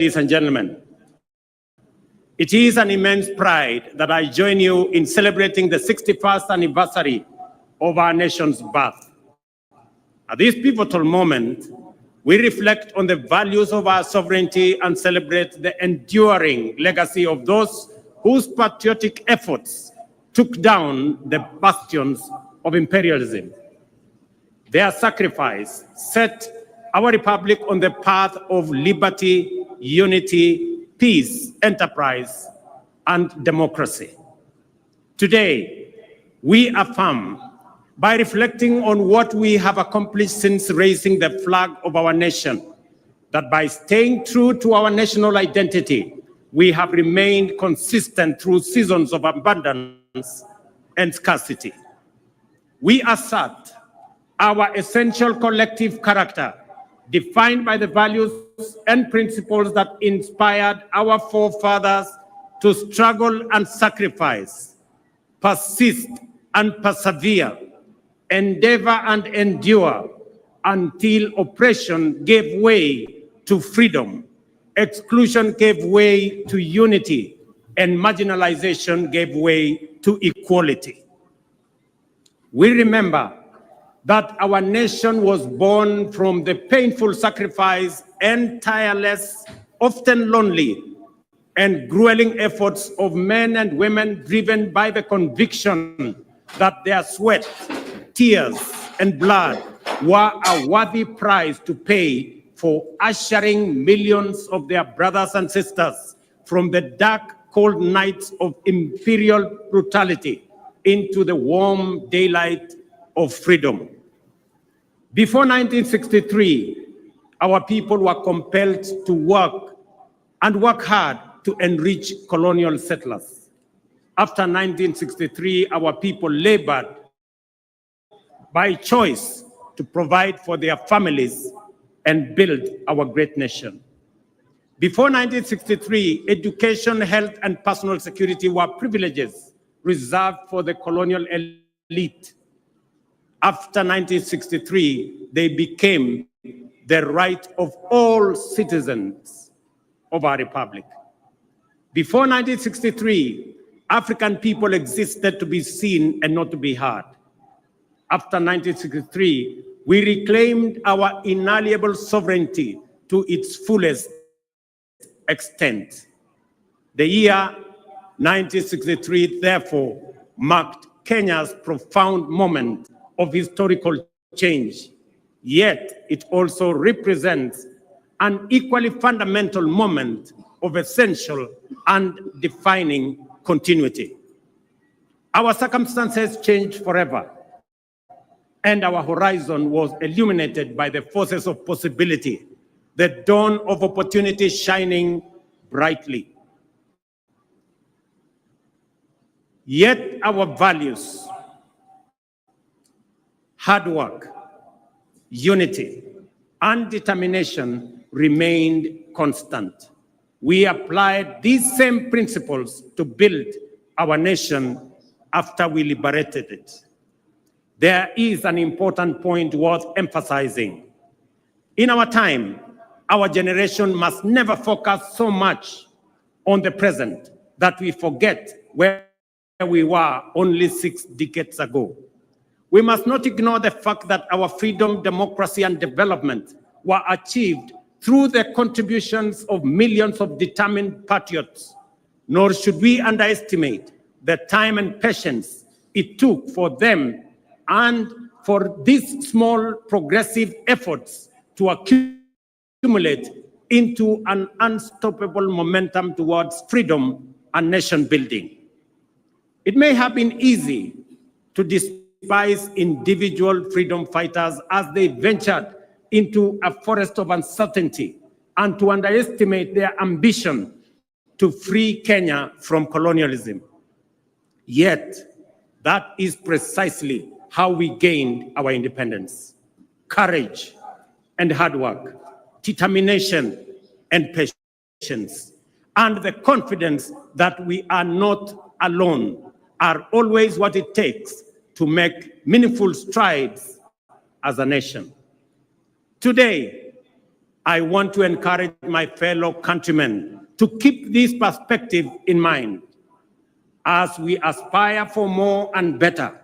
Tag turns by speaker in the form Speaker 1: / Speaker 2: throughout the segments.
Speaker 1: ladies and gentlemen, it is an immense pride that I join you in celebrating the 61st anniversary of our nation's birth. At this pivotal moment, we reflect on the values of our sovereignty and celebrate the enduring legacy of those whose patriotic efforts took down the bastions of imperialism. Their sacrifice set our republic on the path of liberty, unity, peace, enterprise, and democracy. Today, we affirm, by reflecting on what we have accomplished since raising the flag of our nation, that by staying true to our national identity, we have remained consistent through seasons of abundance and scarcity. We assert our essential collective character, defined by the values and principles that inspired our forefathers to struggle and sacrifice, persist and persevere, endeavor and endure until oppression gave way to freedom, exclusion gave way to unity, and marginalization gave way to equality. We remember that our nation was born from the painful sacrifice and tireless, often lonely, and grueling efforts of men and women driven by the conviction that their sweat, tears, and blood were a worthy price to pay for ushering millions of their brothers and sisters from the dark, cold nights of imperial brutality into the warm daylight of freedom. Before 1963, our people were compelled to work hard to enrich colonial settlers. After 1963, our people labored by choice to provide for their families and build our great nation. Before 1963, education, health, and personal security were privileges reserved for the colonial elite. After 1963, they became the right of all citizens of our republic. Before 1963, African people existed to be seen and not to be heard. After 1963, we reclaimed our inalienable sovereignty to its fullest extent. The year 1963, therefore, marked Kenya's profound moment of historical change, yet it also represents an equally fundamental moment of essential and defining continuity. Our circumstances changed forever, and our horizon was illuminated by the forces of possibility, the dawn of opportunity shining brightly. Yet our values, hard work, unity, and determination remained constant. We applied these same principles to build our nation after we liberated it. There is an important point worth emphasizing. In our time, our generation must never focus so much on the present that we forget where we were only 6 decades ago. We must not ignore the fact that our freedom, democracy, and development were achieved through the contributions of millions of determined patriots, nor should we underestimate the time and patience it took for them and for these small progressive efforts to accumulate into an unstoppable momentum towards freedom and nation building. It may have been easy to despise individual freedom fighters as they ventured into a forest of uncertainty and to underestimate their ambition to free Kenya from colonialism. Yet, that is precisely how we gained our independence. Courage and hard work, determination and patience, and the confidence that we are not alone are always what it takes to make meaningful strides as a nation. Today, I want to encourage my fellow countrymen to keep this perspective in mind. As we aspire for more and better,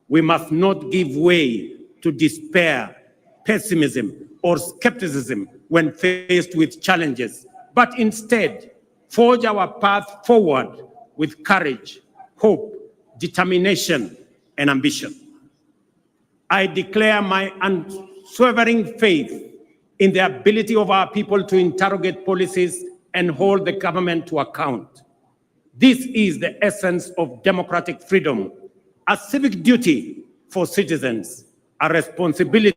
Speaker 1: we must not give way to despair, pessimism, or skepticism when faced with challenges, but instead forge our path forward with courage, hope, determination, and ambition. I declare my unswerving faith in the ability of our people to interrogate policies and hold the government to account. This is the essence of democratic freedom, a civic duty for citizens, a responsibility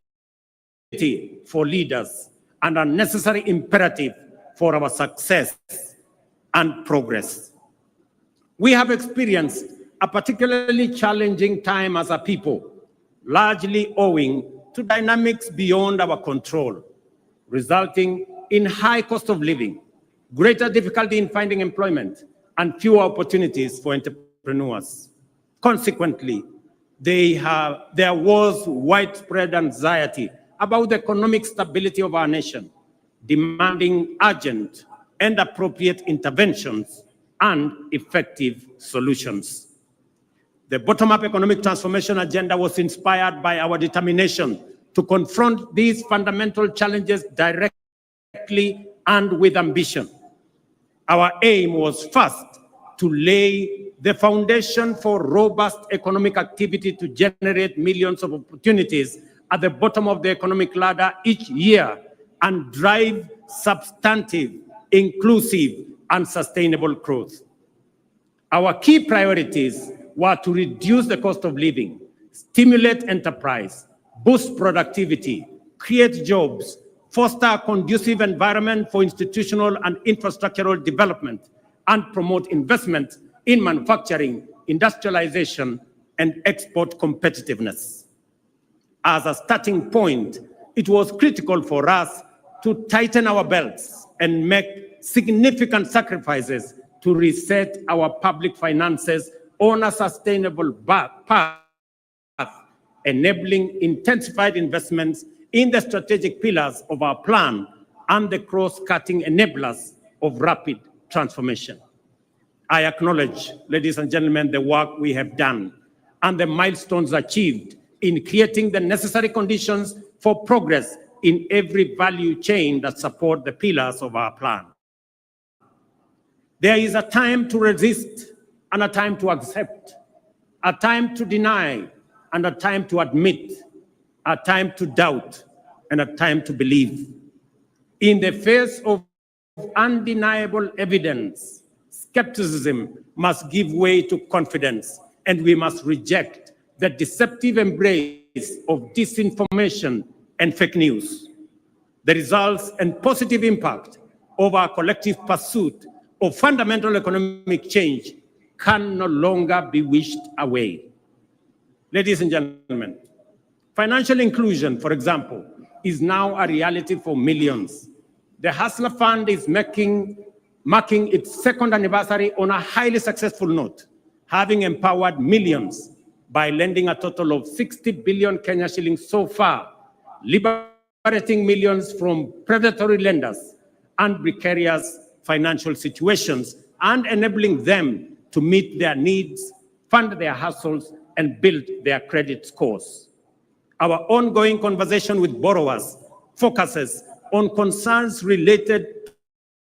Speaker 1: for leaders, and a necessary imperative for our success and progress. We have experienced a particularly challenging time as a people, largely owing to dynamics beyond our control, resulting in high cost of living, greater difficulty in finding employment, and fewer opportunities for entrepreneurs. Consequently, there was widespread anxiety about the economic stability of our nation, demanding urgent and appropriate interventions and effective solutions. The bottom-up economic transformation agenda was inspired by our determination to confront these fundamental challenges directly and with ambition. Our aim was first to lay the foundation for robust economic activity to generate millions of opportunities at the bottom of the economic ladder each year and drive substantive, inclusive, and sustainable growth. Our key priorities were to reduce the cost of living, stimulate enterprise, boost productivity, create jobs, foster a conducive environment for institutional and infrastructural development, and promote investment in manufacturing, industrialization, and export competitiveness. As a starting point, it was critical for us to tighten our belts and make significant sacrifices to reset our public finances on a sustainable path, enabling intensified investments in the strategic pillars of our plan and the cross-cutting enablers of rapid transformation. I acknowledge, ladies and gentlemen, the work we have done and the milestones achieved in creating the necessary conditions for progress in every value chain that support the pillars of our plan. There is a time to resist and a time to accept, a time to deny and a time to admit, a time to doubt and a time to believe. In the face of undeniable evidence, skepticism must give way to confidence, and we must reject the deceptive embrace of disinformation and fake news. The results and positive impact of our collective pursuit of fundamental economic change can no longer be wished away. Ladies and gentlemen, financial inclusion, for example, is now a reality for millions. The Hustler Fund is marking its second anniversary on a highly successful note, having empowered millions by lending a total of 60 billion Kenya shillings so far, liberating millions from predatory lenders and precarious financial situations, and enabling them to meet their needs, fund their hustles, and build their credit scores. Our ongoing conversation with borrowers focuses on concerns related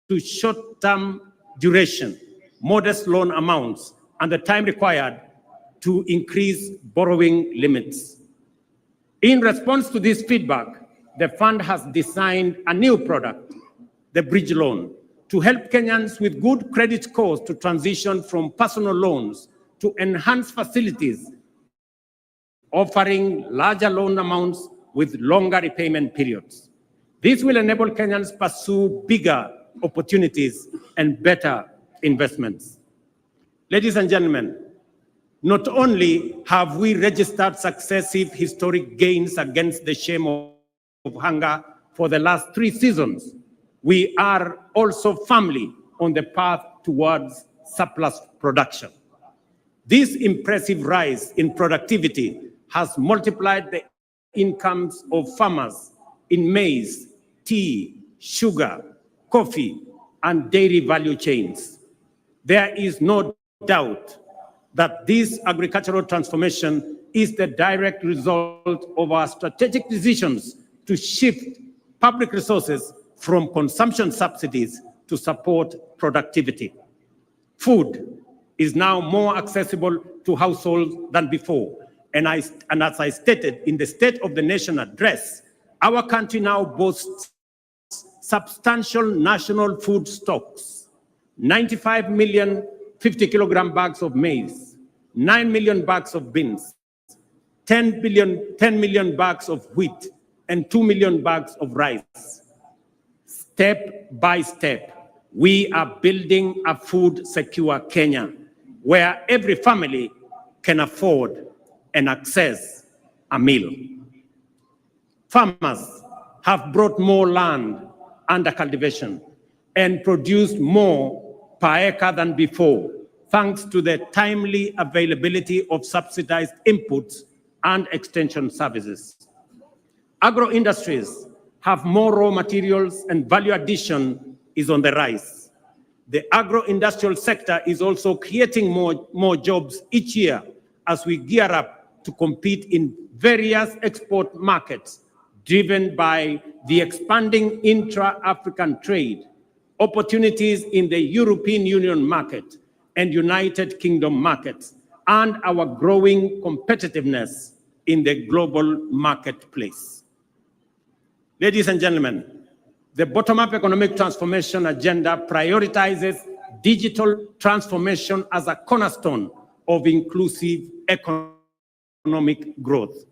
Speaker 1: to short-term duration, modest loan amounts, and the time required to increase borrowing limits. In response to this feedback, the fund has designed a new product, the Bridge Loan, to help Kenyans with good credit scores to transition from personal loans to enhanced facilities, offering larger loan amounts with longer repayment periods. This will enable Kenyans pursue bigger opportunities and better investments. Ladies and gentlemen, not only have we registered successive historic gains against the shame of hunger for the last 3 seasons, we are also firmly on the path towards surplus production. This impressive rise in productivity has multiplied the incomes of farmers in maize, tea, sugar, coffee, and dairy value chains. There is no doubt that this agricultural transformation is the direct result of our strategic decisions to shift public resources from consumption subsidies to support productivity. Food is now more accessible to households than before. And as I stated in the State of the Nation address, our country now boasts substantial national food stocks, 95 million 50-kilogram bags of maize, 9 million bags of beans, 10 million bags of wheat, and 2 million bags of rice. Step by step, we are building a food-secure Kenya where every family can afford and access a meal. Farmers have brought more land under cultivation and produced more per acre than before, thanks to the timely availability of subsidized inputs and extension services. Agro-industries have more raw materials and value addition is on the rise. The agro-industrial sector is also creating more jobs each year as we gear up to compete in various export markets, driven by the expanding intra-African trade, opportunities in the European Union market and United Kingdom markets, and our growing competitiveness in the global marketplace. Ladies and gentlemen, the bottom-up economic transformation agenda prioritizes digital transformation as a cornerstone of inclusive economic growth.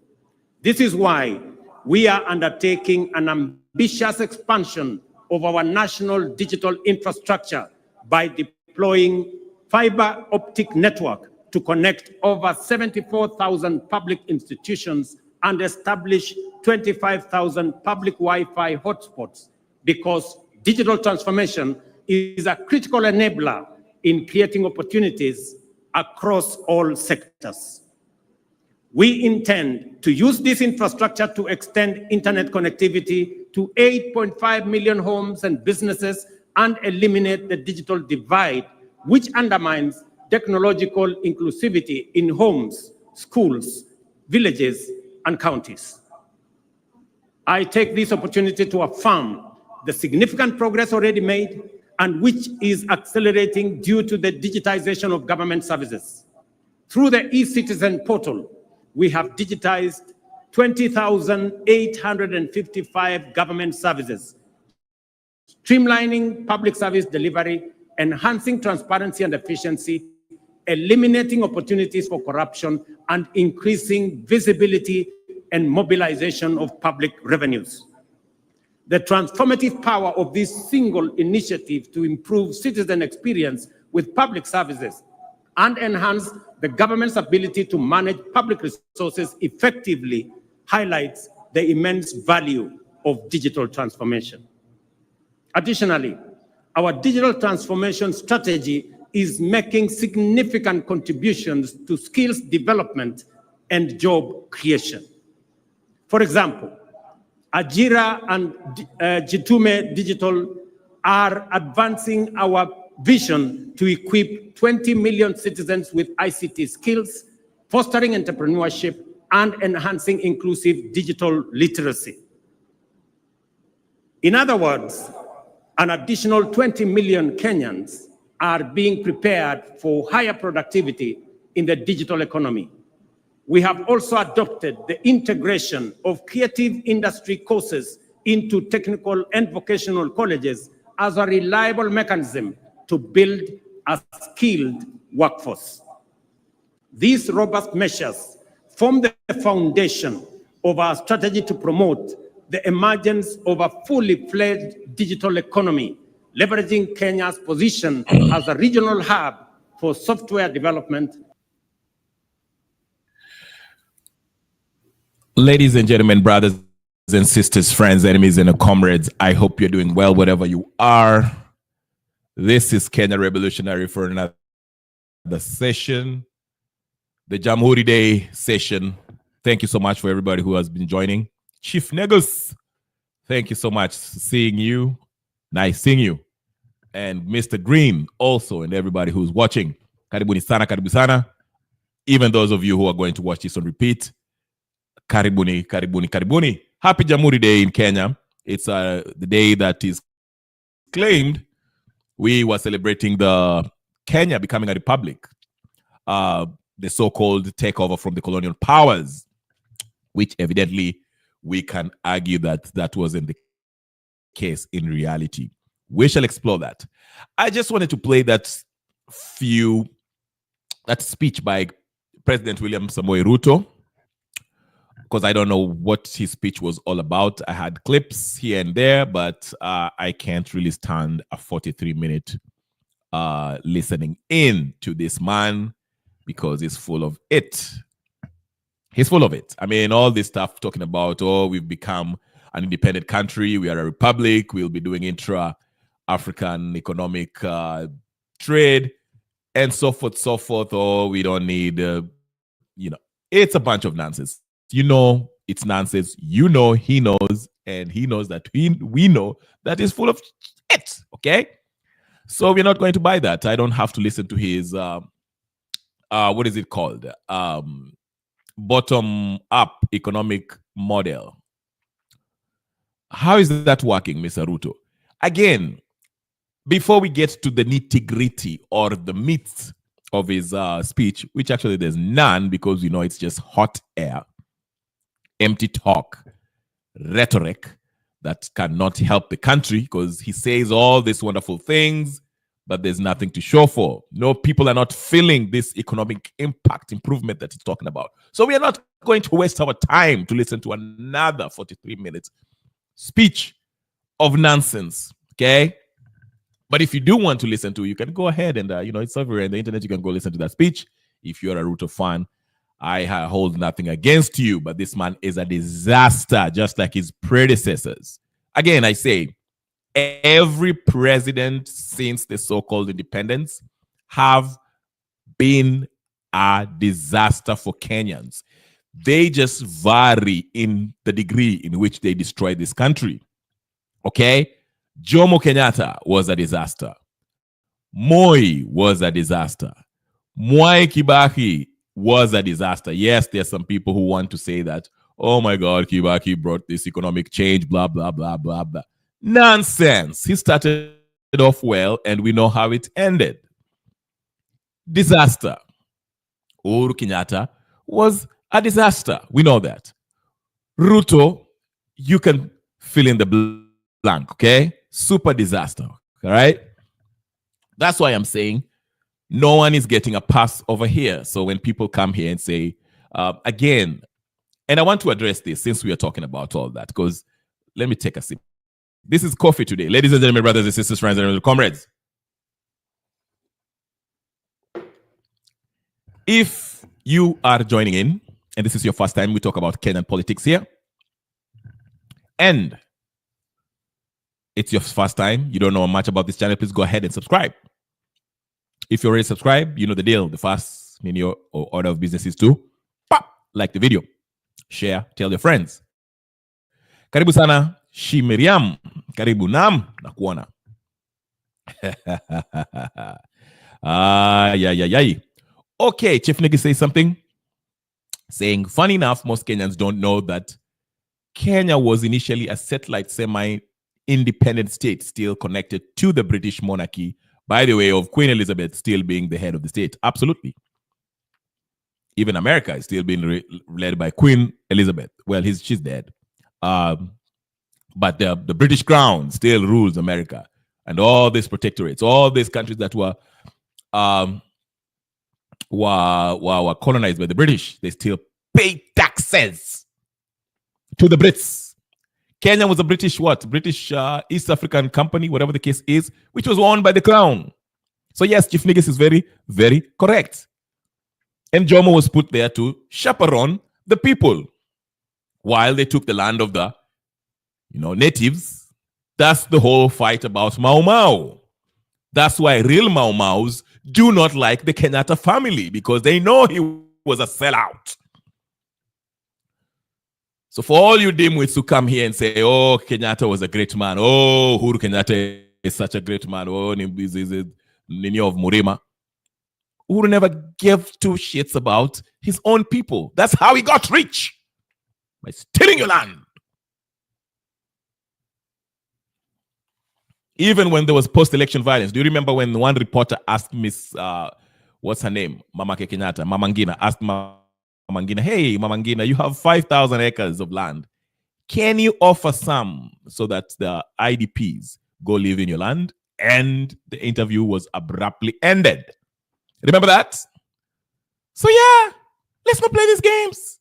Speaker 1: This is why we are undertaking an ambitious expansion of our national digital infrastructure by deploying fiber optic network to connect over 74,000 public institutions and establish 25,000 public Wi-Fi hotspots, because digital transformation is a critical enabler in creating opportunities across all sectors. We intend to use this infrastructure to extend internet connectivity to 8.5 million homes and businesses and eliminate the digital divide, which undermines technological inclusivity in homes, schools, villages, and counties. I take this opportunity to affirm the significant progress already made and which is accelerating due to the digitization of government services. Through the eCitizen portal, we have digitized 20,855 government services, streamlining public service delivery, enhancing transparency and efficiency, eliminating opportunities for corruption, and increasing visibility and mobilization of public revenues. The transformative power of this single initiative to improve citizen experience with public services and enhance the government's ability to manage public resources effectively highlights the immense value of digital transformation. Additionally, our digital transformation strategy is making significant contributions to skills development and job creation. For example, Ajira and Jitume Digital are advancing our vision to equip 20 million citizens with ICT skills, fostering entrepreneurship, and enhancing inclusive digital literacy. In other words, an additional 20 million Kenyans are being prepared for higher productivity in the digital economy. We have also adopted the integration of creative industry courses into technical and vocational colleges as a reliable mechanism to build a skilled workforce. These robust measures form the foundation of our strategy to promote the emergence of a fully fledged digital economy, leveraging Kenya's position as a regional hub for software development.
Speaker 2: Ladies and gentlemen, brothers and sisters, friends, enemies, and comrades, I hope you're doing well wherever you are. This is Kenya Revolutionary for another session, the Jamhuri Day session. Thank you so much for everybody who has been joining. Chief Negus, Thank you so much. Seeing you. Nice seeing you. And Mr. Green also, and everybody who's watching. Karibuni sana, karibu sana. Even those of you who are going to watch this on repeat. Karibuni, karibuni, karibuni. Happy Jamhuri Day in Kenya. It's the day that is claimed we were celebrating the Kenya becoming a republic. The so-called takeover from the colonial powers, which evidently we can argue that that wasn't the case in reality. We shall explore that. I just wanted to play that speech by President William Samoei Ruto, because I don't know what his speech was all about. I had clips here and there, but I can't really stand a 43-minute listening in to this man because he's full of it. He's full of it. I mean, all this stuff talking about, oh, we've become an independent country, we are a republic, we'll be doing intra-African economic trade, and so forth. Oh, we don't need, it's a bunch of nonsense. You know it's nonsense. You know he knows, and he knows that we know that is full of it, okay? So we're not going to buy that. I don't have to listen to his, what is it called? Bottom-up economic model. How is that working, Mr. Ruto? Again, before we get to the nitty-gritty or the myths of his speech, which actually there's none because it's just hot air, empty talk, rhetoric that cannot help the country because he says all these wonderful things, but there's nothing to show for. No, people are not feeling this economic impact improvement that he's talking about. So we are not going to waste our time to listen to another 43 minutes speech of nonsense, okay? But if you do want to listen to, you can go ahead and, it's everywhere on the internet. You can go listen to that speech. If you're a Ruto fan, I hold nothing against you, but this man is a disaster, just like his predecessors. Again, I say, every president since the so-called independence have been a disaster for Kenyans. They just vary in the degree in which they destroy this country. Okay? Jomo Kenyatta was a disaster. Moi was a disaster. Mwai Kibaki was a disaster. Yes, there's some people who want to say that, oh my God, Kibaki brought this economic change, blah, blah, blah, blah, blah. Nonsense. He started off well, and we know how it ended. Disaster. Uhuru Kenyatta was a disaster. We know that. Ruto, you can fill in the blank, okay? Super disaster, all right? That's why I'm saying no one is getting a pass over here. So when people come here and say, again, and I want to address this since we are talking about all that, because let me take a sip. This is Coffee Today. Ladies and gentlemen, brothers and sisters, friends and comrades. If you are joining in, and this is your first time we talk about Kenyan politics here, and it's your first time, you don't know much about this channel, please go ahead and subscribe. If you're already subscribed, you know the deal. The first in your order of business is to like the video, share, tell your friends. Karibu sana, Shimiriam. Karibu nam, nakuona. Okay, Chief Niggi says something. Saying, funny enough, most Kenyans don't know that Kenya was initially a satellite semi-independent state still connected to the British monarchy, by the way of Queen Elizabeth still being the head of the state. Absolutely. Even America is still being led by Queen Elizabeth. Well, she's dead. But the British crown still rules America. And all these protectorates, all these countries that were colonized by the British, they still pay taxes to the Brits. Kenya was a British East African company, whatever the case is, which was owned by the crown. So yes, Chief Niggas is very, very correct. And Jomo was put there to chaperone the people while they took the land of the, natives. That's the whole fight about Mau Mau. That's why real Mau Maus do not like the Kenyatta family, because they know he was a sellout. So for all you dimwits who come here and say, oh, Kenyatta was a great man. Oh, Uhuru Kenyatta is such a great man. Oh, Nini of Murima. Uhuru never gave two shits about his own people. That's how he got rich. By stealing your land. Even when there was post-election violence. Do you remember when one reporter asked Miss, what's her name? Mama Kenyatta, Mama Ngina, asked Mama Ngina, hey, Mama Ngina, you have 5,000 acres of land. Can you offer some so that the IDPs go live in your land? And the interview was abruptly ended. Remember that? So yeah, let's not play these games.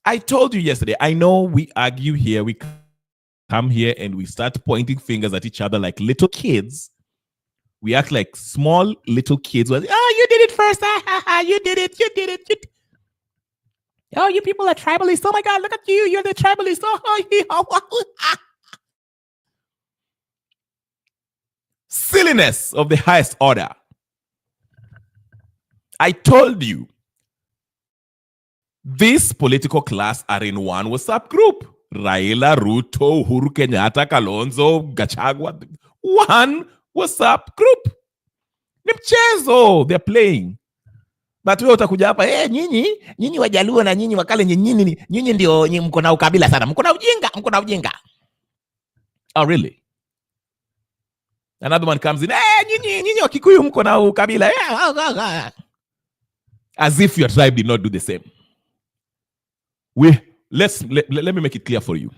Speaker 2: I told you yesterday, I know we argue here, we come here and we start pointing fingers at each other like little kids. We act like small little kids. Oh, you did it first. You did it. You did it. Oh, you people are tribalists. Oh my God, look at you. You're the tribalists. Silliness of the highest order. I told you, this political class are in one WhatsApp group. Raila, Ruto, Uhuru Kenyatta, Kalonzo, Gachagua. One WhatsApp group. Ni mchezo they're playing. But wewe utakuja hapa, nyinyi Wajaluo na nyinyi Wakale, nyinyi ndio mko na ukabila sana. Mko na ujinga. Oh, really? Another one comes in, nyinyi Wakikuyu mko na ukabila. As if your tribe did not do the same. Let me make it clear for you.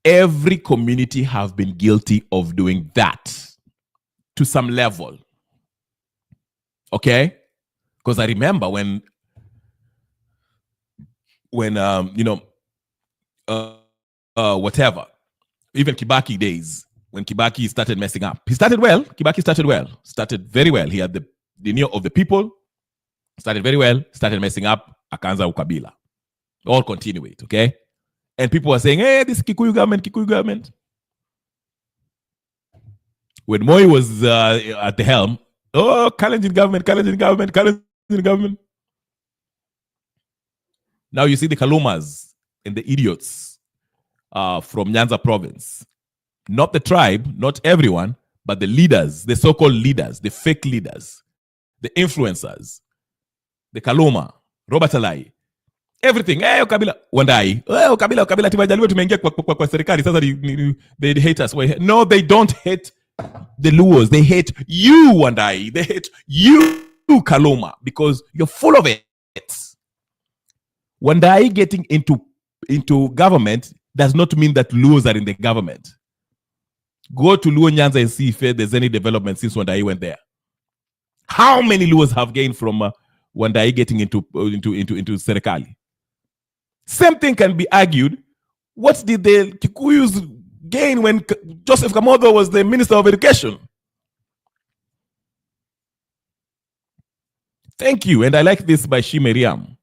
Speaker 2: Every community have been guilty of doing that to some level. Okay? Because I remember when whatever, even Kibaki days, when Kibaki started messing up. He started well. Kibaki started well. Started very well. He had the ear of the people. Started very well. Started messing up. Akaanza ukabila. All continue it, okay? And people were saying, hey, this Kikuyu government. When Moi was at the helm, oh, Kalenjin government. Now you see the Kalumas and the idiots from Nyanza province. Not the tribe, not everyone, but the leaders, the so-called leaders, the fake leaders, the influencers, the Kaluma, Robert Alai, everything. Hey, Ukabila, Wandai. Hey, Ukabila, Tibajaluo tumeingia kwa serikali. Sasa they hate us. No, they don't hate the Luos. They hate you, Wandai. They hate you, Kaluma, because you're full of it. Wandai getting into government does not mean that Luos are in the government. Go to Luo Nyanza and see if there's any development since Wandai went there. How many Luos have gained from Wandai getting into serikali? Same thing can be argued. What did the Kikuyus gain when Joseph Kamotho was the Minister of Education? Thank you. And I like this by Shimeriam.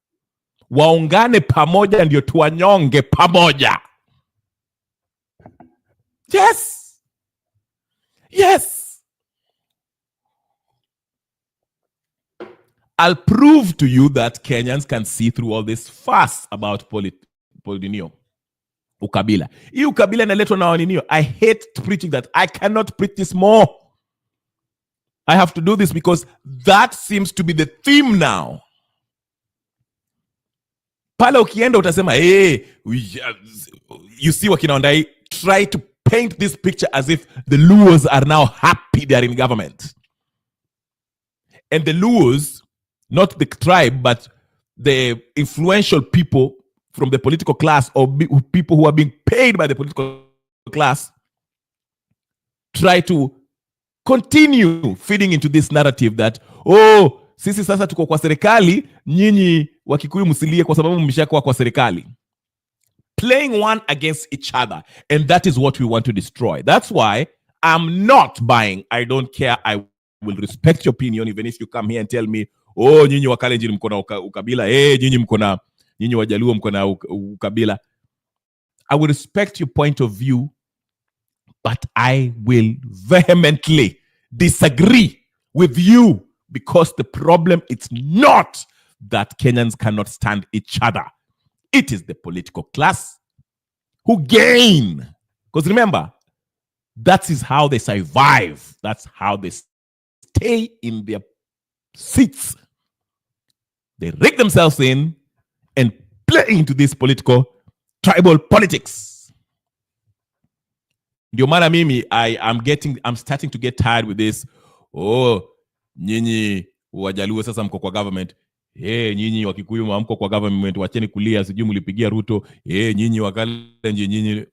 Speaker 2: Waungane pamoja ndio tuwanyonge pamoja. Yes. I'll prove to you that Kenyans can see through all this fuss about Polinio. Ukabila. Hii ukabila inaletwa na waninio. I hate preaching that. I cannot preach this more. I have to do this because that seems to be the theme now. Pale ukienda utasema, hey, you see wakina Wandai try to paint this picture as if the Luos are now happy they are in government. And the Luos, not the tribe, but the influential people from the political class or people who are being paid by the political class, try to continue feeding into this narrative that, oh, sisi sasa tuko kwa serikali, nyinyi Wakikuyu msilie kwa sababu mmeshakuwa kwa serikali. Playing one against each other. And that is what we want to destroy. That's why I'm not buying. I don't care. I will respect your opinion even if you come here and tell me, oh, nyinyi Wakalenjin mko na ukabila, nyinyi Wajaluo mko na ukabila. I will respect your point of view, but I will vehemently disagree with you because the problem is not that Kenyans cannot stand each other. It is the political class who gain. Because remember, that is how they survive. That's how they stay in their seats. They rig themselves in and play into this political tribal politics. Ndio maana mimi I'm starting to get tired with this. Oh, nyinyi Wajaluo sasa mko kwa government. Nyinyi Wakikuyu mko kwa government, wacheni kulia, sijui mlipigia Ruto. Nyinyi Wakalenjin, nyinyi.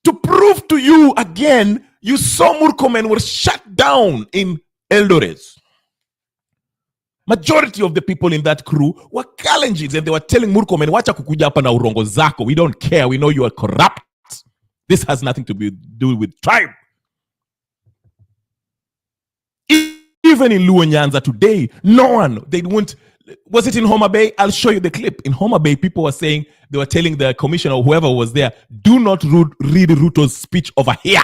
Speaker 2: To prove to you again, you saw Murkomen were shut down in Eldoret. Majority of the people in that crew were Kalenjins, and they were telling Murkomen, wacha kukuja hapa na urongo zako. We don't care. We know you are corrupt. This has nothing to do with tribe. Even in Luo Nyanza today, no one, they won't. Was it in Homa Bay? I'll show you the clip. In Homa Bay, people were saying, they were telling the commissioner or whoever was there, do not read Ruto's speech over here.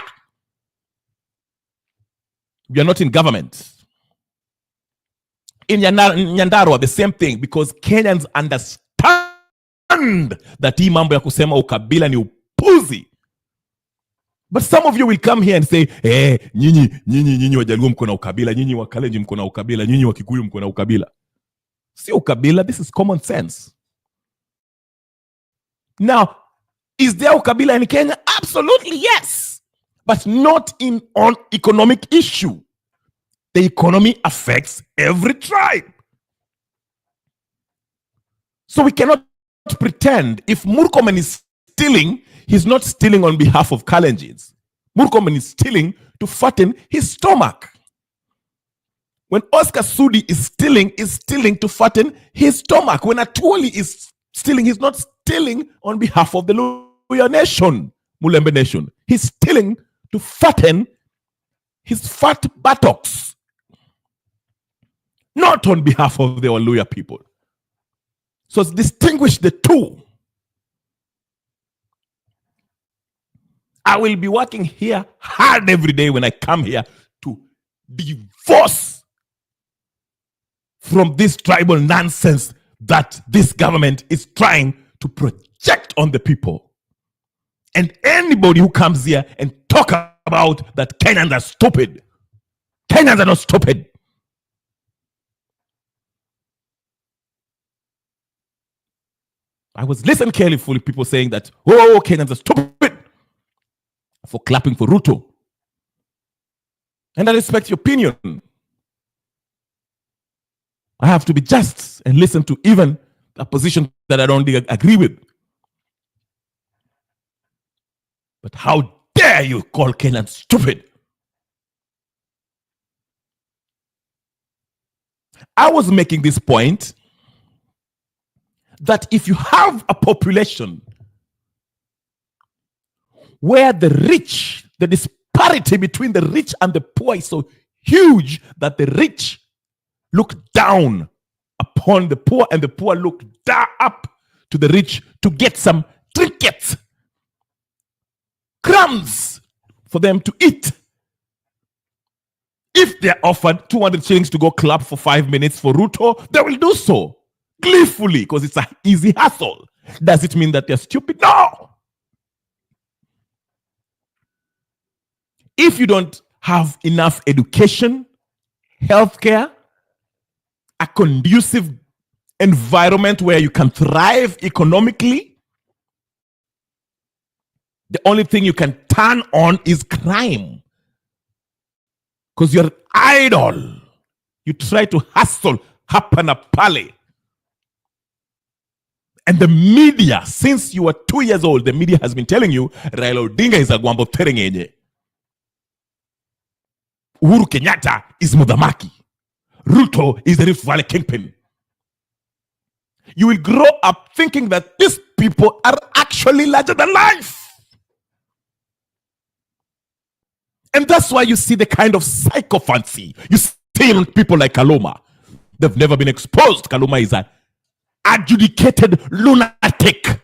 Speaker 2: We are not in government. In Nyandarua, the same thing, because Kenyans understand that hii mambo ya kusema ukabila ni upuzi. But some of you will come here and say, nyinyi Wajaluo mko na ukabila, nyinyi Wakalenjin mko na ukabila, nyinyi Wakikuyu mko na ukabila. Si ukabila, this is common sense. Now, is there ukabila in Kenya? Absolutely yes. But not on economic issue. The economy affects every tribe. So we cannot pretend if Murkomen is stealing, he's not stealing on behalf of Kalenjins. Murkomen is stealing to fatten his stomach. When Oscar Sudi is stealing to fatten his stomach. When Atuoli is stealing, he's not stealing on behalf of the Luhya nation, Mulembe nation. He's stealing to fatten his fat buttocks. Not on behalf of the Waluhya people. So distinguish the two. I will be working here hard every day when I come here to divorce from this tribal nonsense that this government is trying to project on the people. And anybody who comes here and talk about that Kenyans are stupid. Kenyans are not stupid. I was listening carefully, people saying that, Kenyans are stupid for clapping for Ruto. And I respect your opinion. I have to be just and listen to even a position that I don't agree with. But how dare you call Kenyans stupid? I was making this point that if you have a population where the rich, the disparity between the rich and the poor is so huge that the rich look down upon the poor and the poor look up to the rich to get some trinkets, crumbs for them to eat. If they're offered 200 shillings to go club for 5 minutes for Ruto, they will do so gleefully because it's an easy hustle. Does it mean that they're stupid? No. If you don't have enough education, healthcare, a conducive environment where you can thrive economically, the only thing you can turn on is crime. Because you're idle. You try to hustle, hapa na pale. And the media, since you were 2 years old, the media has been telling you, Raila Odinga is a Gwambo Terengenye. Uhuru Kenyatta is Mudamaki. Ruto is the Rift Valley kingpin. You will grow up thinking that these people are actually larger than life. And that's why you see the kind of psychophancy you see in people like Kaluma. They've never been exposed. Kaluma is an adjudicated lunatic.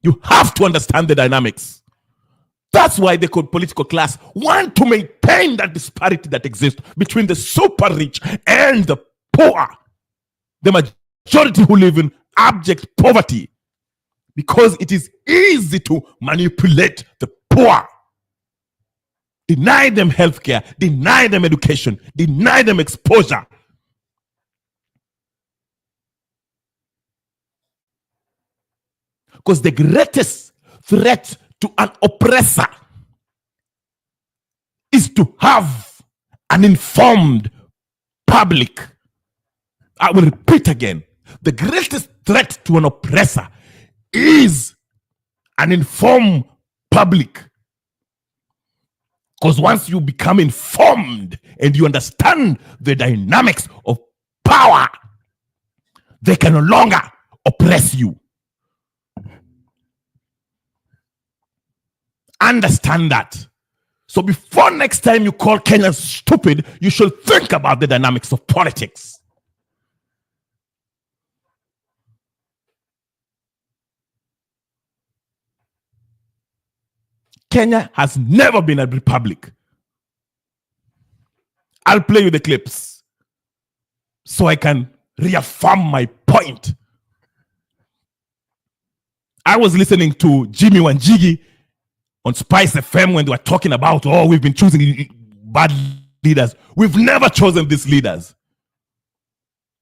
Speaker 2: You have to understand the dynamics. That's why the political class want to maintain that disparity that exists between the super rich and the poor, the majority who live in abject poverty, because it is easy to manipulate the poor. Deny them healthcare, deny them education, deny them exposure. Because the greatest threat to an oppressor is to have an informed public. I will repeat again. The greatest threat to an oppressor is an informed public. Because once you become informed and you understand the dynamics of power, they can no longer oppress you. Understand that. So before next time you call Kenyans stupid, you should think about the dynamics of politics. Kenya has never been a republic. I'll play you the clips so I can reaffirm my point. I was listening to Jimmy Wanjigi on Spice FM when they were talking about, oh, we've been choosing bad leaders. We've never chosen these leaders.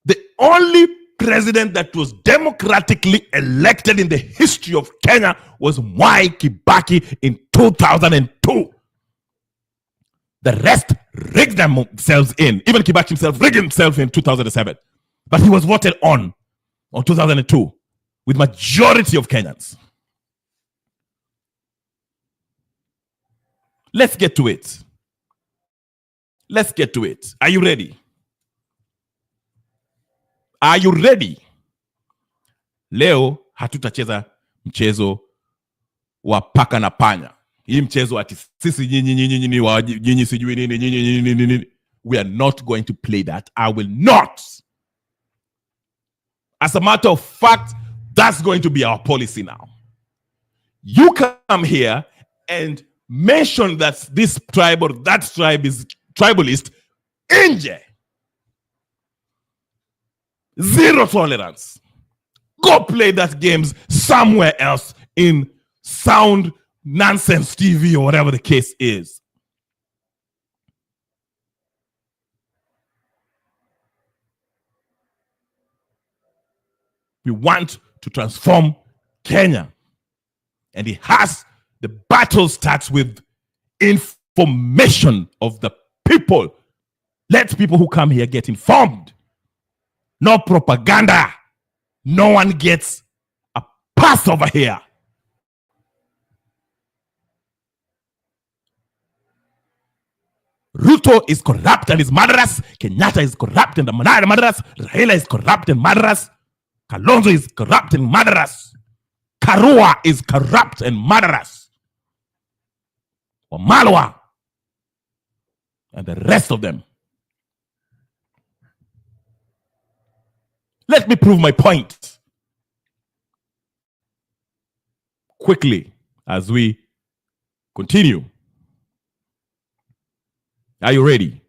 Speaker 2: The only president that was democratically elected in the history of Kenya was Mwai Kibaki in 2002. The rest rigged themselves in. Even Kibaki himself rigged himself in 2007. But he was voted on 2002 with majority of Kenyans. Let's get to it. Let's get to it. Are you ready? Are you ready? Leo hatutacheza mchezo wa paka na panya. Hii mchezo ati sisi nyinyi sijui nini. We are not going to play that. I will not. As a matter of fact, that's going to be our policy now. You come here and mention that this tribe or that tribe is tribalist, nje. Zero tolerance. Go play that games somewhere else in Sound Nonsense TV or whatever the case is. We want to transform Kenya. And the battle starts with information of the people. Let people who come here get informed. No propaganda. No one gets a pass over here. Ruto is corrupt and is murderous. Kenyatta is corrupt and murderous. Raila is corrupt and murderous. Kalonzo is corrupt and murderous. Karua is corrupt and murderous. Wamalwa and the rest of them. Let me prove my point quickly as we continue. Are you ready?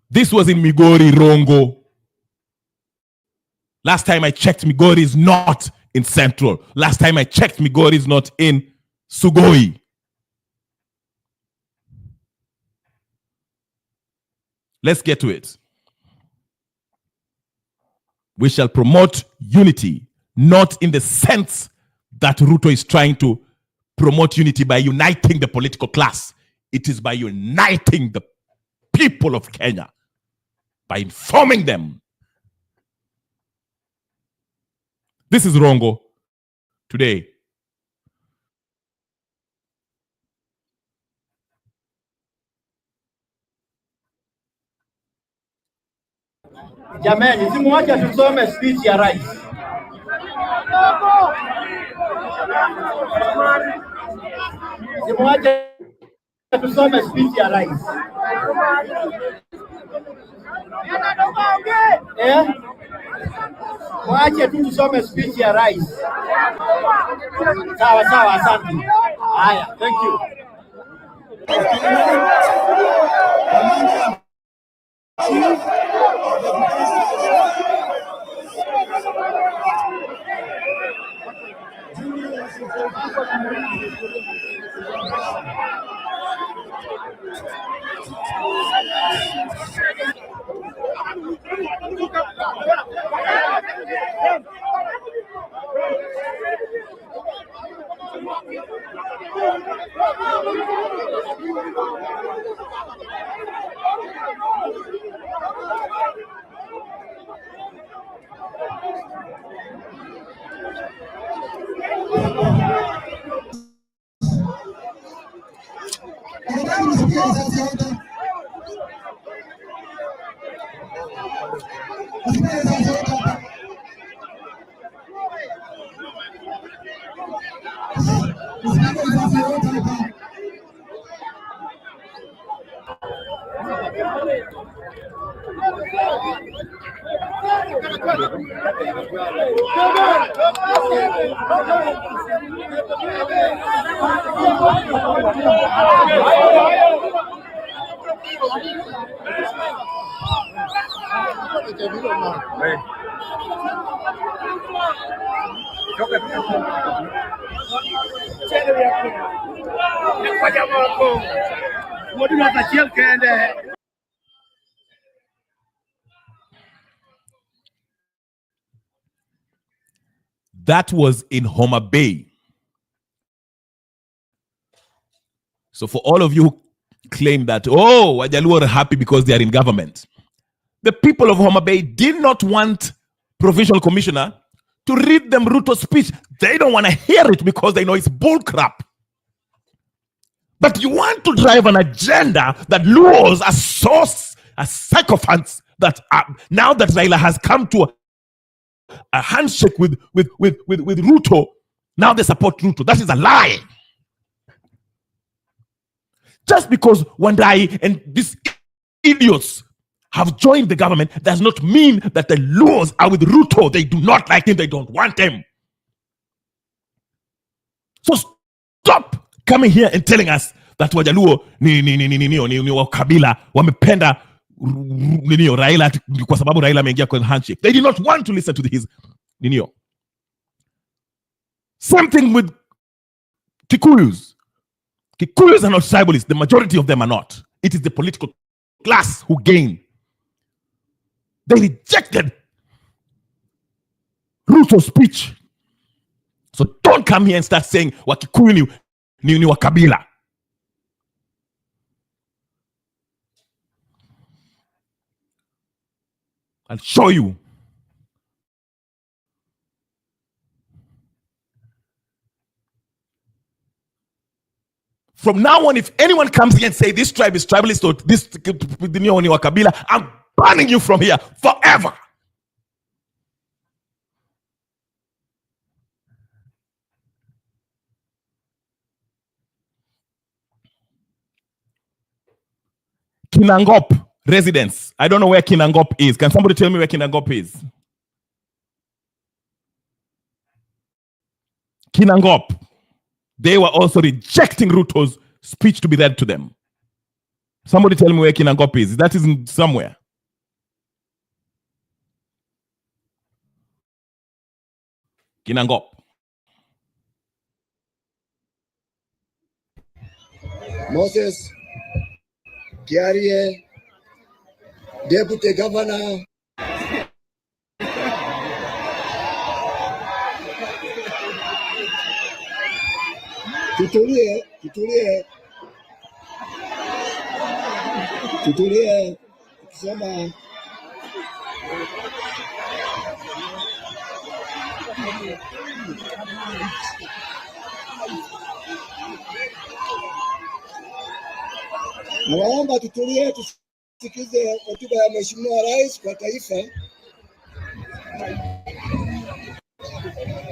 Speaker 2: This was in Migori, Rongo. Last time I checked, Migori is not in Central. Last time I checked, Migori is not in Sugoi. Let's get to it. We shall promote unity, not in the sense that Ruto is trying to promote unity by uniting the political class. It is by uniting the people of Kenya, by informing them. This is Rongo today.
Speaker 3: Jamani, simuacha tusome speech ya rais. Simuacha tusome speech ya rais. Mwache tu tusome speech ya rais. Sawa sawa, asante. Haya, thank you.
Speaker 2: That was in Homa Bay. So for all of you who claim that, oh, Wajaluo are happy because they are in government, the people of Homa Bay did not want provincial commissioner to read them Ruto's speech. They don't want to hear it because they know it's bullcrap. But you want to drive an agenda that Luos are sycophants that now that Raila has come to a handshake with Ruto, now they support Ruto. That is a lie. Just because Wandai and these idiots have joined the government does not mean that the Luos are with Ruto. They do not like him. They don't want him. So stop coming here and telling us that Wajaluo ni Kabila wamependa Raila kwa sababu Raila ameingia kwenye handshake. They did not want to listen to his Same thing with Kikuyus. Kikuyus are not tribalists. The majority of them are not. It is the political class who gain. They rejected Ruto's speech. So don't come here and start saying Wakikuyu ni Wakabila. I'll show you. From now on, if anyone comes here and say this tribe is tribalist or this Wakabila, I'm banning you from here forever. Kinangop residents. I don't know where Kinangop is. Can somebody tell me where Kinangop is? Kinangop. They were also rejecting Ruto's speech to be read to them. Somebody tell me where Kinangop is. That isn't somewhere. Kinangop.
Speaker 4: Moses Kiarie, Deputy Governor. Tutulie. Kusema nawaomba tutulie, tusikize hotuba ya Mheshimiwa Rais kwa taifa.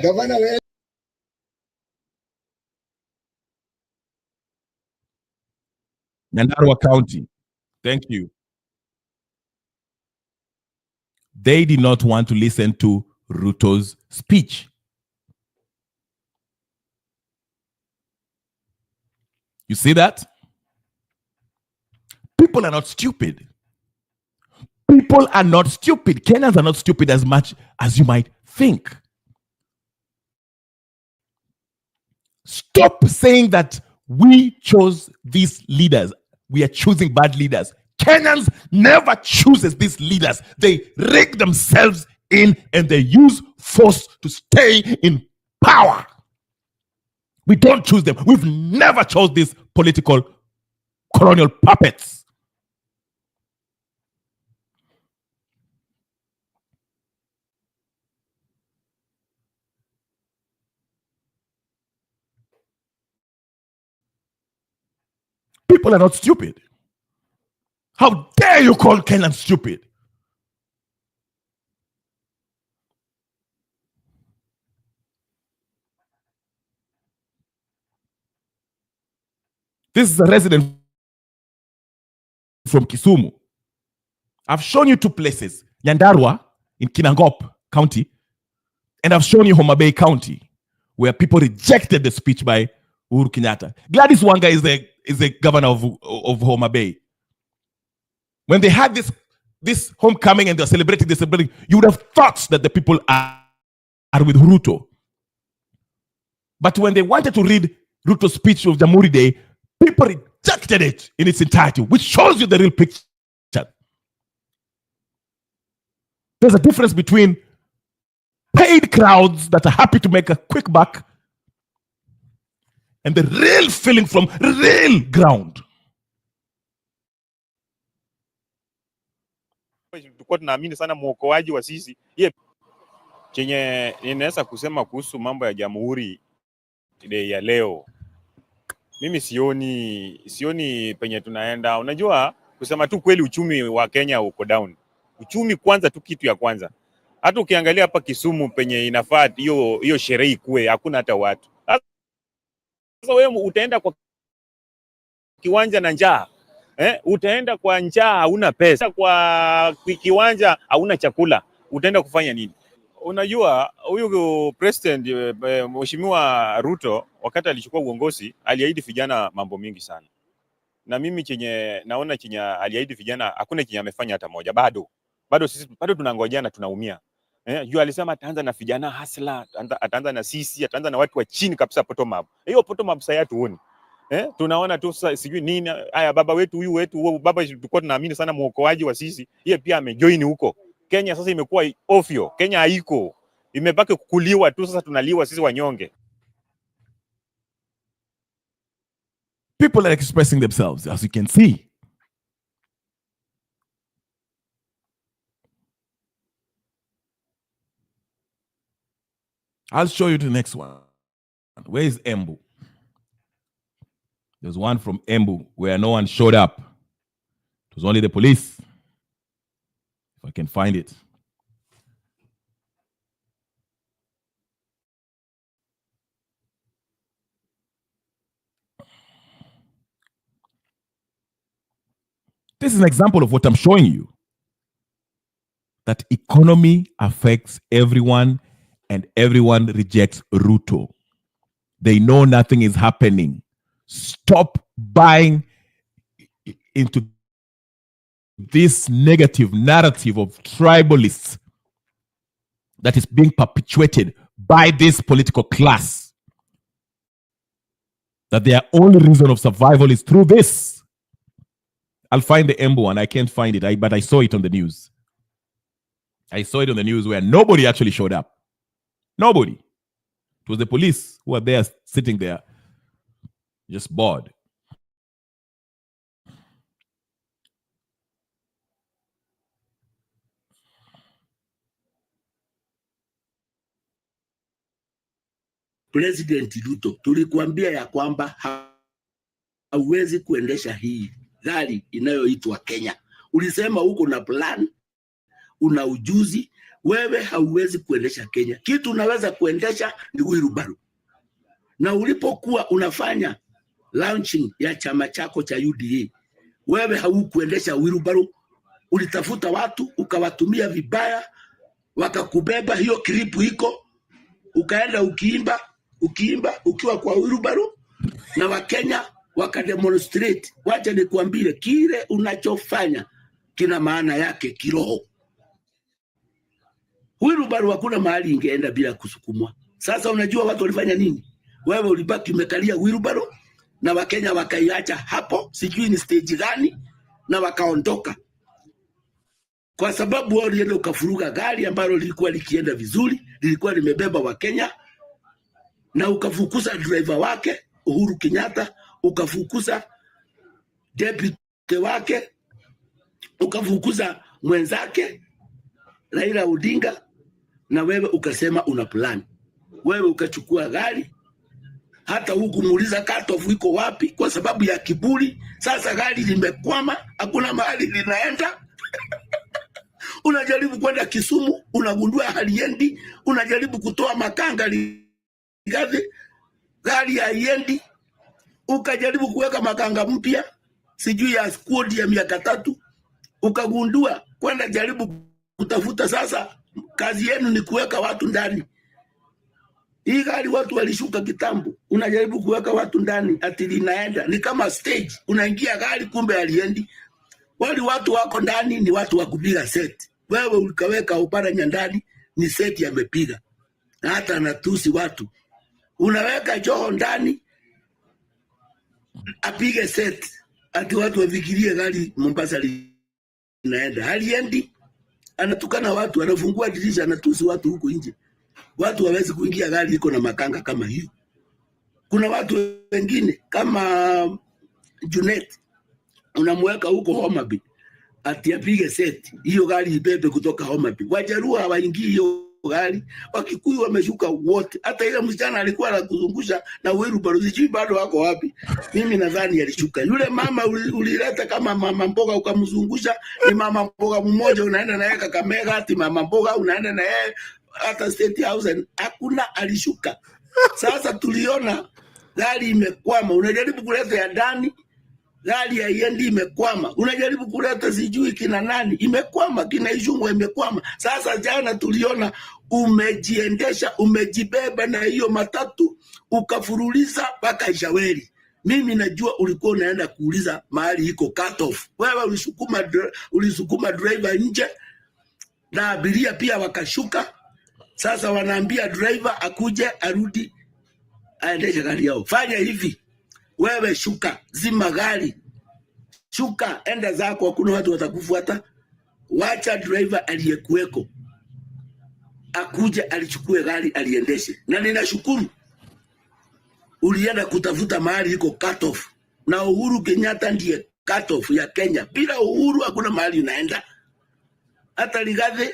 Speaker 4: Gavana wetu
Speaker 2: Nyandarua County. Thank you. They did not want to listen to Ruto's speech. You see that? People are not stupid. People are not stupid. Kenyans are not stupid as much as you might think. Stop saying that we chose these leaders. We are choosing bad leaders. Kenyans never chooses these leaders. They rig themselves in and they use force to stay in power. We don't choose them. We've never chose these political colonial puppets. People are not stupid. How dare you call Kenyans stupid? This is a resident from Kisumu. I've shown you two places, Nyandarua in Kinangop County, and I've shown you Homa Bay County, where people rejected the speech by Uhuru Kenyatta. Gladys Wanga is the governor of Homa Bay. When they had this homecoming and they're celebrating, you would have thought that the people are with Ruto. But when they wanted to read Ruto's speech of Jamhuri Day, people rejected it in its entirety, which shows you the real picture. There's a difference between paid crowds that are happy to make a quick buck and the real feeling from real ground.
Speaker 5: Tulikuwa tunaamini sana mwokoaji wa sisi. Chenye ninaweza kusema kuhusu mambo ya Jamhuri Day ya leo, mimi sioni penye tunaenda. Unajua, kusema tu kweli, uchumi wa Kenya uko down. Uchumi kwanza tu, kitu ya kwanza. Hata ukiangalia hapa Kisumu penye inafaa hiyo sherehe ikue, hakuna hata watu. Sasa wewe utaenda kwa kiwanja na njaa. Utaenda kwa njaa, hauna pesa. Kwa kiwanja hauna chakula. Utaenda kufanya nini? Unajua, huyu president Mheshimiwa Ruto wakati alichukua uongozi aliahidi vijana mambo mingi sana. Na mimi naona aliahidi vijana hakuna chenye amefanya hata moja. Bado sisi tunangojea na tunaumia. Yeye alisema ataanza na vijana hustler, ataanza na sisi, ataanza na watu wa chini kabisa, bottom up. Hiyo bottom up sasa tuone. Tunaona tu sijui nini. Haya, baba wetu huyu baba tulikuwa tunaamini sana mwokoaji wa sisi, yeye pia amejoin huko. Kenya sasa imekuwa ofyo. Kenya haiko. Imebaki kukuliwa tu, sasa tunaliwa sisi wanyonge.
Speaker 2: People are expressing themselves, as you can see. I'll show you the next one. Where is Embu? There's one from Embu where no one showed up. It was only the police. If I can find it. This is an example of what I'm showing you. That economy affects everyone and everyone rejects Ruto. They know nothing is happening. Stop buying into this negative narrative of tribalists that is being perpetuated by this political class. That their only reason of survival is through this. I'll find the Embu one. I can't find it, but I saw it on the news. I saw it on the news where nobody actually showed up. Nobody. It was the police who were there, sitting there, just bored.
Speaker 6: President Ruto, tulikuambia ya kwamba hauwezi kuendesha hii gari inayoitwa Kenya. Ulisema uko na plan, una ujuzi, wewe hauwezi kuendesha Kenya. Kitu unaweza kuendesha ni wheelbarrow. Na ulipokuwa unafanya launching ya chama chako cha UDA, wewe haukuendesha wheelbarrow, ulitafuta watu ukawatumia vibaya, wakakubeba, hiyo clip iko, ukaenda ukiimba ukiwa kwa wheelbarrow, na Wakenya wakademonstrate. Wacha nikuambie kile unachofanya kina maana yake kiroho. Wheelbarrow hakuna mahali ingeenda bila kusukumwa. Sasa unajua watu walifanya nini? Wewe ulibaki umekalia wheelbarrow na Wakenya wakaiacha hapo, sijui ni stage gani, na wakaondoka. Kwa sababu wao walienda ukafuruga gari ambalo lilikuwa likienda vizuri, lilikuwa limebeba Wakenya, na ukafukuza driver wake Uhuru Kenyatta, ukafukuza deputy wake, ukafukuza mwenzake Raila Odinga, na wewe ukasema una plan. Wewe ukachukua gari, hata hukumuuliza cut off iko wapi kwa sababu ya kiburi. Sasa gari limekwama, hakuna mahali linaenda. Unajaribu kwenda Kisumu, unagundua haliendi. Unajaribu kutoa Makanga gari haiendi. Ukajaribu kuweka Makanga mpya, sijui ya squad ya miaka 3, ukagundua kwenda jaribu kutafuta. Sasa kazi yenu ni kuweka watu ndani. Hii gari watu walishuka kitambo, unajaribu kuweka watu ndani ati linaenda. Ni kama stage, unaingia gari kumbe haliendi. Wali watu wako ndani ni watu wa kupiga set. Wewe ukaweka Oparanya ndani ni set yamepiga. Na hata anatusi watu. Unaweka Joho ndani apige set. Ati watu wafikirie gari Mombasa linaenda. Haliendi. Anatukana watu, anafungua dirisha, anatusi watu huko nje. Watu hawezi kuingia gari iko na Makanga kama hiyo. Kuna watu wengine kama Junet, unamweka huko Homa Bay ati apige set, hiyo gari ibebe kutoka Homa Bay. Wajaruo hawaingii hiyo gari, Wakikuyu wameshuka wote. Hata ile msichana alikuwa anakuzungusha na wheelbarrow, sijui bado wako wapi. Mimi nadhani alishuka. Yule mama ulileta kama mama mboga ukamzungusha, ni mama mboga mmoja, unaenda na yeye Kakamega, ati mama mboga unaenda na yeye hata State House, hakuna, alishuka. Sasa tuliona gari imekwama, unajaribu kuleta ya ndani, gari haiendi, imekwama. Unajaribu kuleta sijui kina nani, imekwama, kina Ishungwa imekwama. Sasa jana tuliona umejiendesha, umejibeba na hiyo matatu, ukafuruliza mpaka Ishaweri. Mimi najua ulikuwa unaenda kuuliza mahali iko cut off. Wewe ulisukuma driver nje na abiria pia wakashuka. Sasa wanaambia driver akuje arudi aendeshe gari yao. Fanya hivi, wewe shuka, zima gari, shuka, enda zako, hakuna watu watakufuata. Wacha driver aliyekuweko akuje alichukue gari aliendeshe. Na ninashukuru ulienda kutafuta mahali iko cut off, na Uhuru Kenyatta ndiye cut off ya Kenya. Bila Uhuru hakuna mahali unaenda. Hata Rigathi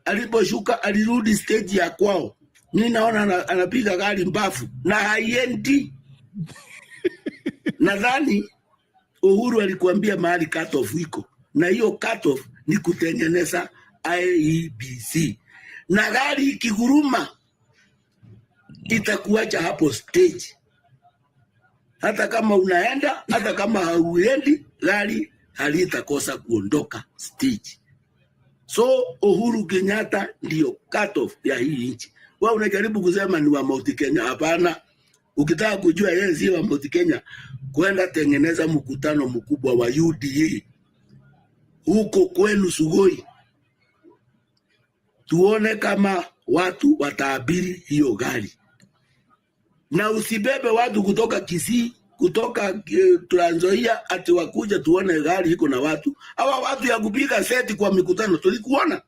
Speaker 6: aliposhuka alirudi stage ya kwao. Mimi naona anapiga gari mbafu na haiendi. Nadhani Uhuru alikuambia mahali cut off iko, na hiyo cut off ni kutengeneza IEBC. Na gari ikiguruma itakuacha hapo stage. Hata kama unaenda, hata kama hauendi, gari halitakosa kuondoka stage. So Uhuru Kenyatta ndio cut off ya hii nchi. Wewe unajaribu kusema ni wa Mount Kenya. Hapana. Ukitaka kujua yeye si wa Mount Kenya, kwenda tengeneza mkutano mkubwa wa UDA huko kwenu Sugoi, tuone kama watu wataabiri hiyo gari. Na usibebe watu kutoka Kisii, kutoka Trans Nzoia ati wakuja tuone gari iko na watu. Hawa watu ya kupiga seti kwa mikutano tulikuona.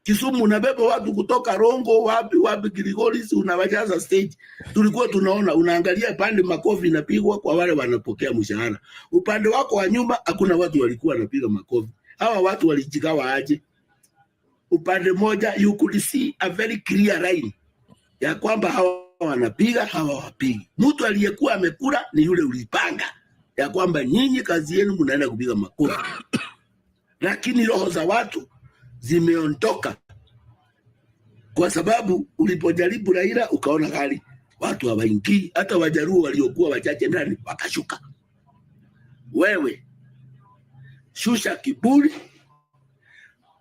Speaker 6: Kisumu unabeba watu kutoka Rongo, wapi Kiligoris, unawajaza stage. Tulikuwa tunaona, unaangalia pande makofi inapigwa kwa wale wanapokea mshahara. Upande wako wa nyuma hakuna watu walikuwa wanapiga makofi. Hawa watu walijigawa aje? Upande moja you could see a very clear line ya kwamba hawa wanapiga, hawa wapigi. Mtu aliyekuwa amekula ni yule ulipanga ya kwamba nyinyi kazi yenu mnaenda kupiga makofi. Lakini roho za watu zimeondoka kwa sababu ulipojaribu Raila ukaona gari watu hawaingii, hata Wajaruo waliokuwa wachache ndani wakashuka. Wewe shusha kiburi,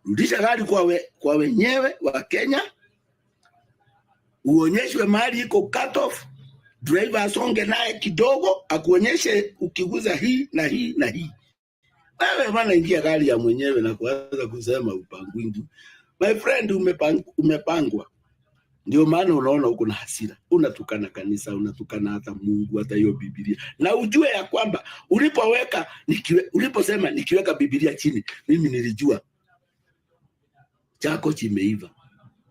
Speaker 6: rudisha gari kwa wenyewe wa Kenya, uonyeshwe mahali iko cut off, driver asonge naye kidogo, akuonyeshe ukiguza hii na hii na hii. Wewe bana ingia gari ya mwenyewe na kuanza kusema upangwingi. My friend, umepangwa. Ndio maana unaona uko na hasira. Unatukana kanisa, unatukana hata Mungu, hata hiyo Biblia. Na ujue ya kwamba uliposema nikiweka Biblia chini, mimi nilijua chako kimeiva.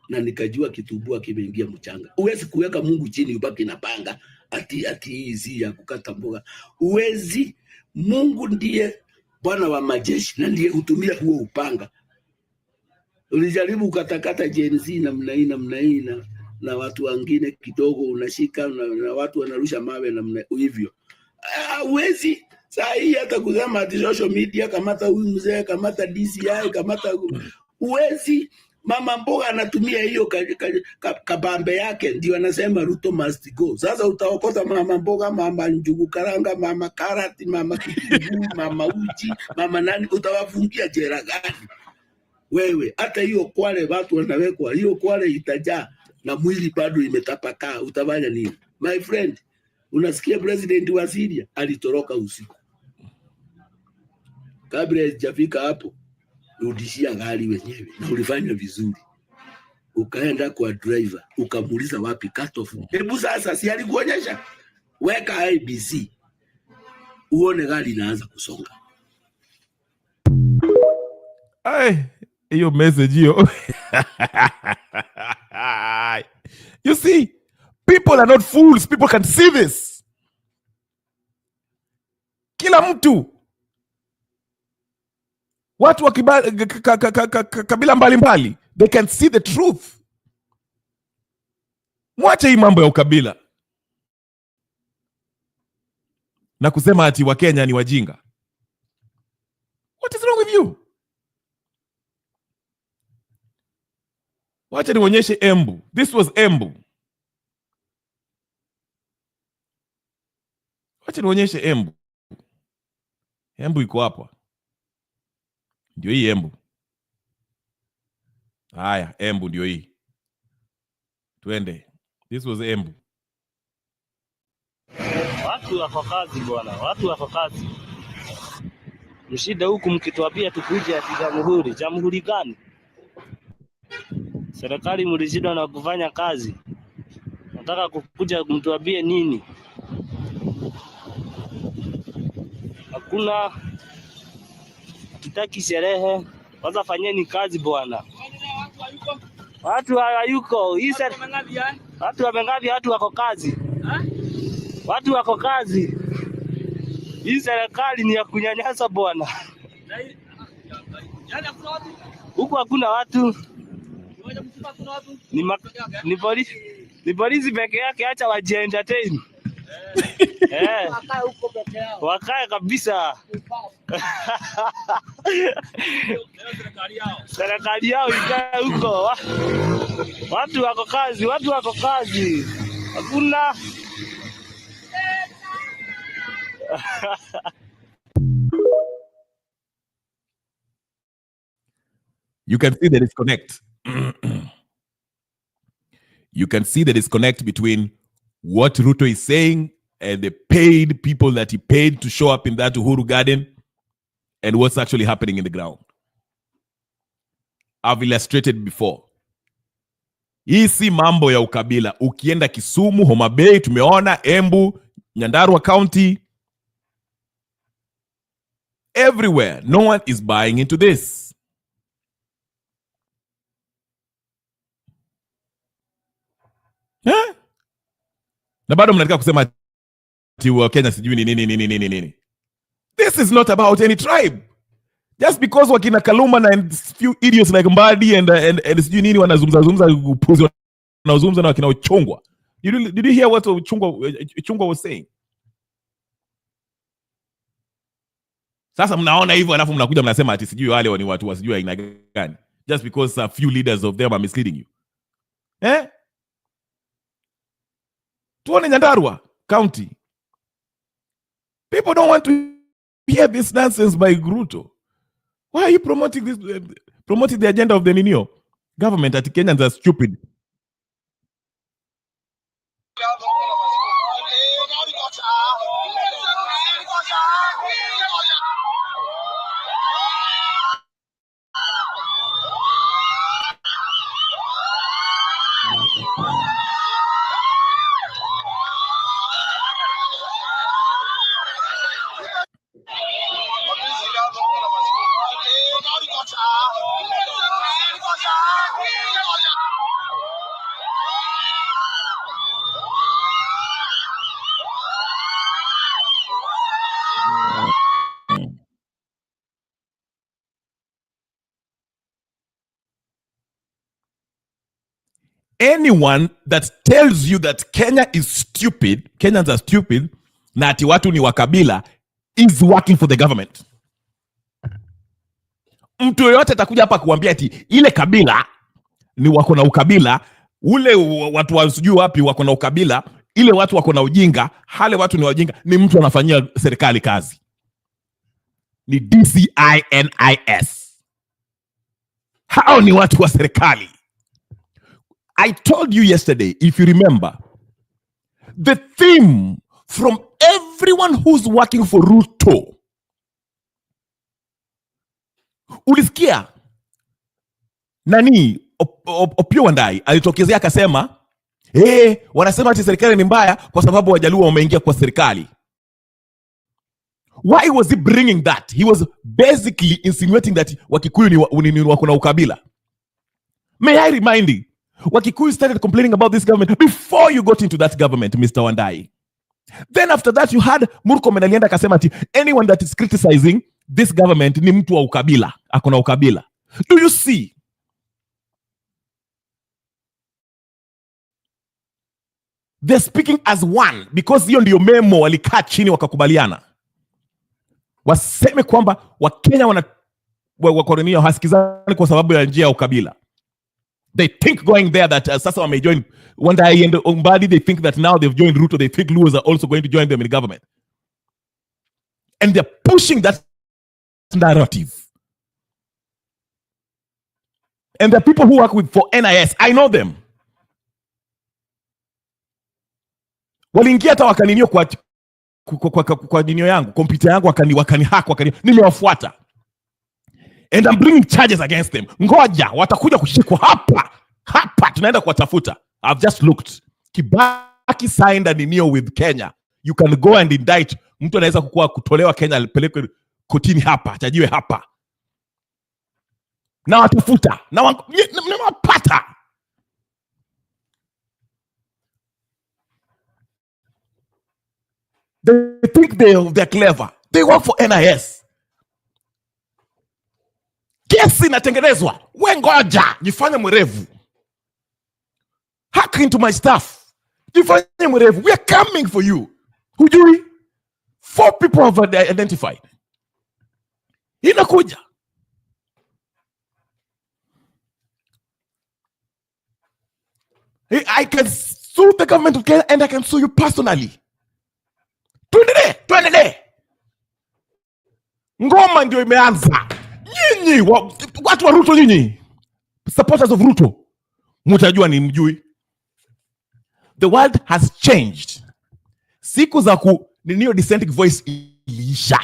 Speaker 6: Na nikajua kitubua kimeingia mchanga. Uwezi kuweka Mungu chini ubaki na panga ati hizi ya kukata mboga. Uwezi. Mungu ndiye Bwana wa majeshi na ndiye hutumia huo upanga. Ulijaribu ukatakata Gen Z namna hii na watu wengine kidogo unashika na watu wanarusha mawe namna hivyo. Uwezi saa hii hata kusema ati social media kamata huyu mzee, kamata DCI, kamata uwezi. Mama mboga anatumia hiyo kabambe yake ndio anasema Ruto must go. Sasa utaokota mama mboga, mama njugu karanga, mama karati, mama kitunguu, mama uji, mama nani, utawafungia jela gani? Wewe hata hiyo Kwale watu wanawekwa, hiyo Kwale itajaa na mwili bado imetapakaa, utafanya nini? My friend, unasikia president wa Syria alitoroka usiku. Kabla hajafika hapo, rudishia gari wenyewe na ulifanya vizuri. Ukaenda kwa driver, ukamuuliza wapi cut off. Hebu sasa si alikuonyesha? Weka IBC. Uone gari inaanza kusonga.
Speaker 2: Hiyo message hiyo. You see, people are not fools. People can see this. Kila mtu. Watu wa kabila mbalimbali, they can see the truth. Mwache hii mambo ya ukabila na kusema ati wa Kenya ni wajinga. What is wrong with you? Wacha nionyeshe Embu. This was Embu. Wacha nionyeshe Embu. Embu iko hapa. Ndio hii Embu. Haya, Embu ndio hii. Twende. This was Embu.
Speaker 7: Watu wako kazi bwana, watu wako kazi. Mshida huku mkituambia tukuje ati jamhuri. Jamhuri gani? Serikali mlishindwa na kufanya kazi. Nataka kukuja mtuambie nini? Hakuna, tutaki sherehe. Kwanza fanyeni kazi bwana. Watu hayuko. Watu wamengavi, watu wako kazi. Watu wako kazi. Hii serikali ni ya kunyanyasa bwana. Huku hakuna watu. Ni polisi peke yake, acha waji entertain. Wakae kabisa. Serikali yao ikae huko. Watu wako kazi, watu wako kazi. Hakuna.
Speaker 2: You can see the disconnect. You can see the disconnect between what Ruto is saying and the paid people that he paid to show up in that Uhuru Garden and what's actually happening in the ground. I've illustrated before. Hii si mambo ya ukabila. Ukienda Kisumu, Homa Bay, tumeona Embu, Nyandarua County, everywhere. No one is buying into this. Na bado mnataka kusema ati wa Kenya sijui ni nini. This is not about any tribe. Just because wakina Kaluma na few idiots like Mbadi and sijui nini wanazungumza upuzi wanazungumza na wakina Ochungwa. Did you hear what Ochungwa was saying? Sasa mnaona hivyo alafu mnakuja mnasema ati sijui wale ni watu wasijui aina gani. Just because a few leaders of them are misleading you. Tuone Nyandarua County. People don't want to hear this nonsense by Ruto. Why are you promoting this? Promoting the agenda of the Ninio government that Kenyans are stupid. anyone that tells you that Kenya is stupid, Kenyans are stupid, na ati watu ni wakabila, is working for the government. Mtu yoyote atakuja hapa kuambia ati ile kabila ni wako na ukabila, ule watu wasijui wapi wako na ukabila, ile watu wako na ujinga, hale watu ni wajinga, ni mtu anafanyia serikali kazi. Ni DCINIS. Hao ni watu wa serikali. I told you yesterday, if you remember, the theme from everyone who's working for Ruto, ulisikia nani Opiyo Wandayi alitokezea akasema, wanasema ati serikali ni mbaya kwa sababu Wajaluo wameingia kwa serikali. Why was he bringing that? He was basically insinuating that Wakikuyu ni wako na ukabila. May I remind you, Wakikuyu started complaining about this government before you got into that government, Mr. Wandayi. Then after that you had Murkomen alienda akasema ati anyone that is criticizing this government ni mtu wa ukabila, ako na ukabila. Do you see? They're speaking as one because hiyo ndio memo walikaa chini wakakubaliana. Waseme kwamba Wakenya wako hasikizani kwa sababu ya njia ya ukabila. They think going there that sasa wamejoin Wandayi and Mbadi, they think that now they've joined Ruto, they think Luos are also going to join them in the government. And they're pushing that narrative. And the people who work for NIS, I know them. Waliingia hata wakaninio kwa ninio yangu, kompyuta yangu wakani nimewafuata. And I'm bringing charges against them. Ngoja, watakuja kushikwa hapa tunaenda kuwatafuta. I've just looked. Kibaki signed a ninio with Kenya. You can go and indict. Mtu anaweza kutolewa Kenya, alipelekwe kotini hapa, chajiwe hapa. Na watafuta. Na wapata. They think they're clever. They work for NIS. Kesi inatengenezwa. We ngoja, jifanye mwerevu. Hack into my stuff. Jifanye mwerevu. We are coming for you. Hujui? 4 people have identified. Inakuja. I can sue the government of Kenya and I can sue you personally. Tuendelee. Ngoma ndio imeanza. Nyinyi watu wa Ruto, nyinyi supporters of Ruto, mtajua ni mjui. The world has changed. Siku za ninio dissenting voice iliisha.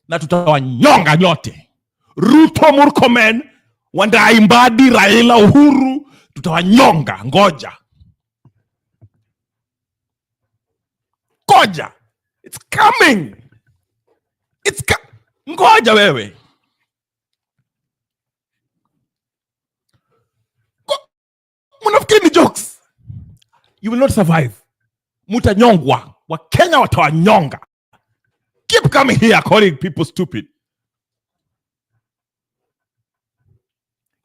Speaker 2: Na tutawanyonga nyote. Ruto, Murkomen, Wandayi, Mbadi, Raila, Uhuru, tutawanyonga. Ngoja. It's coming. Ngoja wewe. Mnafikiri ni jokes? You will not survive. Mutanyongwa. Wakenya watawanyonga. Keep coming here calling people stupid.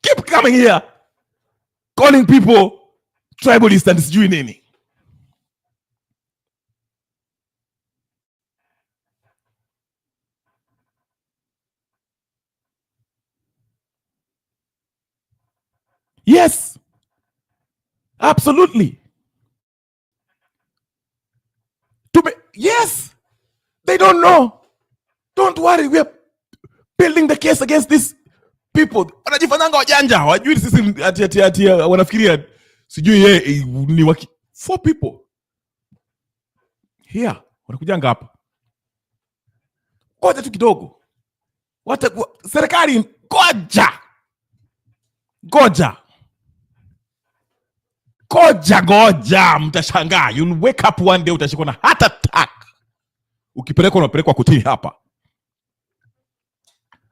Speaker 2: Keep coming here calling people tribalist and sijui nini. Yes, absolutely. Yes, they don't know. Don't worry, we are building the case against these people. Wanajifanyanga wajanja, wajui sisi ati wanafikiria sijui ni 4 people here wanakujanga hapa. Ngoja tu kidogo. Serikali Goja, mtashangaa. You'll wake up one day utashikwa na heart attack. Unapelekwa kotini hapa.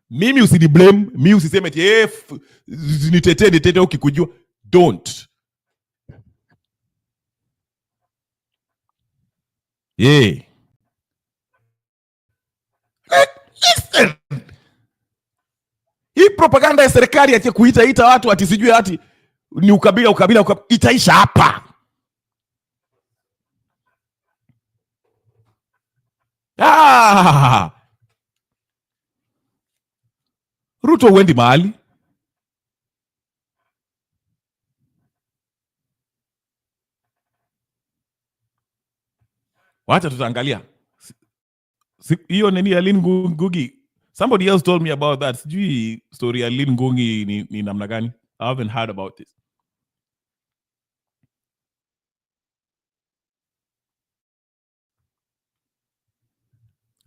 Speaker 2: Mimi usiniblame, mimi usiseme eti nitetee ukikujua. Don't. Listen. Hii propaganda ya serikali ati kuita watu ati sijui ati ni ukabila, itaisha hapa. Ruto uendi mahali. Wacha tutaangalia hiyo nini ya Lynn Ngugi. Somebody else told me about that. Sijui story ya Lynn Ngugi ni namna gani. I haven't heard about this.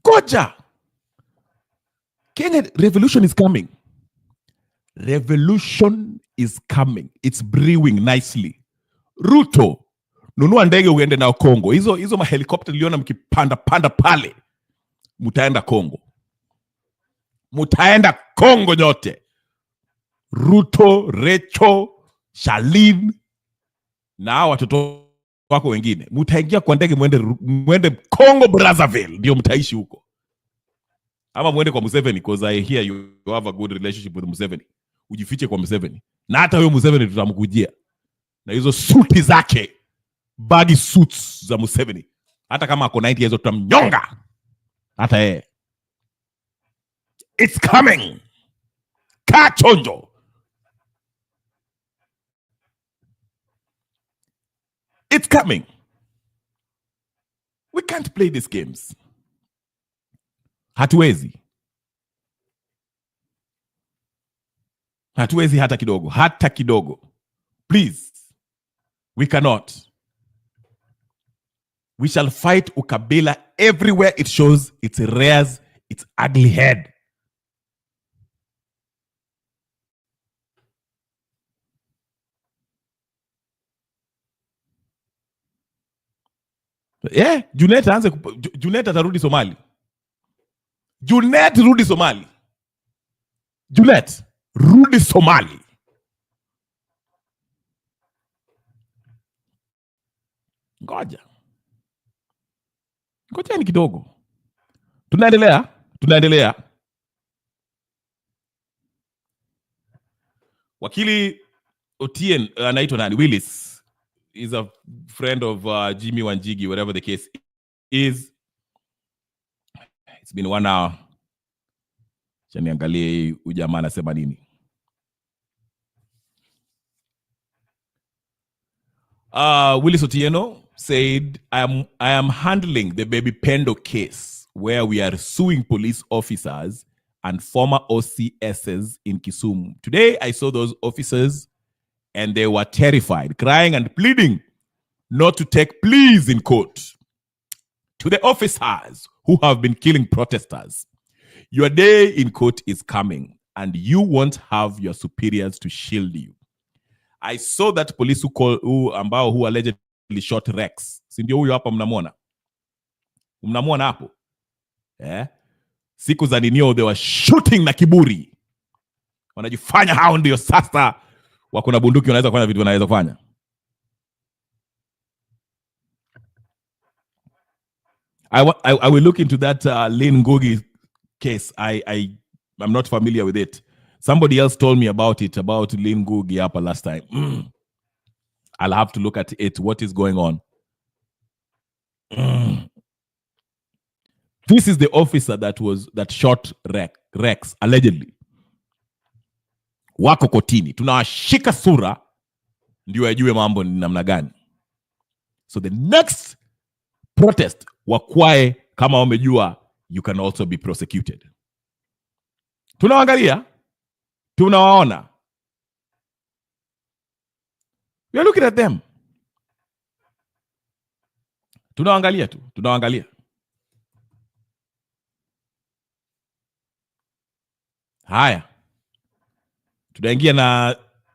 Speaker 2: Koja. Kenya revolution is coming. Revolution is coming. It's brewing nicely. Ruto, nunua ndege uende nao Kongo. Hizo mahelikopter niliona mkipanda pale. Mutaenda Kongo. Mutaenda Kongo nyote. Ruto, Recho, Shalin na watoto wako wengine. Mutaingia kwa ndege mwende Kongo Brazzaville, ndio mtaishi huko. Ama mwende kwa Museveni, because I hear you have a good relationship with Museveni. Ujifiche kwa Museveni. Na hata huyo Museveni tutamkujia. Na hizo suti zake, baggy suits za Museveni. Hata kama ako 90 years tutamnyonga. Hata yeye. It's coming. Kachonjo. It's coming. We can't play these games. Hatuwezi. Hatuwezi hata kidogo. Hata kidogo. Please. We cannot. We shall fight ukabila everywhere it shows its rears its ugly head. Yeah, Junet atarudi Somali. Junet rudi Somali. Junet rudi Somali. Ngoja ni kidogo. Tunaendelea. Wakili Otieno anaitwa nani? Willis is a friend of Jimmy Wanjigi, whatever the case is. It's been 1 hour. Chaniangalie ujamaa anasema nini. Willis Otieno said, I am handling the Baby Pendo case where we are suing police officers and former OCSs in Kisumu. Today, I saw those officers and they were terrified, crying and pleading not to take pleas in court. To the officers who have been killing protesters, your day in court is coming and you won't have your superiors to shield you. I saw that police who allegedly shot Rex. Si ndio huyo hapa mnamwona? Mnamwona hapo? Siku za ninio they were shooting na kiburi. Wanajifanya hao ndio sasa wako na bunduki wanaweza kufanya vitu wanaweza kufanya. I will look into that Lynn Ngugi case. I'm not familiar with it. Somebody else told me about Lynn Ngugi hapa last time. I'll have to look at it. What is going on? This is the officer that shot Rex allegedly. Wako kotini. Tunawashika sura ndio ajue mambo ni namna gani. So the next protest wakwae kama wamejua you can also be prosecuted. Tunawaangalia. Tunawaona. We are looking at them. Tunawaangalia tu. Tunawaangalia. Haya.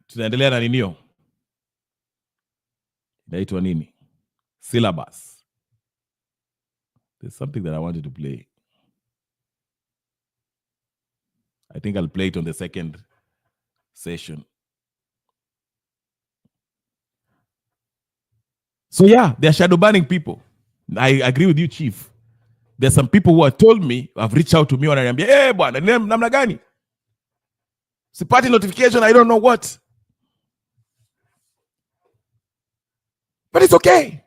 Speaker 2: Tunaendelea na ninio. Inaitwa nini? Syllabus. There's something that I wanted to play. I think I'll play it on the second session. So yeah, they're shadow banning people. I agree with you, Chief. There's some people who have told me, have reached out to me wananiambia, bwana, namna gani? Sipati notification, I don't know what. But it's okay.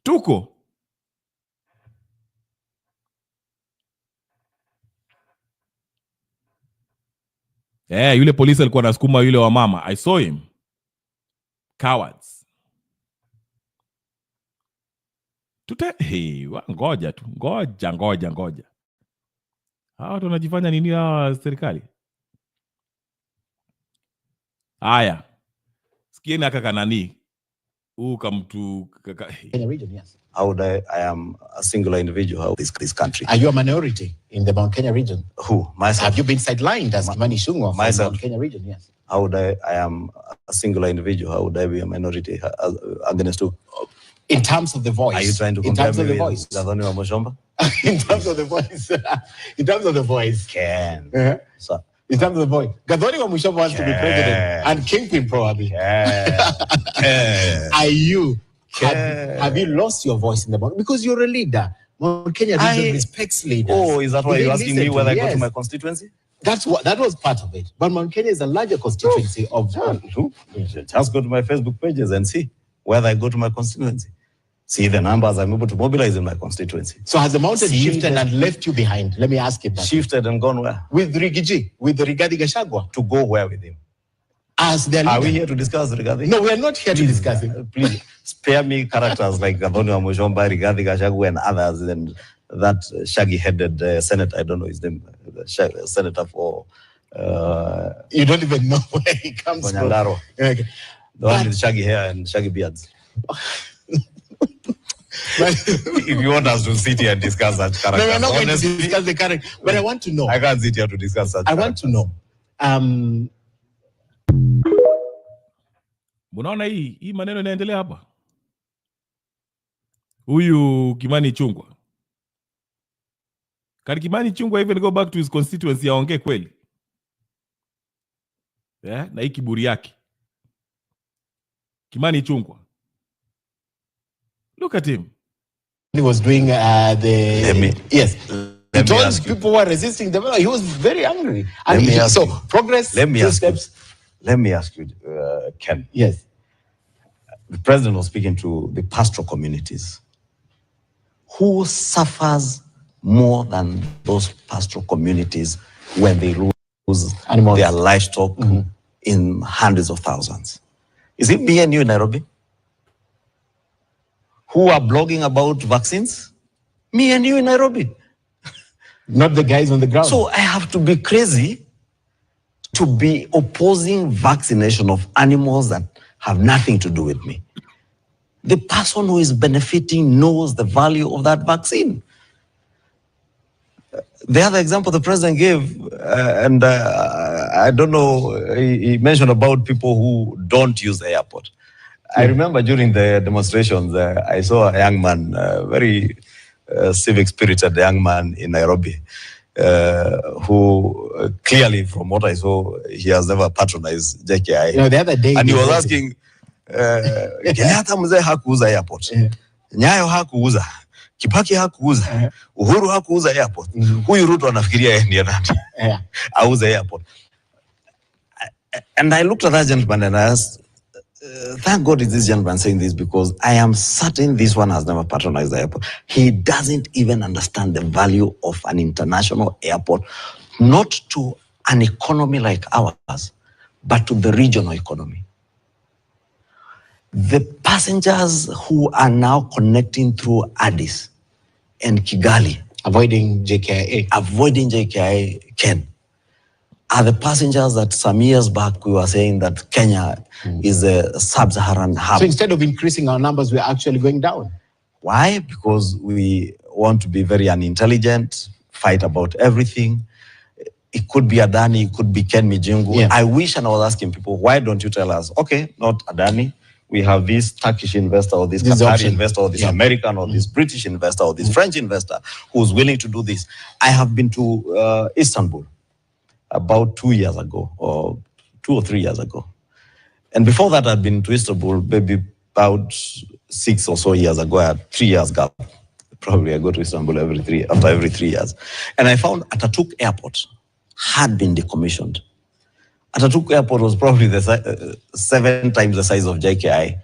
Speaker 2: Tuko. Yule polisi alikuwa anasukuma yule wa mama. I saw him. Cowards. Ngoja tu. Ngoja. Hawa watu wanajifanya nini hawa serikali? Haya. Sikieni aka kanani. Kamtu
Speaker 8: Kenya region, yes.
Speaker 9: How would I am a singular individual of this country.
Speaker 8: Are you a minority in the Mount Kenya region?
Speaker 9: Who? Myself.
Speaker 8: Have you been sidelined as Kimani Ichung'wah from
Speaker 9: Myself.
Speaker 8: Mount Kenya region? Yes.
Speaker 9: How would I am a singular individual. How would I be a minority against who?
Speaker 8: In terms of the voice.
Speaker 9: Are you trying to
Speaker 8: in
Speaker 9: compare
Speaker 8: terms of
Speaker 9: me
Speaker 8: the voice?
Speaker 9: with Gathoni wa Mushomba?
Speaker 8: In terms of the voice. In terms of the voice.
Speaker 9: Ken.
Speaker 8: So, in terms of the voice. Gathoni wa Mushomba wants to be president and kingpin probably. Are you? Have you lost your voice in the Mount? Because you're a leader. Mount Kenya region respects leaders.
Speaker 9: Oh, is that why you're asking me whether I go to my constituency?
Speaker 8: That was part of it. But Mount Kenya is a larger constituency of.
Speaker 9: Just go to my Facebook pages and see whether I go to my constituency. See the numbers I'm able to mobilize in my constituency.
Speaker 8: So has the mountain shifted and left you behind? Let me ask you that.
Speaker 9: Shifted and gone where?
Speaker 8: With Rigiji, with Rigathi Gachagua.
Speaker 9: To go where with him?
Speaker 8: As their leader.
Speaker 9: Are we here to discuss Rigathi?
Speaker 8: No, we are not here to discuss it.
Speaker 9: Please spare me characters like Gathoni wa Mushomba, Rigathi Gachagua, and others, and that shaggy-headed senator. I don't know his name. Senator for.
Speaker 8: You don't even know where he comes from.
Speaker 9: Okay. The one with shaggy hair and shaggy beards. If you want us to sit here and discuss that character,
Speaker 8: no, we're not going to discuss the character. But I want to know.
Speaker 9: I can't sit here to discuss that.
Speaker 8: I want to know.
Speaker 2: Unaona hii maneno inaendelea hapa. Huyu Kimani Ichung'wah. Can Kimani Ichung'wah even go back to his constituency aongee kweli? Na hii kiburi yake. Kimani Ichung'wah. Look at him.
Speaker 8: He was doing yes. He told people who were resisting the he was very angry. And progress.
Speaker 9: Let me ask you, Ken.
Speaker 8: Yes.
Speaker 9: The president was speaking to the pastoral communities. Who suffers more than those pastoral communities when they lose animals, their livestock in hundreds of thousands? Is it me and you in Nairobi? Who are blogging about vaccines? Me and you in Nairobi.
Speaker 8: Not the guys on the ground.
Speaker 9: So I have to be crazy to be opposing vaccination of animals that have nothing to do with me. The person who is benefiting knows the value of that vaccine. The other example the president gave, I don't know, he mentioned about people who don't use the airport. I remember during the demonstrations, I saw a young man, very civic-spirited young man in Nairobi, who clearly, from what I saw, he has never patronized JKI.
Speaker 8: The other day,
Speaker 9: and he was asking, Kenyatta mzee hakuuza airport. Nyayo hakuuza. Kibaki hakuuza. Uhuru hakuuza airport. Huyu Ruto anafikiria yeye ndiye nani? Auza airport. And I looked at that gentleman and I asked, thank God is this gentleman saying this, because I am certain this one has never patronized the airport. He doesn't even understand the value of an international airport, not to an economy like ours, but to the regional economy. The passengers who are now connecting through Addis and Kigali,
Speaker 8: avoiding JKIA,
Speaker 9: Ken, are the passengers that some years back we were saying that Kenya is a sub-Saharan hub.
Speaker 8: So instead of increasing our numbers, we're actually going down.
Speaker 9: Why? Because we want to be very unintelligent, fight about everything. It could be Adani, it could be Ken Mijingu.
Speaker 8: Yeah.
Speaker 9: I wish, and I was asking people, why don't you tell us, okay, not Adani, we have this Turkish investor or this Qatari investor or this American or this British investor or this French investor who's willing to do this. I have been to Istanbul about 2 years ago, or 2 or 3 years ago. And before that, I'd been to Istanbul maybe about 6 or so years ago. I had 3 years gap. Probably I go to Istanbul after every 3 years. And I found Atatürk Airport had been decommissioned. Ataturk Airport was probably 7 times the size of JKI.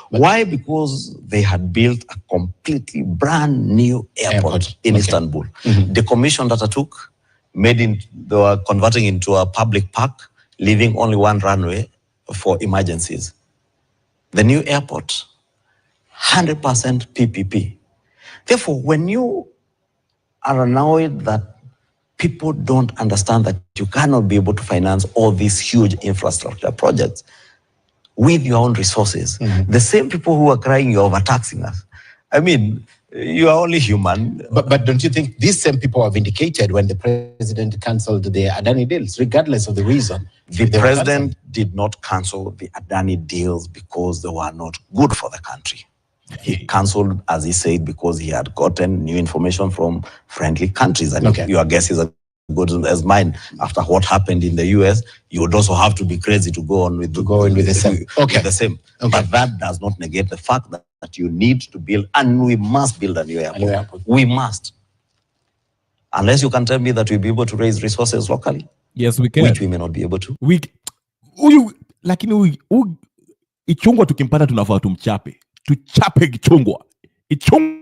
Speaker 9: Why? Because they had built a completely brand new airport in Istanbul. Decommissioned Ataturk, they were converting into a public park, leaving only one runway for emergencies. The new airport, 100% PPP. Therefore, when you are annoyed that people don't understand that you cannot be able to finance all these huge infrastructure projects with your own resources, the same people who are crying you're overtaxing us. I mean, you are only human.
Speaker 8: But don't you think these same people have indicated when the president cancelled the Adani deals, regardless of the reason?
Speaker 9: The president did not cancel the Adani deals because they were not good for the country. He cancelled, as he said, because he had gotten new information from friendly countries. And your guess is as good as mine. After what happened in the US, you would also have to be crazy to go on with the same. With the same. But that does not negate the fact that you need to build, and we must build a new airport. We must. Unless you can tell me that we'll be able to raise resources locally.
Speaker 2: Yes, we can.
Speaker 9: Which we may not be able to.
Speaker 2: Lakini Ichungwa tukimpata tunafaa tumchape. Tuchape Ichungwa. Ichungwa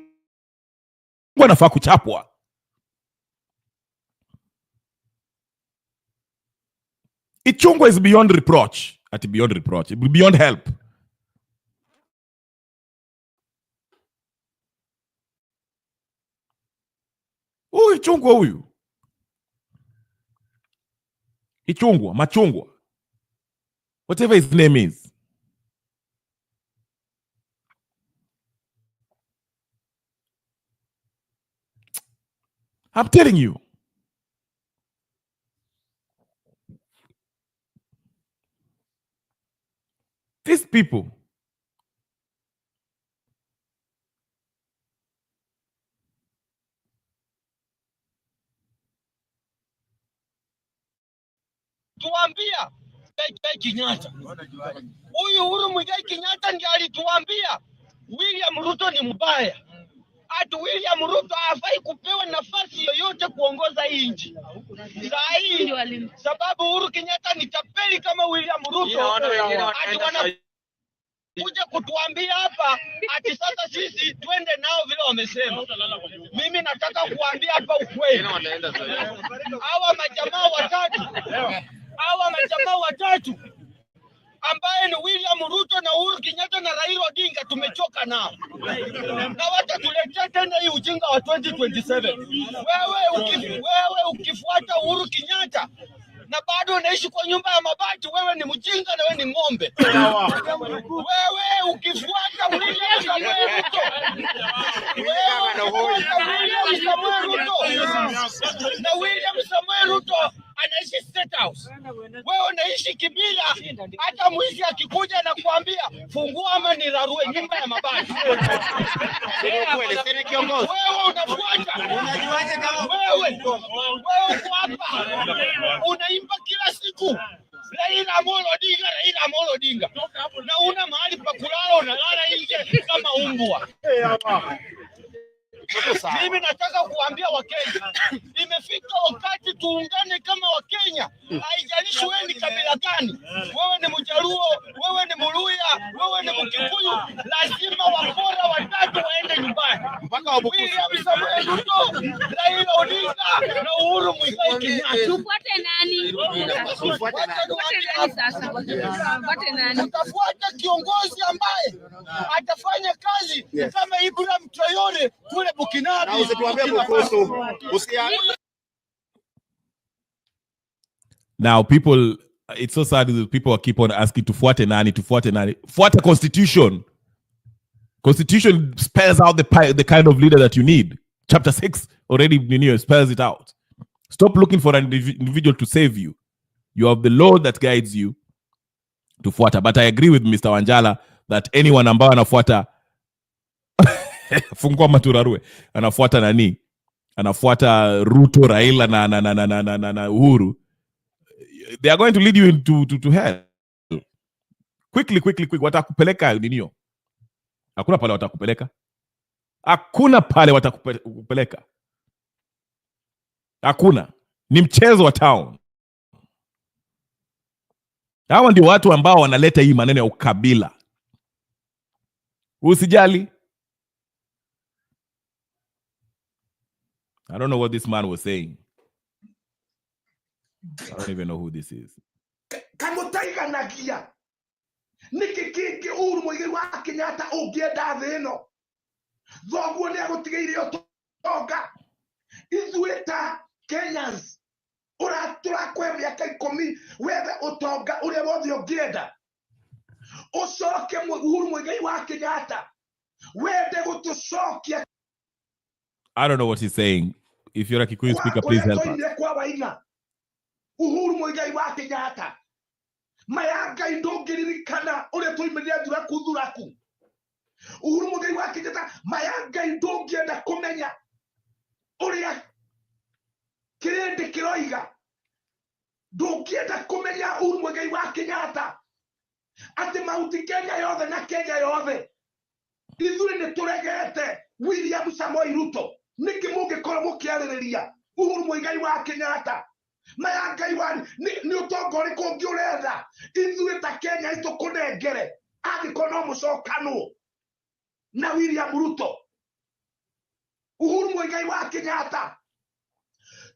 Speaker 2: nafaa kuchapwa. Ichungwa is beyond reproach. Beyond reproach. Beyond help. Ichungwa huyu. Ichungwa, Machungwa. Whatever his name is. I'm telling you. These people.
Speaker 3: Tuambia Kenyatta. Huyu Uhuru Muigai Kenyatta ndiye alituambia William Ruto ni mbaya. Ati William Ruto hafai kupewa nafasi yoyote kuongoza hii nchi. Sahi sababu Uhuru Kenyatta ni tapeli kama William Ruto. Ati wanakuja kutuambia hapa ati sasa sisi twende nao vile wamesema. Mimi nataka kuambia hapa ukweli. Hawa majamaa watatu ambaye ni William Ruto na Uhuru Kenyatta na Raila Odinga tumechoka nao. Na watatuletea tena hii ujinga wa 2027. Wewe ukifuata Uhuru Kenyatta na bado unaishi kwa nyumba ya mabati, wewe ni mjinga na wewe ni ng'ombe. Wewe ukifuata William Samoei Ruto. Na William Samoei Ruto anaishi State House. Wewe unaishi Kibira, hata mwizi akikuja na kuambia fungua ama nirarue nyumba ya mabati. Wewe unafuata. Wewe uko hapa. Unaimba kila siku. Raila Amolo Odinga. Na una mahali pa kulala, unalala nje kama umbwa. Mimi nataka kuambia Wakenya, imefika wakati tuungane kama Wakenya. Haijalishi wewe ni kabila gani, wewe ni Mjaluo, wewe ni Mluya, wewe ni Mkikuyu, lazima wakora watatu waende nyumbani. William Samoei Ruto, Raila Odinga na Uhuru Muigai Kenyatta.
Speaker 10: Tufuate nani?
Speaker 3: Tutafuata kiongozi ambaye atafanya kazi kama Ibrahim Traore kule Bukinabi.
Speaker 2: Now, people, it's so sad that people keep on asking to fuate nani. Fuate Constitution. Constitution spells out the kind of leader that you need. Chapter 6 already spells it out. Stop looking for an individual to save you. You have the Lord that guides you to fuata. But I agree with Mr. Wanjala that anyone ambao anafuata fungua maturarue anafuata nani? Anafuata Ruto, Raila na Uhuru. They are going to lead you into hell. Quickly. Watakupeleka ninio. Hakuna pale watakupeleka. Hakuna. Ni mchezo wa town. Hawa ndio watu ambao wanaleta hii maneno ya ukabila. Usijali. I don't know what this man was saying. I don't even know who this is.
Speaker 6: Kamutaiganagia niki kingi Uhuru Muigai wa Kenyatta ungienda thi ino thoguo ni agutigeire utonga ithuĩ ta Kenyans tũrakwe mĩaka 10 wethe utonga ũrĩa wothe ũngĩenda ucoke Uhuru Muigai wa Kenyatta wende gũtũcokia.
Speaker 2: I don't know what he's saying. If you're a Kikuyu speaker, please help us.
Speaker 6: Uhuru Muigai wa Kenyatta mayanga indongiririkana ule tuimeria thuraku. Uhuru Muigai wa Kenyatta mayanga indongienda kumenya uria kirende kiroiga ndungienda kumenya Uhuru Muigai wa Kenyatta ati mauti Kenya yothe na Kenya yothe ithuĩ nĩ tũregete William Samoei Ruto niki mũngĩkorwo mũkĩarĩrĩria Uhuru Muigai wa Kenyatta mayangai wani ni utonga ũrĩkũ ũngĩũretha ithuĩ ta Kenya itũkũnengere angĩkorwo no mũcokanwo na William Ruto. Uhuru Muigai wa Kenyatta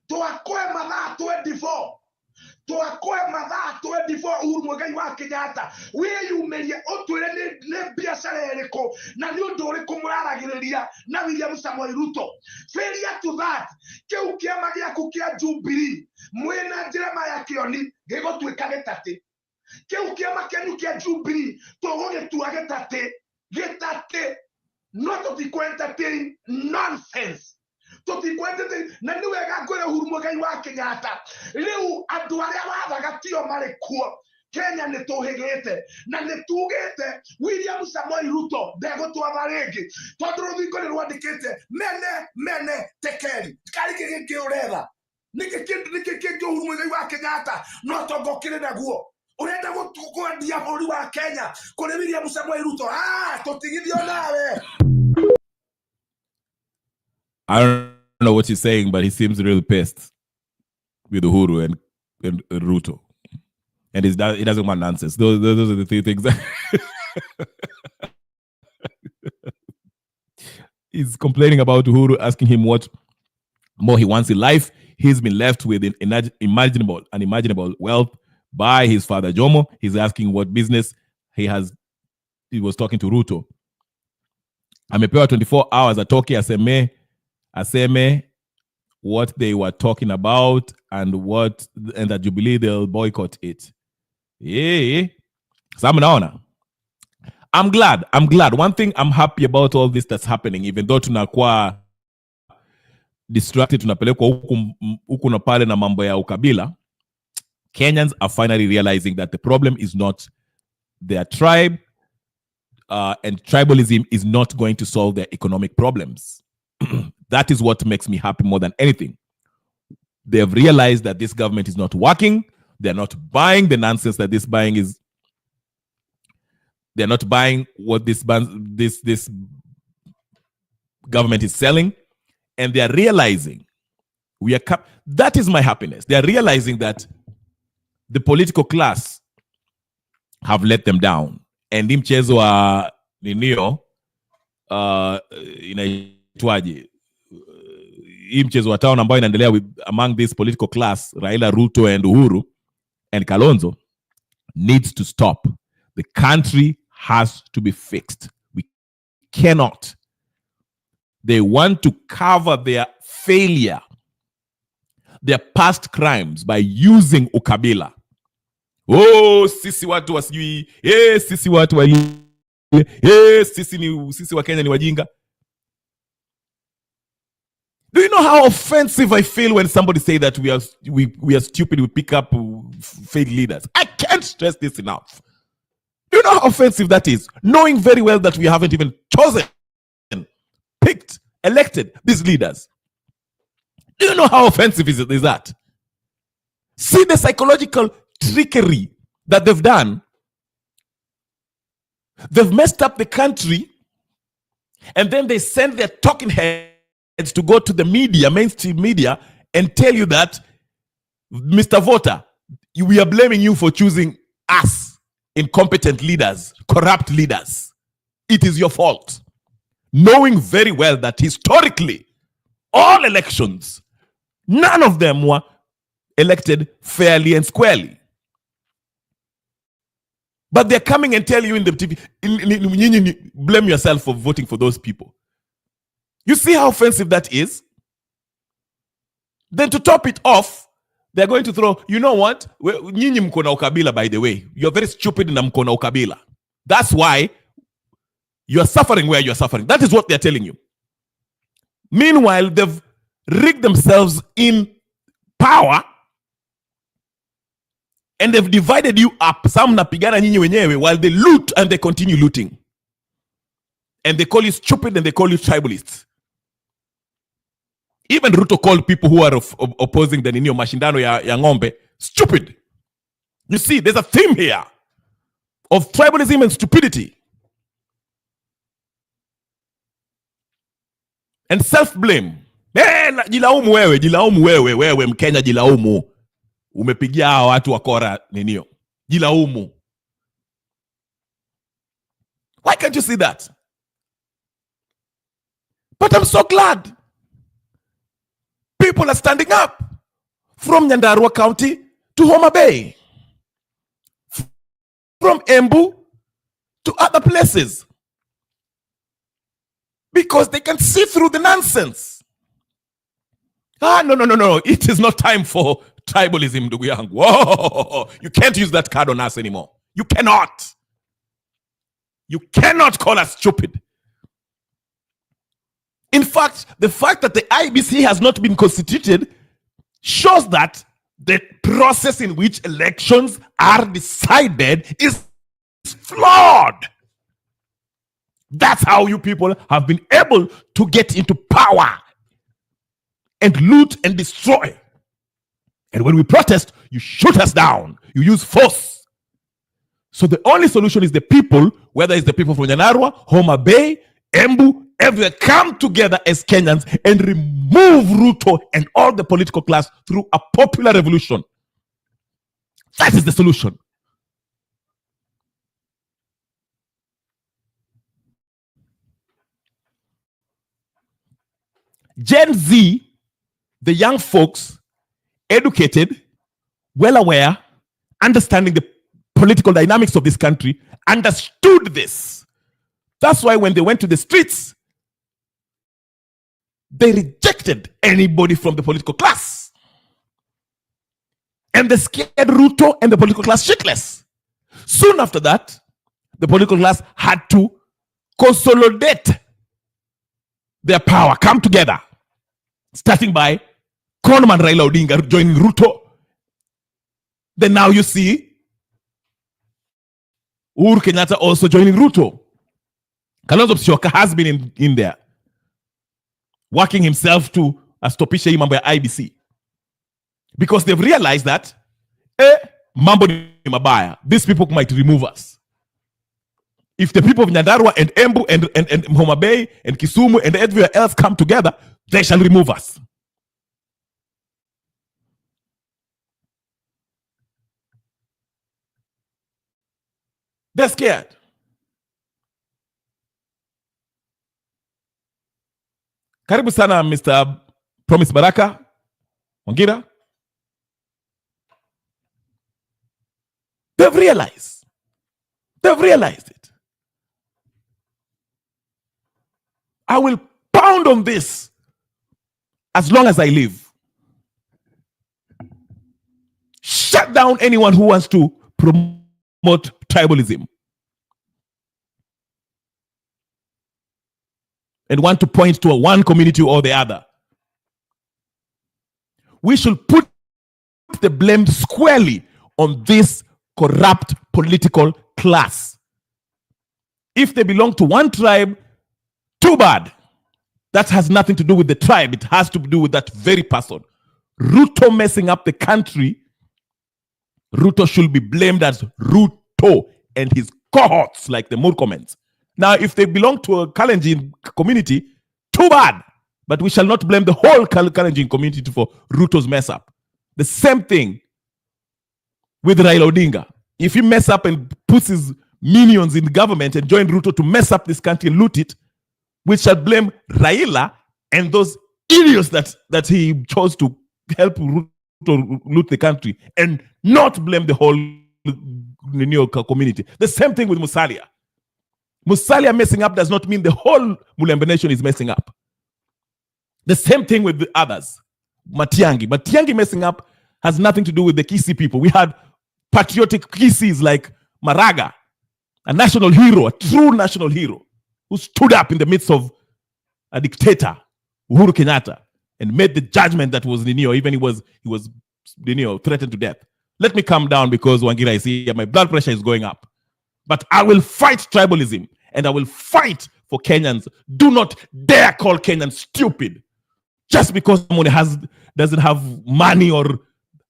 Speaker 6: twakoe mathaa 24 Uhuru Muigai wa Kenyatta wĩyumĩrie ũtwĩre nĩ biacara ĩrĩkũ na nĩ ũndũ ũrĩkũ mũraragĩrĩria na William Samoei Ruto. Failure to that kĩu kĩama gĩaku kĩa Jubilee mwĩna njĩra ya kĩoni gĩgũtuĩka gĩtatĩ. Kĩu kĩama kĩanyu kĩa Jubilee tũgũgĩtua gĩtatĩ no tũtikũ-entertain nonsense. Na nĩ wega ngwĩre Uhuru Muigai wa Kenyatta rĩu andũ arĩa wathaga tio marĩ kuo Kenya nĩ tũhĩgĩte na nĩ tugĩte William Samoei Ruto ndegũtwatha rĩngĩ tondũ rũthingo nĩ rwandĩkĩte mene tekeri karĩ gĩkĩ ũretha nĩkĩ Uhuru Muigai wa Kenyatta no tonga ũkĩrĩ naguo urenda gũkwendia bũrũri wa Kenya kũrĩ William Samoei Ruto tũtigithio nawe.
Speaker 2: I don't know what he's saying, but he seems really pissed with Uhuru and Ruto. And he doesn't want nonsense. Those are the three things that he's complaining about Uhuru, asking him what more he wants in life. He's been left with unimaginable wealth by his father Jomo. He's asking what business he has. He was talking to Ruto. Amepewa 24 hours atoke aseme what they were talking about and that Jubilee they'll boycott it. Yeah. So I'm glad. One thing I'm happy about all this that's happening, even though tunakuwa distracted, tunapelekwa huku na pale na mambo ya ukabila, Kenyans are finally realizing that the problem is not their tribe, and tribalism is not going to solve their economic problems. That is what makes me happy more than anything. They have realized that this government is not working. They're not buying the nonsense that this buying is. They're not buying what this government is selling. And they are realizing that is my happiness. They are realizing that the political class have let them down. And hii mchezo wa ninio inaitwaje? Hii mchezo wa town ambayo inaendelea among this political class, Raila, Ruto and Uhuru and Kalonzo, needs to stop. The country has to be fixed. We cannot. They want to cover their failure, their past crimes by using ukabila. Oh, sisi watu wasijui, sisi watu wali, sisi wa Kenya ni wajinga. Do you know how offensive I feel when somebody say that we are stupid, we pick up fake leaders? I can't stress this enough. Do you know how offensive that is? Knowing very well that we haven't even chosen, picked, elected these leaders. Do you know how offensive is that? See the psychological trickery that they've done. They've messed up the country, and then they send their talking heads to go to the media, mainstream media, and tell you that, Mr. Voter, we are blaming you for choosing us, incompetent leaders, corrupt leaders. It is your fault. Knowing very well that historically, all elections, none of them were elected fairly and squarely. But they're coming and tell you in the TV, blame yourself for voting for those people. You see how offensive that is? Then to top it off, they're going to throw, you know what? Nyinyi mko na ukabila, by the way. You're very stupid na mko na ukabila. That's why you're suffering where you're suffering. That is what they're telling you. Meanwhile, they've rigged themselves in power and they've divided you up. Some napigana nyinyi wenyewe while they loot and they continue looting. And they call you stupid and they call you tribalists. Even Ruto called people who are opposing the Ninio Mashindano ya ng'ombe stupid. You see, there's a theme here of tribalism and stupidity. And self-blame. Jilaumu wewe Mkenya jilaumu. Umepigia hao watu wakora Ninio. Jilaumu. Why can't you see that? But I'm so glad people are standing up from Nyandarua County to Homa Bay, from Embu to other places, because they can see through the nonsense. No. It is not time for tribalism, ndugu yangu. Whoa, you can't use that card on us anymore. You cannot. You cannot call us stupid. In fact, the fact that the IBC has not been constituted shows that the process in which elections are decided is flawed. That's how you people have been able to get into power and loot and destroy. And when we protest, you shoot us down. You use force. So the only solution is the people, whether it's the people from Nyandarua, Homa Bay, Embu, everywhere, come together as Kenyans and remove Ruto and all the political class through a popular revolution. That is the solution. Gen Z, the young folks, educated, well aware, understanding the political dynamics of this country, understood this. That's why when they went to the streets, they rejected anybody from the political class. And they scared Ruto and the political class shitless. Soon after that, the political class had to consolidate their power, come together, starting by Conman Raila Odinga joining Ruto. Then now you see Uhuru Kenyatta also joining Ruto. Kalonzo Musyoka has been in there, working himself to astopisha hii mambo ya IBC. Because they've realized that, mambo ni mabaya. These people might remove us. If the people of Nyandarua and Embu and Homa Bay and Kisumu and everywhere else come together, they shall remove us. They're scared. Karibu sana, Mr. Promise Baraka Wangira. They've realized it. I will pound on this as long as I live. Shut down anyone who wants to promote tribalism and want to point to one community or the other. We should put the blame squarely on this corrupt political class. If they belong to one tribe, too bad. That has nothing to do with the tribe. It has to do with that very person. Ruto messing up the country. Ruto should be blamed as Ruto and his cohorts, like the Murkomens. Now, if they belong to a Kalenjin community, too bad. But we shall not blame the whole Kalenjin community for Ruto's mess up. The same thing with Raila Odinga. if he mess up and puts his minions in government and join Ruto to mess up this country and loot it, we shall blame Raila and those idiots that he chose to help Ruto loot the country, and not blame the whole New York community. The same thing with Musalia. Musalia messing up does not mean the whole Mulembe nation is messing up. The same thing with the others. Matiangi messing up has nothing to do with the Kisii people. We had patriotic Kisiis like Maraga, a national hero, a true national hero, who stood up in the midst of a dictator, Uhuru Kenyatta, and made the judgment that was Ninio, even he was threatened to death. Let me calm down because Wangira is here. My blood pressure is going up. But I will fight tribalism, and I will fight for Kenyans. Do not dare call Kenyans stupid just because someone doesn't have money or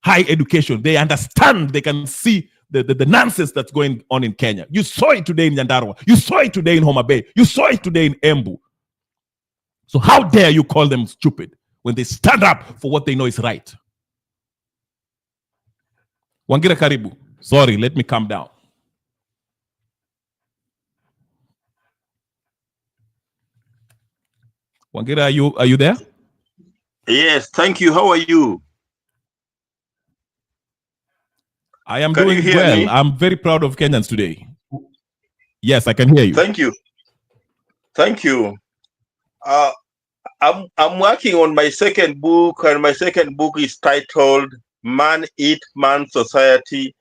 Speaker 2: high education. They understand, they can see the nonsense that's going on in Kenya. You saw it today in Nyandarua. You saw it today in Homa Bay. You saw it today in Embu. So how dare you call them stupid when they stand up for what they know is right? Wangira karibu. Sorry, let me calm down. Wangira, are you there?
Speaker 10: Yes, thank you. How are you?
Speaker 2: I am doing well.
Speaker 10: Me?
Speaker 2: I'm very proud of Kenyans today. Yes, I can hear you.
Speaker 10: Thank you. Thank you. I'm working on my second book, and my second book is titled Man Eat Man Society,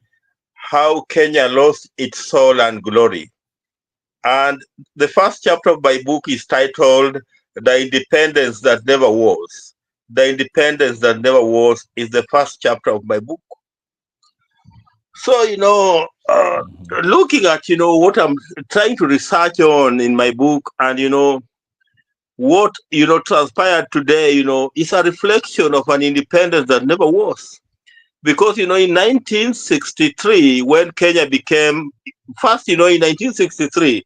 Speaker 10: How Kenya Lost Its Soul and Glory. And the first chapter of my book is titled The Independence That Never Was. The Independence That Never Was is the first chapter of my book. So, looking at, what I'm trying to research on in my book, and, what, transpired today, is a reflection of an independence that never was. Because, in 1963, when Kenya became, first, in 1963,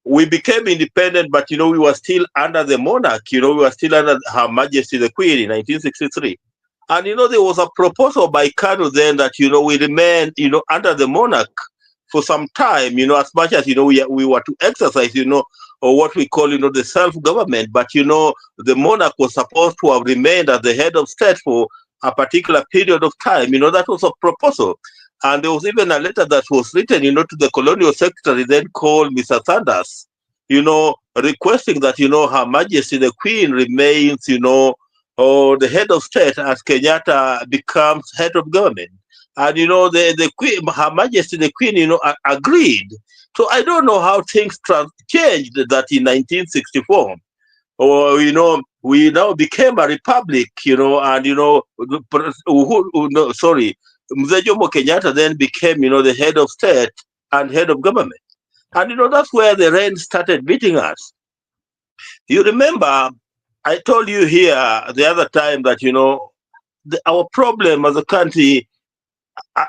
Speaker 10: we became independent, but, we were still under the monarch, we were still under Her Majesty the Queen in 1963. And, there was a proposal by Kanu then that, we remain, under the monarch for some time, as much as, we were to exercise, or what we call, the self-government. But, the monarch was supposed to have remained as the head of state for a particular period of time. That was a proposal. And there was even a letter that was written, to the colonial secretary then called Mr. Sanders, requesting that, Her Majesty the Queen remains, or the head of state as Kenyatta becomes head of government. And, the Queen, Her Majesty the Queen, agreed. So I don't know how things changed that in 1964. Or, we now became a republic, and, Mzee Jomo Kenyatta then became, the head of state and head of government. And, that's where the rain started beating us. You remember, I told you here the other time that, our problem as a country,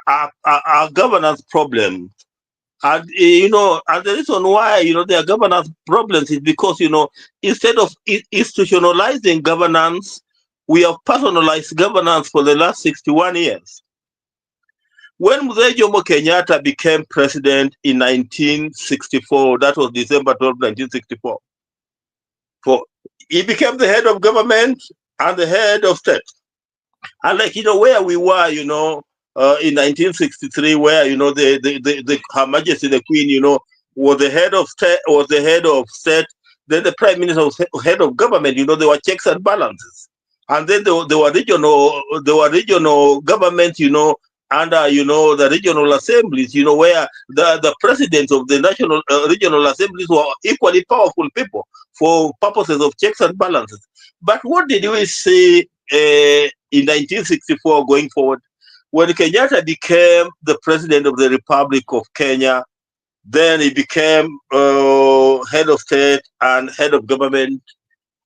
Speaker 10: our governance problem. And, and the reason why, there are governance problems is because, instead of institutionalizing governance, we have personalized governance for the last 61 years. When Mzee Jomo Kenyatta became president in 1964, that was December 12, 1964, he became the head of government and the head of state. And where we were, in 1963, where, the Her Majesty the Queen, was the head of state, then the Prime Minister was head of government, there were checks and balances. And then there were regional governments, under, the regional assemblies, where the presidents of the national regional assemblies were equally powerful people for purposes of checks and balances. But what did we see in 1964 going forward? When Kenyatta became the president of the Republic of Kenya, then he became head of state and head of government.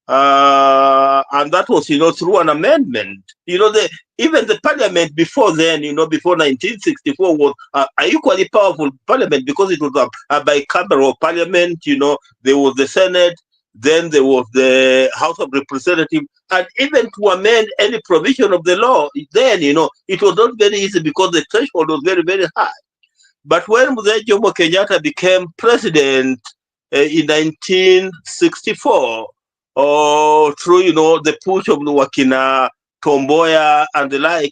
Speaker 10: And that was, through an amendment. Even the parliament before then, before 1964 was an equally powerful parliament because it was a bicameral parliament. There was the Senate, then there was the House of Representatives, and even to amend any provision of the law, then, it was not very easy because the threshold was very, very high. But when Mzee Jomo Kenyatta became president in 1964, through, the push of the Wakina, Tomboya and the like,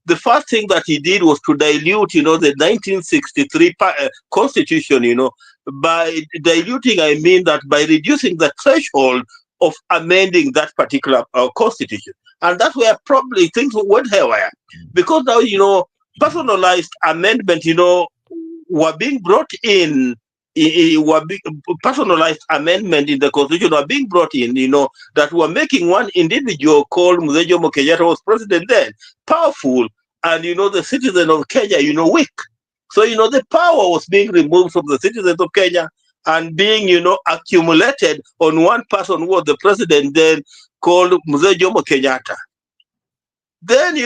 Speaker 10: the first thing that he did was to dilute, the 1963 constitution, by diluting, I mean that by reducing the threshold of amending that particular constitution. And that's where probably things went haywire. Because now, personalized amendment, were being brought in, personalized amendment in the constitution were being brought in, that were making one individual called Mzee Jomo Kenyatta was president then, powerful, and, the citizen of Kenya, weak. So, the power was being removed from the citizens of Kenya and being, accumulated on one person who was the president then, called Mzee Jomo Kenyatta. Then,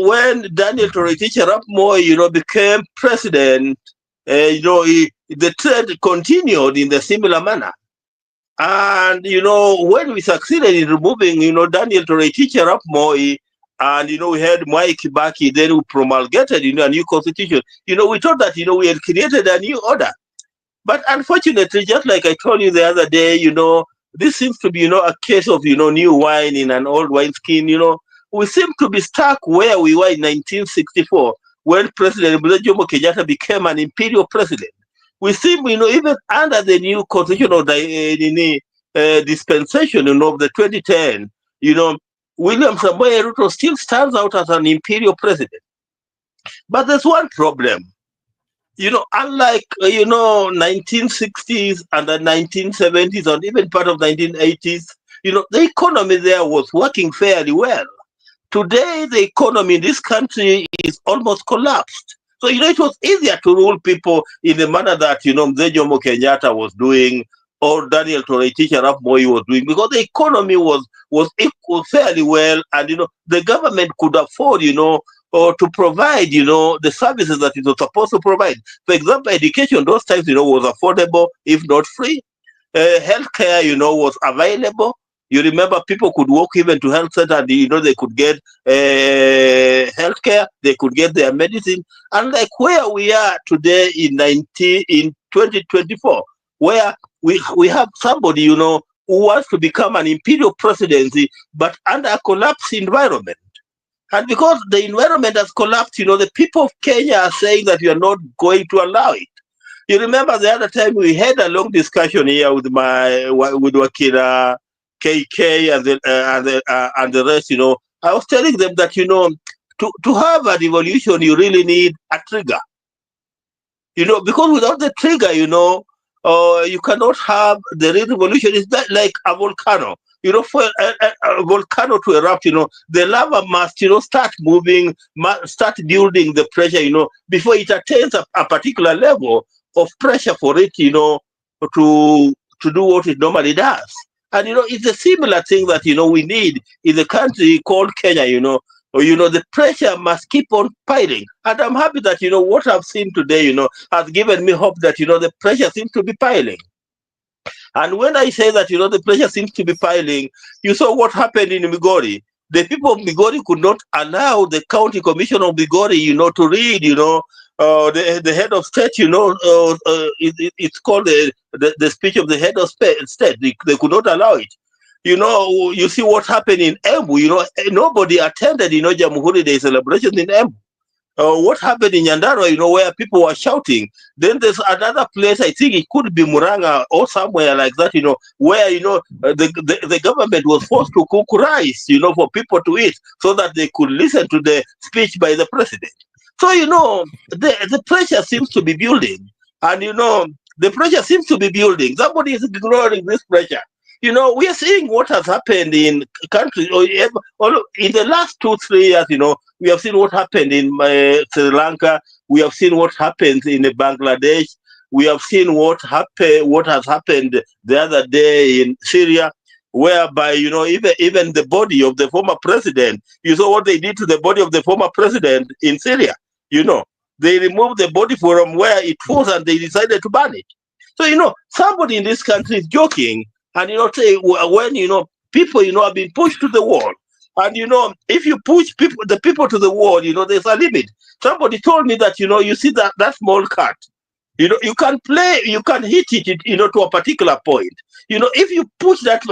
Speaker 10: when Daniel Toroitich arap Moi, became president, the trend continued in the similar manner. And, when we succeeded in removing, Daniel Toroitich arap Moi, and, we had Mwai Kibaki, then we promulgated, a new constitution. We thought that, we had created a new order. But unfortunately, just like I told you the other day, this seems to be, a case of, new wine in an old wineskin. We seem to be stuck where we were in 1964 when President Jomo Kenyatta became an imperial president. We seem, even under the new constitutional dispensation of the 2010, William Samoei Ruto still stands out as an imperial president. But there's one problem. Unlike, 1960s and the 1970s and even part of 1980s, the economy there was working fairly well. Today, the economy in this country is almost collapsed. So, it was easier to rule people in the manner that, Mzee Jomo Kenyatta was doing or Daniel Toroitich arap Moi was doing, because the economy was fairly well, and, the government could afford, or to provide, the services that it was supposed to provide. For example, education, those times, was affordable, if not free. Healthcare, was available. You remember people could walk even to health center and, they could get healthcare, they could get their medicine. And like where we are today in 2024, where we have somebody, who wants to become an imperial presidency, but under a collapsed environment. And because the environment has collapsed, the people of Kenya are saying that you are not going to allow it. You remember the other time we had a long discussion here with Wakila KK and the rest. I was telling them that to have a revolution you really need a trigger. Because without the trigger, you cannot have the real revolution. It's like a volcano. For a volcano to erupt, the lava must, start moving, start building the pressure, before it attains a particular level of pressure for it, to do what it normally does. And, it's a similar thing that, we need in the country called Kenya, the pressure must keep on piling. And I'm happy that, what I've seen today, has given me hope that, the pressure seems to be piling. And when I say that, the pressure seems to be piling, you saw what happened in Migori. The people of Migori could not allow the county commission of Migori, to read, the head of state, it's called the speech of the head of state. They could not allow it. You see what happened in Embu. Nobody attended, Jamhuri Day celebrations in Embu. What happened in Nyandarua, where people were shouting. Then there's another place, I think it could be Muranga or somewhere like that, where, the government was forced to cook rice, for people to eat so that they could listen to the speech by the president. So, the pressure seems to be building. And, the pressure seems to be building. Somebody is ignoring this pressure. We are seeing what has happened in countries, in the last 2-3 years, we have seen what happened in Sri Lanka. We have seen what happens in Bangladesh. We have seen what has happened the other day in Syria, whereby, even the body of the former president, you saw what they did to the body of the former president in Syria. They removed the body from where it was and they decided to burn it. So, somebody in this country is joking. And, when, people, are being pushed to the wall. And if you push the people to the wall, there's a limit. Somebody told me that, you see that small cat, you can hit it, to a particular point. If you push that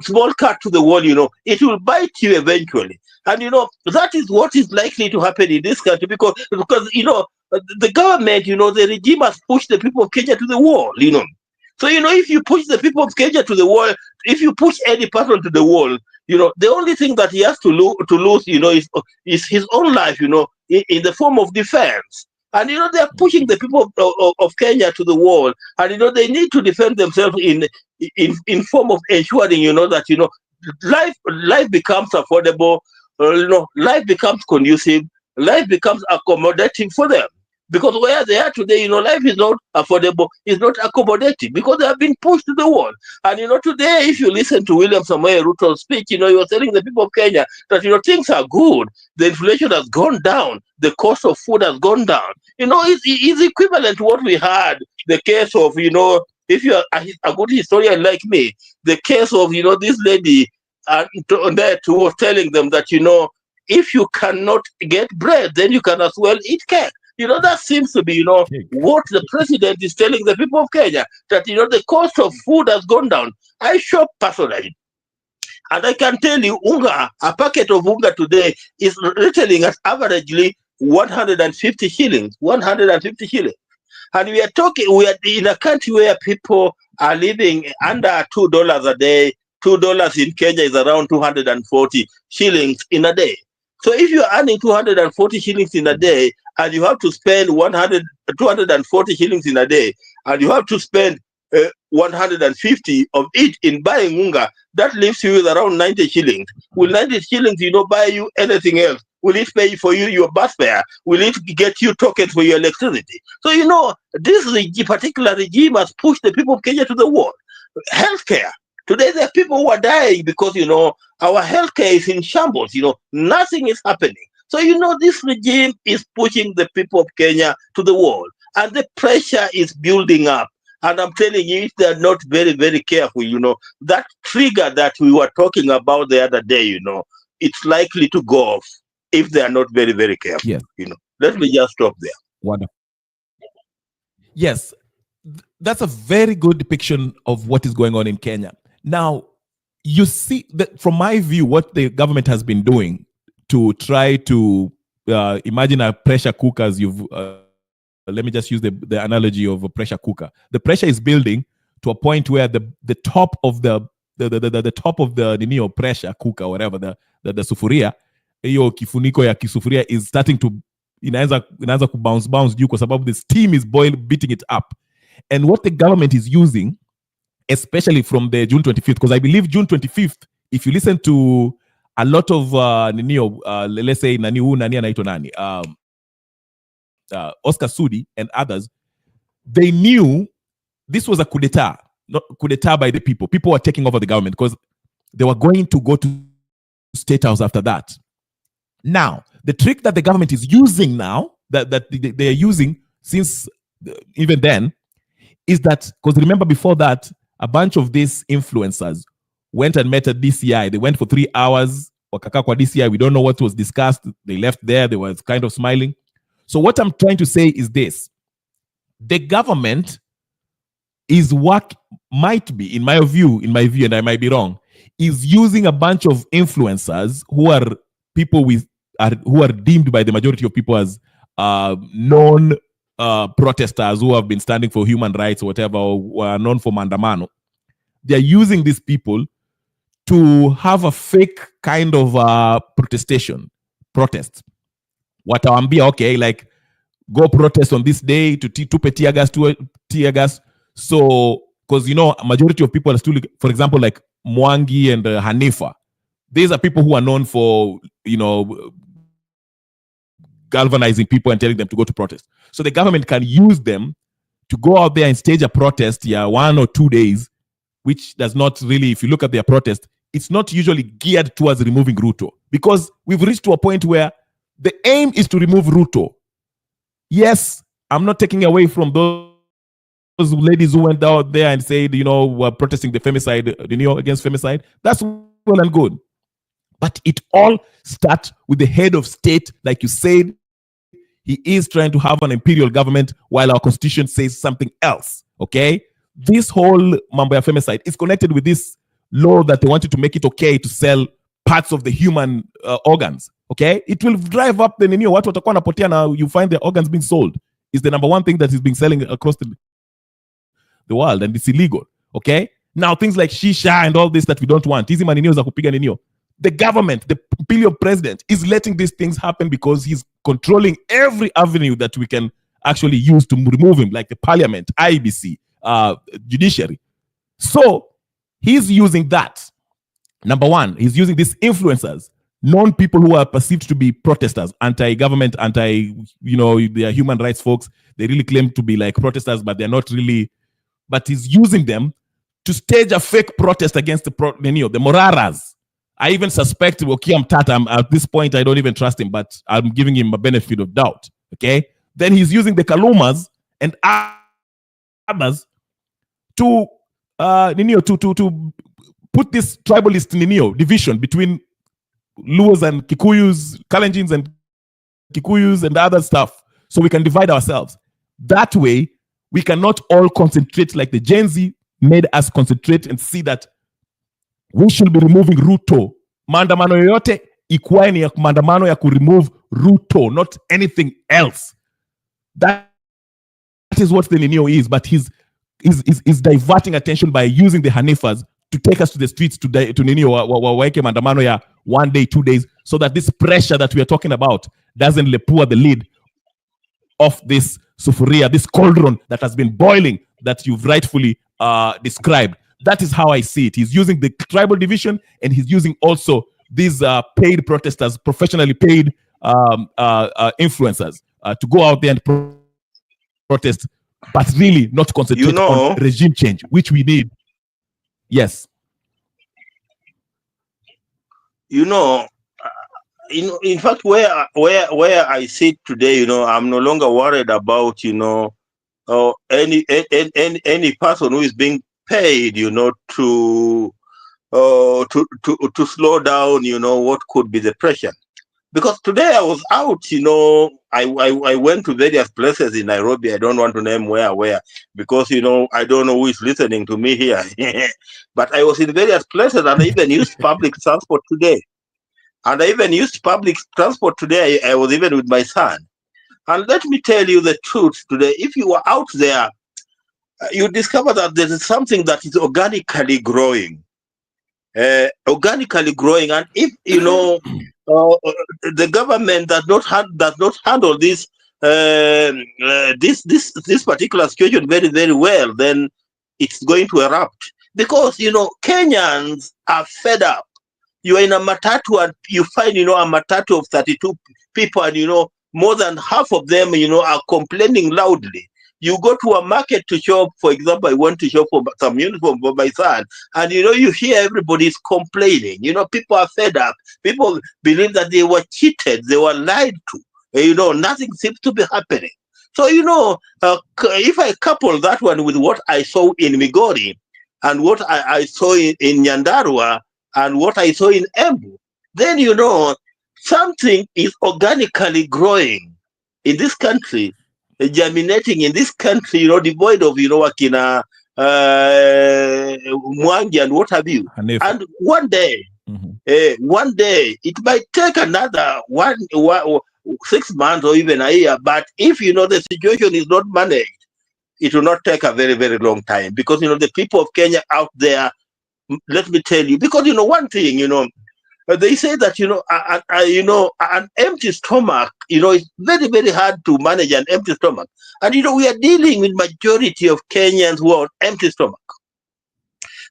Speaker 10: small cat to the wall, it will bite you eventually. And, that is what is likely to happen in this country because the government, the regime has pushed the people of Kenya to the wall, So, if you push the people of Kenya to the wall, if you push any person to the wall, the only thing that he has to lose, is his own life, in the form of defense. And, they are pushing the people of Kenya to the wall. And, they need to defend themselves in form of ensuring, that, life becomes affordable, life becomes conducive, life becomes accommodating for them. Because where they are today, life is not affordable, is not accommodating because they have been pushed to the wall. And, today, if you listen to William Samoei Ruto's speech, he was telling the people of Kenya that, things are good. The inflation has gone down. The cost of food has gone down. It's equivalent to what we had, the case of, if you're a good historian like me, the case of, this lady that was telling them that, if you cannot get bread, then you can as well eat cake. That seems to be, what the president is telling the people of Kenya, that, the cost of food has gone down. I shop personally. And I can tell you, a packet of unga today is retailing at averagely 150 shillings, 150 shillings. And we are in a country where people are living under $2 a day. $2 in Kenya is around 240 shillings in a day. So if you're earning 240 shillings in a day, and you have to spend 240 shillings in a day, and you have to spend 150 of it in buying unga, that leaves you with around 90 shillings. Will 90 shillings, buy you anything else? Will it pay for you your bus fare? Will it get you tokens for your electricity? So, this particular regime has pushed the people of Kenya to the wall. Healthcare. Today, there are people who are dying because, our healthcare is in shambles. Nothing is happening. So, this regime is pushing the people of Kenya to the wall. And the pressure is building up. And I'm telling you, if they're not very, very careful, that trigger that we were talking about the other day, it's likely to go off if they are not very, very careful.
Speaker 2: Yes.
Speaker 10: Let me just stop there.
Speaker 2: Wonderful. Yes, that's a very good depiction of what is going on in Kenya. Now, you see that from my view, what the government has been doing to try to imagine a pressure cooker as let me just use the analogy of a pressure cooker. The pressure is building to a point where the top of the top of the pressure cooker, whatever the sufuria, hiyo kifuniko ya kisufuria is starting to inaanza bounce juu kwa sababu the steam is beating it up. And what the government is using, especially from the June 25th, because I believe June 25th, if you listen to a lot of let's say nani anaitwa nani Oscar Sudi and others, they knew this was a coup d'etat, not coup d'etat by the people. People were taking over the government because they were going to go to State House after that. Now, the trick that the government is using now, that they are using since even then, is that, because remember before that, a bunch of these influencers went and met at DCI. They went for 3 hours. Wakaka kwa DCI. We don't know what was discussed. They left there. They were kind of smiling. So what I'm trying to say is this. The government is might be, in my view, and I might be wrong, is using a bunch of influencers who are people who are deemed by the majority of people as known protesters who have been standing for human rights or whatever, or are known for maandamano. They're using these people to have a fake kind of protest. Watawambia, okay, like, go protest on this day to tupe tear gas. So, because, majority of people are still, for example, like Mwangi and Hanifa. These are people who are known for, galvanizing people and telling them to go to protest. So the government can use them to go out there and stage a protest, 1 or 2 days, which does not really, if you look at their protest, it's not usually geared towards removing Ruto, because we've reached to a point where the aim is to remove Ruto. Yes, I'm not taking away from those ladies who went out there and said, we're protesting the femicide, against femicide. That's well and good. But it all starts with the head of state, like you said. He is trying to have an imperial government while our constitution says something else. Okay, this whole mambo ya femicide is connected with this law that they wanted to make it okay to sell parts of the human organs. Okay, it will drive up the nini watu watakuwa wanapotea na you find their organs being sold. Is the number one thing that is being selling across the world, and it's illegal. Okay, now things like shisha and all this that we don't want. Hizi maninio za kupiga ninio. The government, the imperial president, is letting these things happen because he's controlling every avenue that we can actually use to remove him, like the parliament, IBC, judiciary. So he's using that. Number one, he's using these influencers, known people who are perceived to be protesters, anti-government, they are human rights folks. They really claim to be like protesters, but they're not really. But he's using them to stage a fake protest against the Moraras. I even suspect Okiam Tata, at this point, I don't even trust him, but I'm giving him a benefit of doubt. Okay? Then he's using the Kalumas and others to put this tribalist division between Luos and Kikuyus, Kalenjins and Kikuyus and other stuff, so we can divide ourselves. That way, we cannot all concentrate like the Gen Z made us concentrate and see that we should be removing Ruto. Maandamano yoyote ikuwa ni maandamano ya remove Ruto, not anything else. That is what the Ninio is, but he's diverting attention by using the Hanifas to take us to the streets to Ninio waeke maandamano ya 1 day, 2 days, so that this pressure that we are talking about doesn't lepua the lid of this sufuria, this cauldron that has been boiling that you've rightfully described. That is how I see it. He's using the tribal division, and he's using also these paid protesters, professionally paid influencers to go out there and protest, but really not concentrate on regime change, which we need. Yes.
Speaker 10: In fact, where I sit today, I'm no longer worried about, any person who is being paid, to slow down, what could be the pressure. Because today I was out, I went to various places in Nairobi. I don't want to name where, because, I don't know who is listening to me here. But I was in various places, and I even used public transport today. I was even with my son. And let me tell you the truth today. If you are out there, you discover that there is something that is organically growing. And if, the government does not handle this particular situation very, very well, then it's going to erupt. Because, Kenyans are fed up. You are in a matatu and you find, a matatu of 32 people, and, more than half of them, are complaining loudly. You go to a market to shop, for example, I went to shop for some uniform for my son, and you hear everybody's complaining. People are fed up. People believe that they were cheated, they were lied to. Nothing seems to be happening. So, if I couple that one with what I saw in Migori and what I saw in Nyandarua and what I saw in Embu, then something is organically growing in this country, germinating in this country, devoid of, Wakina, Mwangi and what have you. And one day, it might take another 6 months or even a year, but if, the situation is not managed, it will not take a very, very long time. Because, the people of Kenya out there, let me tell you, because, one thing, they say that, an empty stomach, it's very, very hard to manage an empty stomach. And, we are dealing with majority of Kenyans who are on empty stomach.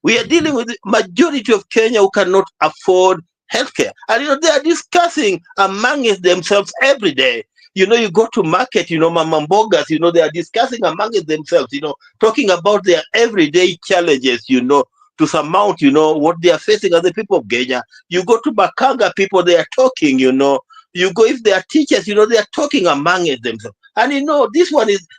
Speaker 10: We are dealing with the majority of Kenya who cannot afford healthcare. And, they are discussing amongst themselves every day. You go to market, Mama Mbogas, they are discussing amongst themselves, talking about their everyday challenges, to surmount, what they are facing as the people of Kenya. You go to Bakanga, people, they are talking, You go, if they are teachers, they are talking among themselves. And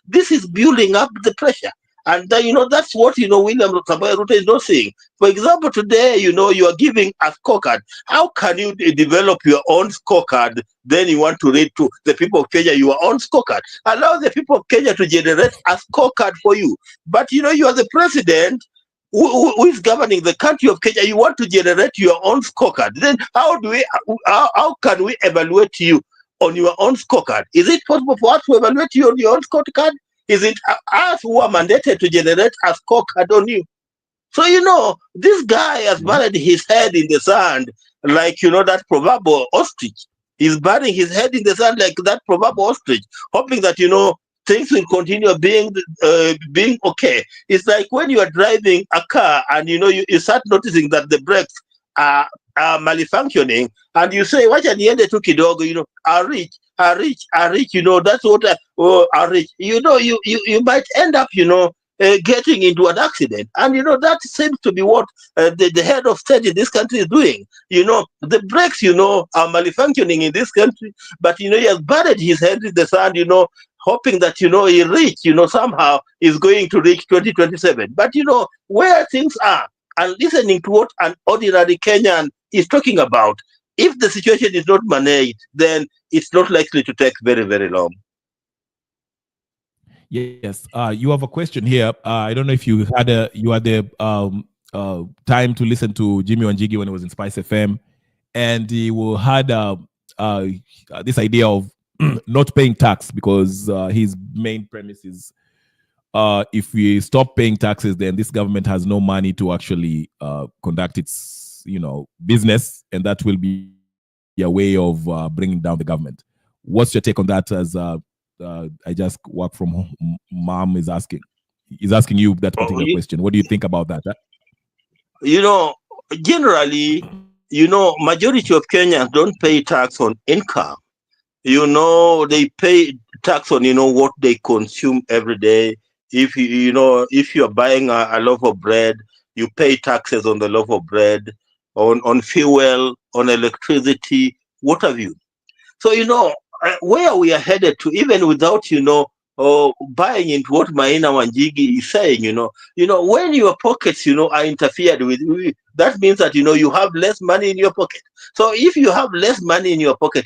Speaker 10: this is building up the pressure. And that's what, William Samoei Ruto is not saying. For example, today, you are giving a scorecard. How can you develop your own scorecard? Then you want to read to the people of Kenya your own scorecard. Allow the people of Kenya to generate a scorecard for you. But, you are the president who is governing the country of Kenya. You want to generate your own scorecard. Then how can we evaluate you on your own scorecard? Is it possible for us to evaluate you on your own scorecard? Is it us who are mandated to generate a scorecard on you? So, this guy has buried his head in the sand like, that proverbial ostrich. He's burying his head in the sand like that proverbial ostrich, hoping that, things will continue being okay. It's like when you are driving a car and, you start noticing that the brakes are malfunctioning, and you say, wacha niende tu kidogo, I'll reach, that's what I'll reach. You might end up, getting into an accident. And, that seems to be what the head of state in this country is doing. The brakes, are malfunctioning in this country, but, he has buried his head in the sand, hoping that, he reach, somehow is going to reach 2027. But, where things are, and listening to what an ordinary Kenyan is talking about, if the situation is not managed, then it's not likely to take very, very long.
Speaker 2: Yes, you have a question here. I don't know if you had the time to listen to Jimmy Wanjigi when he was in Spice FM, and he had this idea of not paying tax, because his main premise is if we stop paying taxes, then this government has no money to actually conduct its business, and that will be a way of bringing down the government. What's your take on that? As I just work from home, Mom is asking you that particular question. What do you think about that?
Speaker 10: Generally, majority of Kenyans don't pay tax on income. They pay tax on what they consume every day. If if you're buying a loaf of bread, you pay taxes on the loaf of bread, on fuel, on electricity, what have you. So where we are headed to, even without buying into what Maina Wanjigi is saying, when your pockets are interfered with, that means that you have less money in your pocket. So if you have less money in your pocket,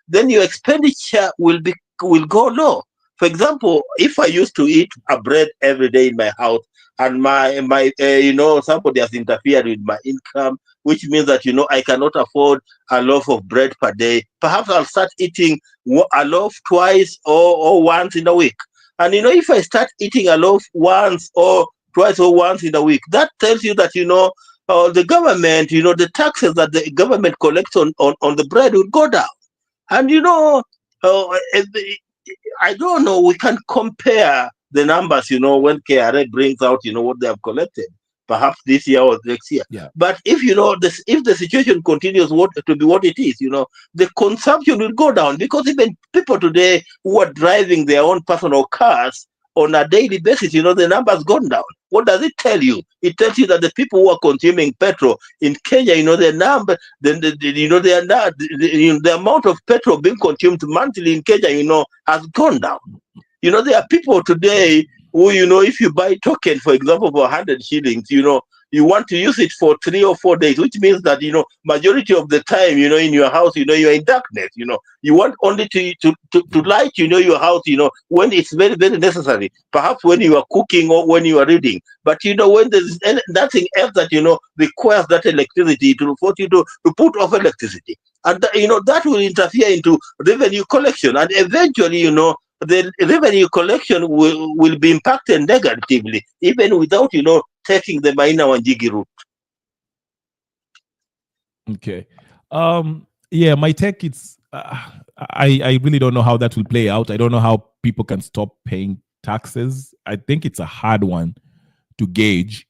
Speaker 10: then your expenditure will go low. For example, if I used to eat a bread every day in my house, and my somebody has interfered with my income, which means that I cannot afford a loaf of bread per day, perhaps I'll start eating a loaf twice or once in a week. And if I start eating a loaf once or twice or once in a week, that tells you that the government, the taxes that the government collects on the bread will go down. And I don't know, we can compare the numbers, when KRA brings out, what they have collected, perhaps this year or next year.
Speaker 2: Yeah.
Speaker 10: But if if the situation continues to be what it is, the consumption will go down, because even people today who are driving their own personal cars on a daily basis, the numbers gone down. What does it tell you? It tells you that the people who are consuming petrol in Kenya, the number, the amount of petrol being consumed monthly in Kenya, has gone down. There are people today who, if you buy token, for example, for 100 shillings, you want to use it for 3 or 4 days, which means that, majority of the time, in your house, you're in darkness, you want only to light, your house, when it's very, very necessary, perhaps when you are cooking or when you are reading. But, when there's nothing else that, requires that electricity to force you to put off electricity. And, that will interfere into revenue collection. And eventually, the revenue collection will be impacted negatively, even without, taking the Maina Wanjigi route.
Speaker 2: Okay. Yeah, my take, it's I really don't know how that will play out. I don't know how people can stop paying taxes. I think it's a hard one to gauge.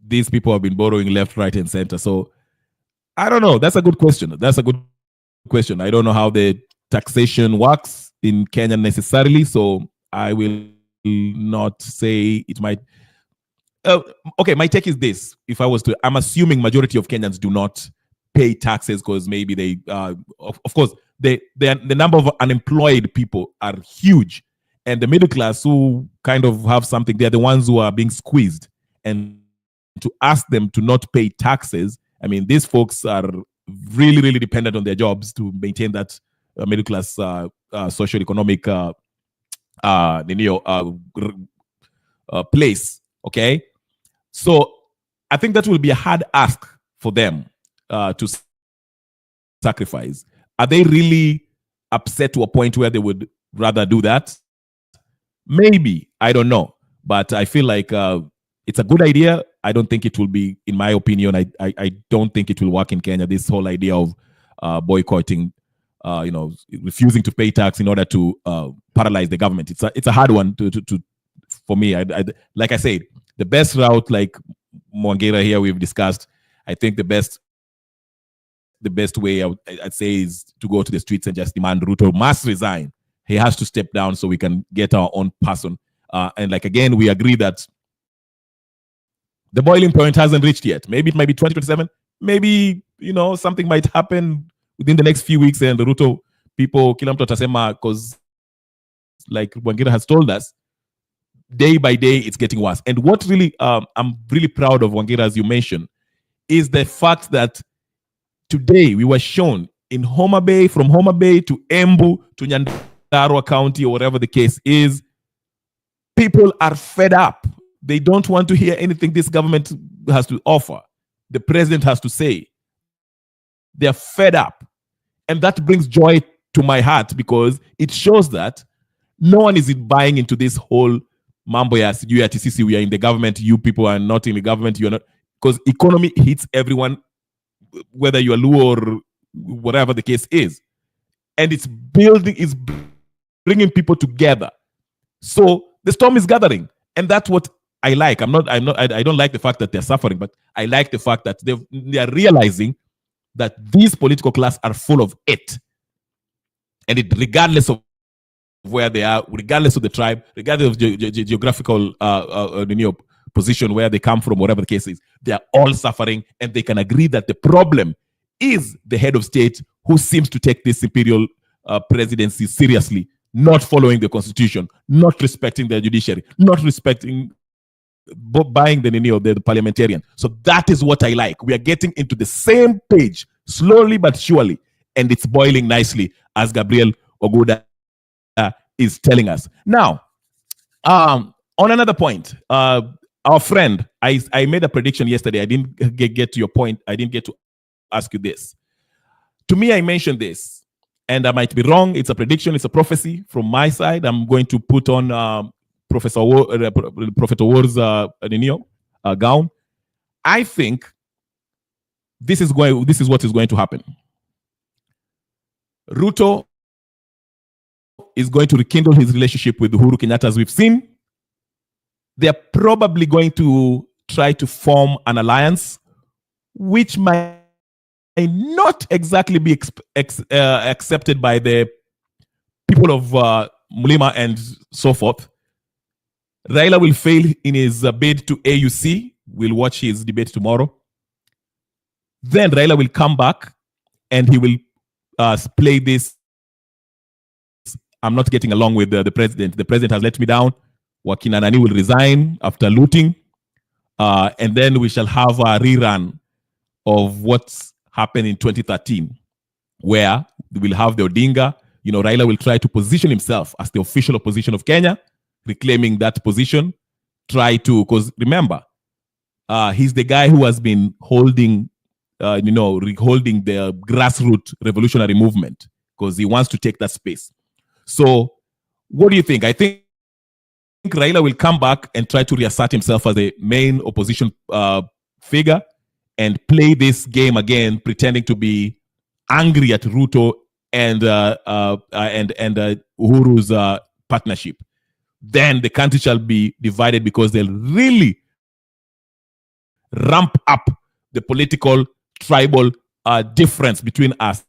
Speaker 2: These people have been borrowing left, right, and center. So I don't know. That's a good question. I don't know how the taxation works in Kenya necessarily. So I will not say it might. Okay, my take is this. I'm assuming majority of Kenyans do not pay taxes because maybe they, of course, the number of unemployed people are huge. and the middle class who kind of have something, they're the ones who are being squeezed. And to ask them to not pay taxes, I mean, these folks are really, really dependent on their jobs to maintain that middle class socio-economic place. Okay, so I think that will be a hard ask for them to sacrifice. Are they really upset to a point where they would rather do that? Maybe, I don't know, but I feel like it's a good idea. I don't think it will be, in my opinion, I don't think it will work in Kenya. This whole idea of boycotting, refusing to pay tax in order to paralyze the government. It's a hard one to for me. Like I said, the best route, like Mwangira here we've discussed, I think the best way I'd say is to go to the streets and just demand Ruto must resign. He has to step down so we can get our own person. And like, again, we agree that the boiling point hasn't reached yet. Maybe it might be 2027. Maybe, something might happen within the next few weeks and the Ruto people, kila mtu atasema, because like Mwangira has told us, day by day, it's getting worse. And what really, I'm really proud of Mwangira, as you mentioned, is the fact that today we were shown in Homa Bay, from Homa Bay to Embu to Nyandarua County or whatever the case is, people are fed up. They don't want to hear anything this government has to offer, the president has to say. They're fed up. And that brings joy to my heart because it shows that no one is buying into this whole mambo ya sijui ati sisi we are in the government, you people are not in the government, you're not, because economy hits everyone, whether you are Luo or whatever the case is. And it's bringing people together. So the storm is gathering. And that's what I like. I don't like the fact that they're suffering, but I like the fact that they are realizing that these political class are full of it. And it, regardless of where they are, regardless of the tribe, regardless of geographical position, where they come from, whatever the case is, they are all suffering, and they can agree that the problem is the head of state who seems to take this imperial presidency seriously, not following the constitution, not respecting the judiciary, not respecting, buying the parliamentarian. So that is what I like. We are getting into the same page, slowly but surely, and it's boiling nicely, as Gabriel Ogoda is telling us. Now, on another point, our friend, I made a prediction yesterday. I didn't get to your point. I didn't get to ask you this. To me, I mentioned this, and I might be wrong. It's a prediction. It's a prophecy from my side. I'm going to put on Prophet Owor's gown. I think this is what is going to happen. Ruto is going to rekindle his relationship with Uhuru Kenyatta, as we've seen. They're probably going to try to form an alliance, which might not exactly be accepted by the people of Mulima and so forth. Raila will fail in his bid to AUC. We'll watch his debate tomorrow. Then Raila will come back and he will play this. I'm not getting along with the president. The president has let me down. Wakina Nani will resign after looting. And then we shall have a rerun of what's happened in 2013, where we'll have the Odinga. Raila will try to position himself as the official opposition of Kenya, reclaiming that position. Because remember, he's the guy who has been holding the grassroots revolutionary movement, because he wants to take that space. So what do you think? I think Raila will come back and try to reassert himself as the main opposition figure and play this game again, pretending to be angry at Ruto and Uhuru's partnership. Then the country shall be divided because they'll really ramp up the political tribal difference between us.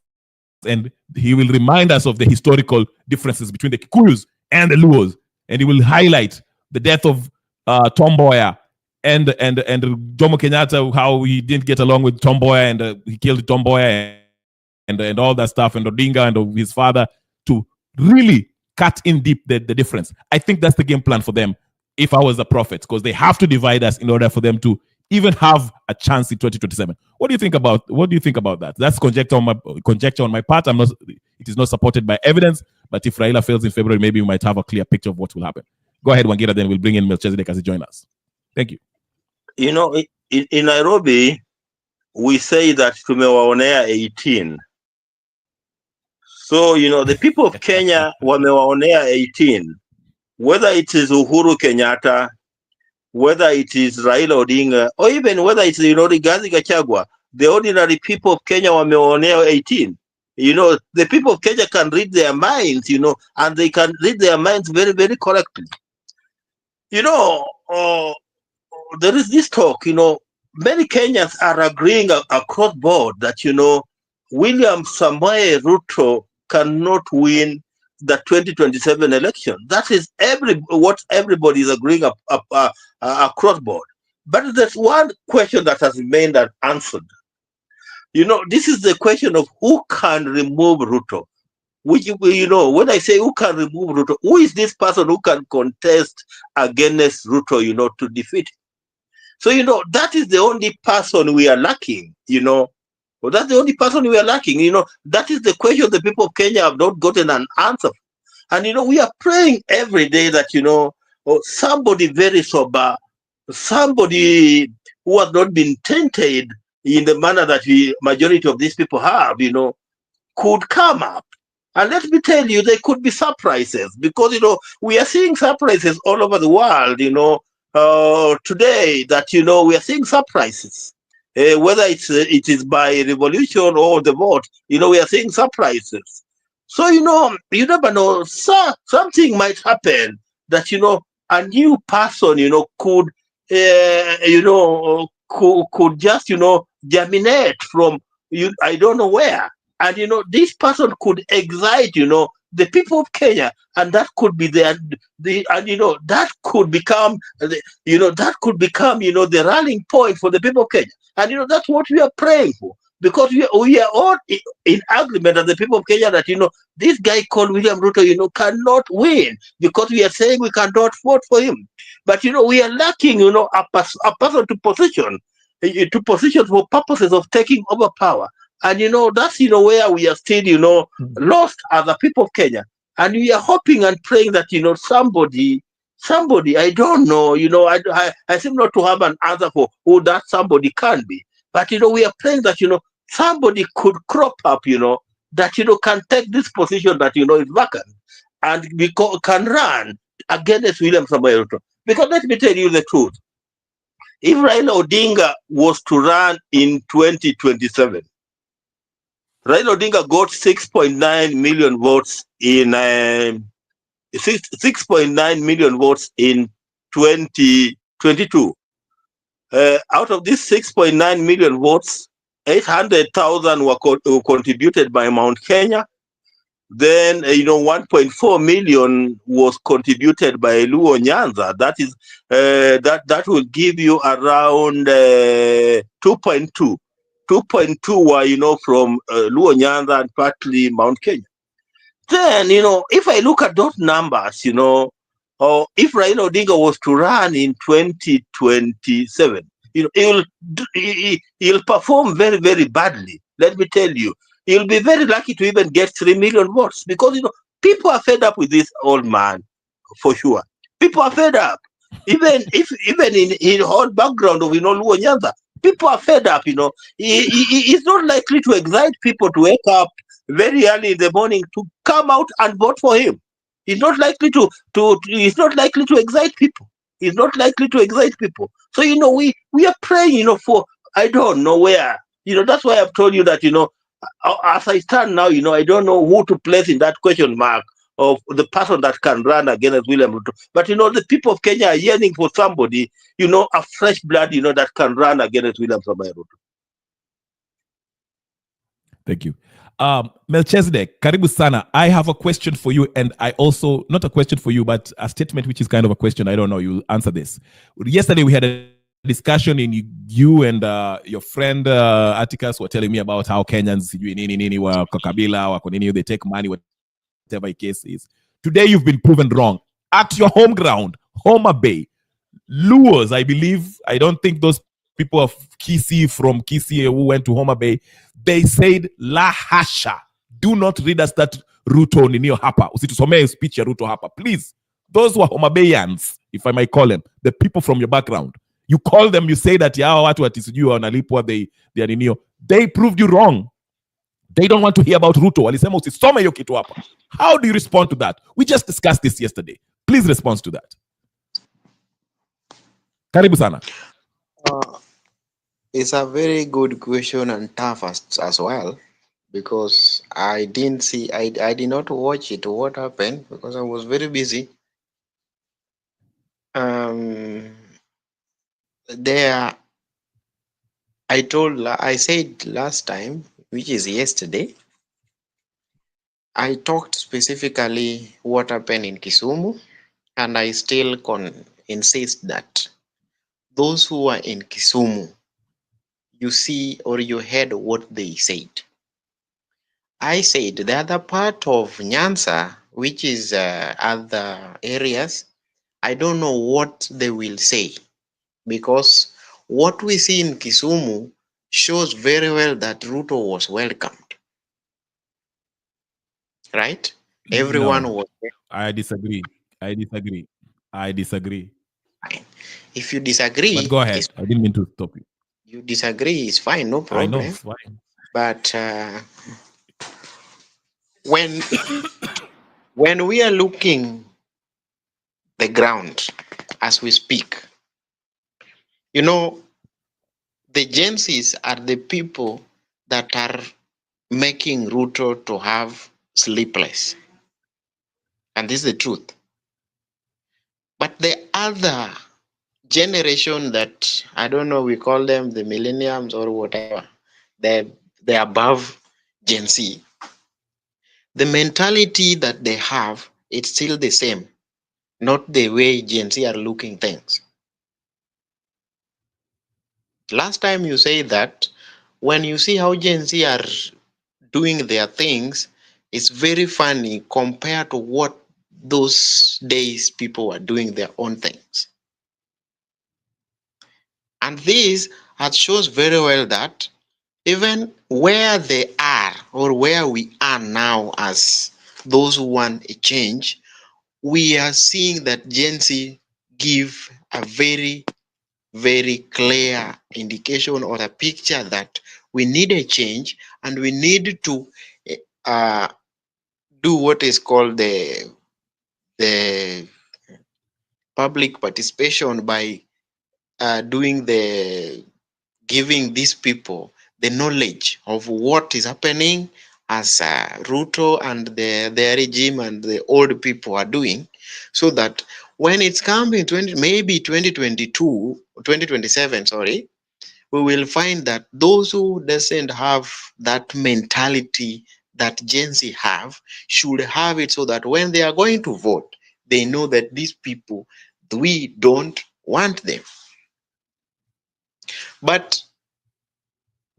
Speaker 2: And he will remind us of the historical differences between the Kikuyus and the Luos. And he will highlight the death of Tom Mboya and Jomo Kenyatta, how he didn't get along with Tom Mboya and he killed Tom Mboya and all that stuff, and Odinga and his father, to really cut in deep the difference. I think that's the game plan for them if I was a prophet, because they have to divide us in order for them to even have a chance in 2027. What do you think about that? That's conjecture on my part. It is not supported by evidence, but if Raila fails in February, maybe we might have a clear picture of what will happen. Go ahead, Wangira, then we'll bring in Melchizedek as he joins us. Thank you.
Speaker 10: You know, in Nairobi, we say that tumewaonea 18. So, you know, the people of Kenya wamewaonea 18. Whether it is Uhuru Kenyatta, whether it is Raila Odinga, or even whether it's, you know, Rigathi Gachagua, the ordinary people of Kenya wamewaonea 18. You know, the people of Kenya can read their minds, you know, and they can read their minds very, very correctly. You know, there is this talk, you know, many Kenyans are agreeing across board that, you know, William Samoei Ruto cannot win the 2027 election. That is what everybody is agreeing across board. But there's one question that has remained unanswered. You know, this is the question of who can remove Ruto. Which, you know, when I say who can remove Ruto, who is this person who can contest against Ruto, you know, to defeat him? So, you know, that is the only person we are lacking, you know. Well, that's the only person we are lacking, you know. That is the question the people of Kenya have not gotten an answer. And, you know, we are praying every day that, you know, somebody very sober, somebody who has not been tainted in the manner that the majority of these people have, you know, could come up. And let me tell you, there could be surprises because, you know, we are seeing surprises all over the world, you know, today that, you know, we are seeing surprises. Whether it is by revolution or the vote, you know, we are seeing surprises. So, you know, you never know, something might happen that, you know, a new person, you know, could, you know, could just, you know, germinate from, I don't know where. And, you know, this person could excite, you know, the people of Kenya, and that could be and, you know, that could become, you know, the rallying point for the people of Kenya. And, you know, that's what we are praying for, because we are all in agreement as the people of Kenya that, you know, this guy called William Ruto, you know, cannot win, because we are saying we cannot vote for him. But, you know, we are lacking, you know, a person to position for purposes of taking over power. And, you know, that's, you know, where we are still, you know, lost as the people of Kenya. And we are hoping and praying that, you know, somebody, I don't know, you know, I seem not to have an answer for who that somebody can be. But, you know, we are praying that, you know, somebody could crop up, you know, that, you know, can take this position that, you know, is vacant and can run against William Samoei Ruto. Because let me tell you the truth. If Raila Odinga was to run in 2027, Raila Odinga got 6.9 million votes in 6.9 million votes in 2022. Out of these 6.9 million votes, 800,000 were contributed by Mount Kenya. Then, you know, 1.4 million was contributed by Luo Nyanza. That is, that will give you around 2.2. 2.2 were, you know, from Luo Nyanza and partly Mount Kenya. Then, you know, if I look at those numbers, you know, or if Raila Odinga was to run in 2027, you know, he'll perform very, very badly. Let me tell you, he'll be very lucky to even get 3 million votes, because, you know, people are fed up with this old man, for sure. People are fed up. Even in his whole background of, you know, Luo Nyanza, people are fed up, you know. He's not likely to excite people to wake up very early in the morning to come out and vote for him. He's not likely to excite people. He's not likely to excite people. So, you know, we are praying, you know, for, I don't know where. You know, that's why I've told you that, you know, as I stand now, you know, I don't know who to place in that question mark of the person that can run against William Ruto. But, you know, the people of Kenya are yearning for somebody, you know, a fresh blood, you know, that can run against William Samoei Ruto.
Speaker 2: Thank you. Melchizedek, karibu sana. I have a question for you, and I also, not a question for you, but a statement which is kind of a question. I don't know, you'll answer this. Yesterday we had a discussion in you and your friend Atticus were telling me about how Kenyans were Kabila, they take money, whatever the case is. Today you've been proven wrong. At your home ground, Homa Bay, Luos, I believe, I don't think those people of Kisii from Kisii who went to Homa Bay, they said La Hasha. Do not read us that Ruto Ninio Hapa. Usitusomee speech ya Ruto Hapa. Please, those who are Homa Bayans, if I might call them, the people from your background, you call them, you say that yao watu watisijua wanalipwa, they are Ninio. They proved you wrong. They don't want to hear about Ruto. Walisema usisome hiyo kitu hapa. How do you respond to that? We just discussed this yesterday. Please respond to that. Karibu sana.
Speaker 11: It's a very good question and tough as well, because I did not watch it. What happened? Because I was very busy. I said last time, which is yesterday, I talked specifically what happened in Kisumu, and I still insist that those who are in Kisumu, you see or you heard what they said. I said the other part of Nyanza, which is other areas, I don't know what they will say, because what we see in Kisumu shows very well that Ruto was welcomed. Right? Everyone was.
Speaker 2: I disagree.
Speaker 11: Fine. If you disagree,
Speaker 2: but go ahead. I didn't mean to stop you.
Speaker 11: You disagree is fine, no problem.
Speaker 2: I know, it's fine.
Speaker 11: But when we are looking the ground as we speak, you know, the Gen Zs are the people that are making Ruto to have sleepless. And this is the truth. But the other generation that, I don't know, we call them the millenniums or whatever, they're above Gen Z. The mentality that they have, it's still the same, not the way Gen Z are looking things. Last time you said that when you see how Gen Z are doing their things, it's very funny compared to what those days people were doing their own things. And this shows very well that even where they are or where we are now as those who want a change, we are seeing that Gen Z give a very, very clear indication or a picture that we need a change and we need to do what is called the public participation by giving these people the knowledge of what is happening as Ruto and the regime and the old people are doing, so that when it's coming maybe 2027, we will find that those who doesn't have that mentality that Gen Z have should have it, so that when they are going to vote, they know that these people, we don't want them. But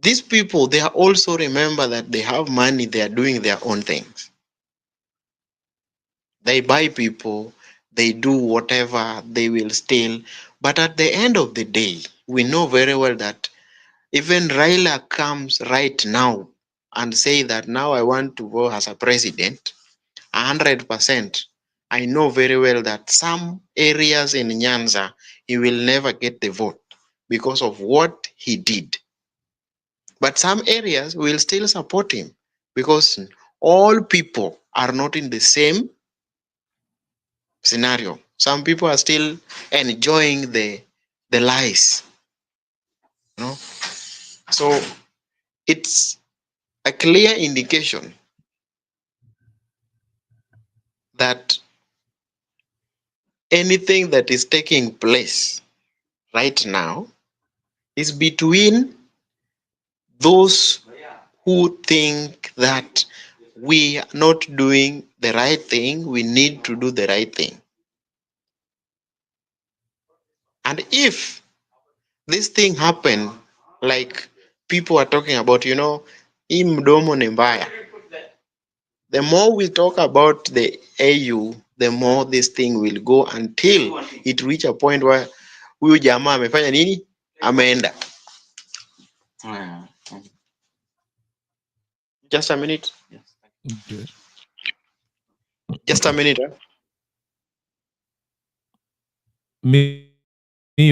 Speaker 11: these people, they are also remember that they have money, they are doing their own things. They buy people, they do whatever, they will steal. But at the end of the day, we know very well that even Raila comes right now and say that now I want to go as a president, 100%. I know very well that some areas in Nyanza, he will never get the vote because of what he did. But some areas will still support him because all people are not in the same scenario. Some people are still enjoying the lies. You know? So it's a clear indication that anything that is taking place right now is between those who think that we are not doing the right thing, we need to do the right thing. And if this thing happen, like people are talking about, hii mdomo ni mbaya. The more we talk about the AU, the more this thing will go until it reach a point where huyu jamaa amefanya nini? Ameenda. Just a minute.
Speaker 2: Okay.
Speaker 11: Just a minute.
Speaker 2: Me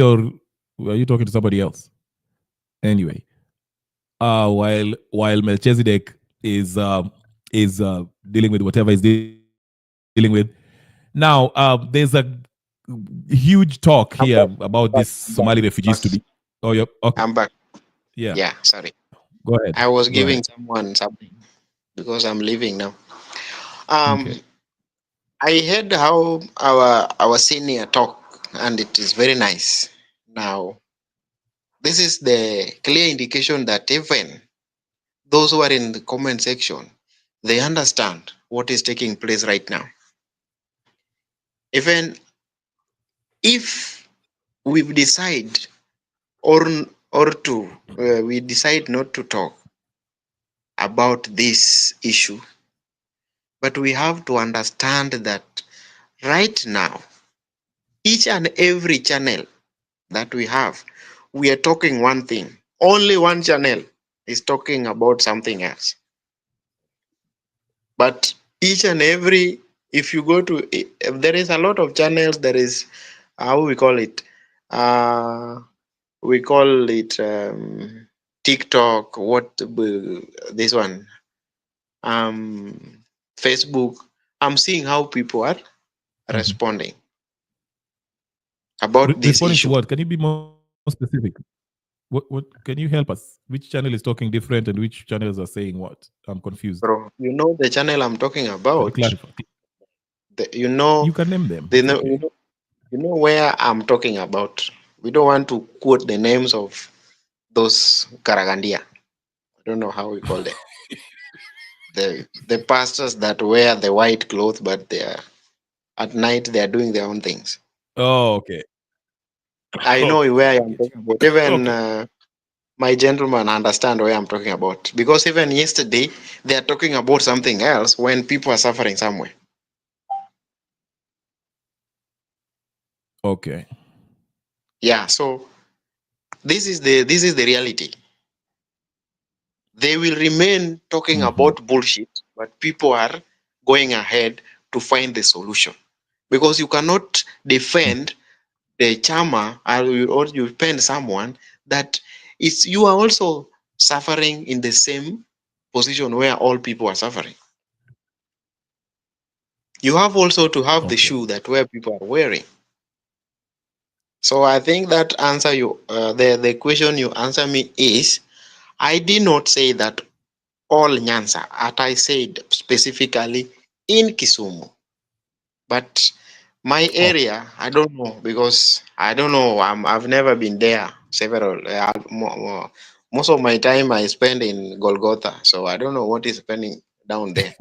Speaker 2: or are you talking to somebody else? Anyway, while Melchizedek is dealing with whatever he's dealing with, now there's a huge talk here about this Somali refugees to be. Oh, yep. Okay.
Speaker 11: I'm back.
Speaker 2: Yeah.
Speaker 11: Yeah, sorry.
Speaker 2: Go ahead.
Speaker 11: I was
Speaker 2: Go
Speaker 11: giving
Speaker 2: ahead.
Speaker 11: someone something because I'm leaving now.
Speaker 2: Okay.
Speaker 11: I heard how our senior talk, and it is very nice. Now, this is the clear indication that even those who are in the comment section, they understand what is taking place right now. Even if we decide we decide not to talk about this issue, but we have to understand that right now, each and every channel that we have, we are talking one thing. Only one channel is talking about something else. But each and every, if you go to, if there is a lot of channels, there is, how we call it? We call it TikTok, this one, Facebook. I'm seeing how people are responding about this
Speaker 2: Responding
Speaker 11: issue.
Speaker 2: to what? Can you be more specific? What can you help us? Which channel is talking different and which channels are saying what? I'm confused.
Speaker 11: Bro, you know the channel I'm talking
Speaker 2: Can you
Speaker 11: about.
Speaker 2: clarify?
Speaker 11: You know,
Speaker 2: You can name them.
Speaker 11: they
Speaker 2: It's
Speaker 11: know,
Speaker 2: okay.
Speaker 11: you know where I'm talking about. We don't want to quote the names of those Karagandia. I don't know how we call them. The pastors that wear the white cloth, but they are at night they are doing their own things.
Speaker 2: Oh, okay.
Speaker 11: I know
Speaker 2: Okay,
Speaker 11: where
Speaker 2: I
Speaker 11: I'm
Speaker 2: get you.
Speaker 11: talking about. Even
Speaker 2: Okay.
Speaker 11: my gentleman understand where I'm talking about, because even yesterday they are talking about something else when people are suffering somewhere.
Speaker 2: Okay.
Speaker 11: Yeah, so this is the reality. They will remain talking about bullshit, but people are going ahead to find the solution, because you cannot defend the chama or you defend someone that is, you are also suffering in the same position where all people are suffering. You have also to have the
Speaker 2: Okay.
Speaker 11: shoe that where people are wearing. So I think that answer you the question you answer me is, I did not say that all Nyanza, as I said specifically in Kisumu, but my area I don't know, because I don't know. I've never been there. Most of my time I spend in Golgotha, so I don't know what is happening down there.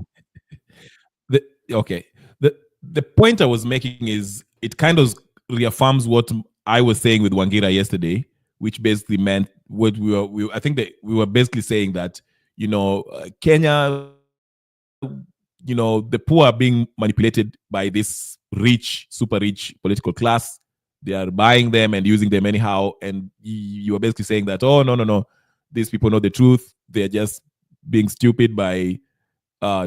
Speaker 2: Okay. The point I was making is it kind of reaffirms what I was saying with Wangira yesterday, which basically meant what I think that we were basically saying that, Kenya, the poor are being manipulated by this rich, super rich political class. They are buying them and using them anyhow. And you were basically saying that, oh, no. These people know the truth. They're just being stupid by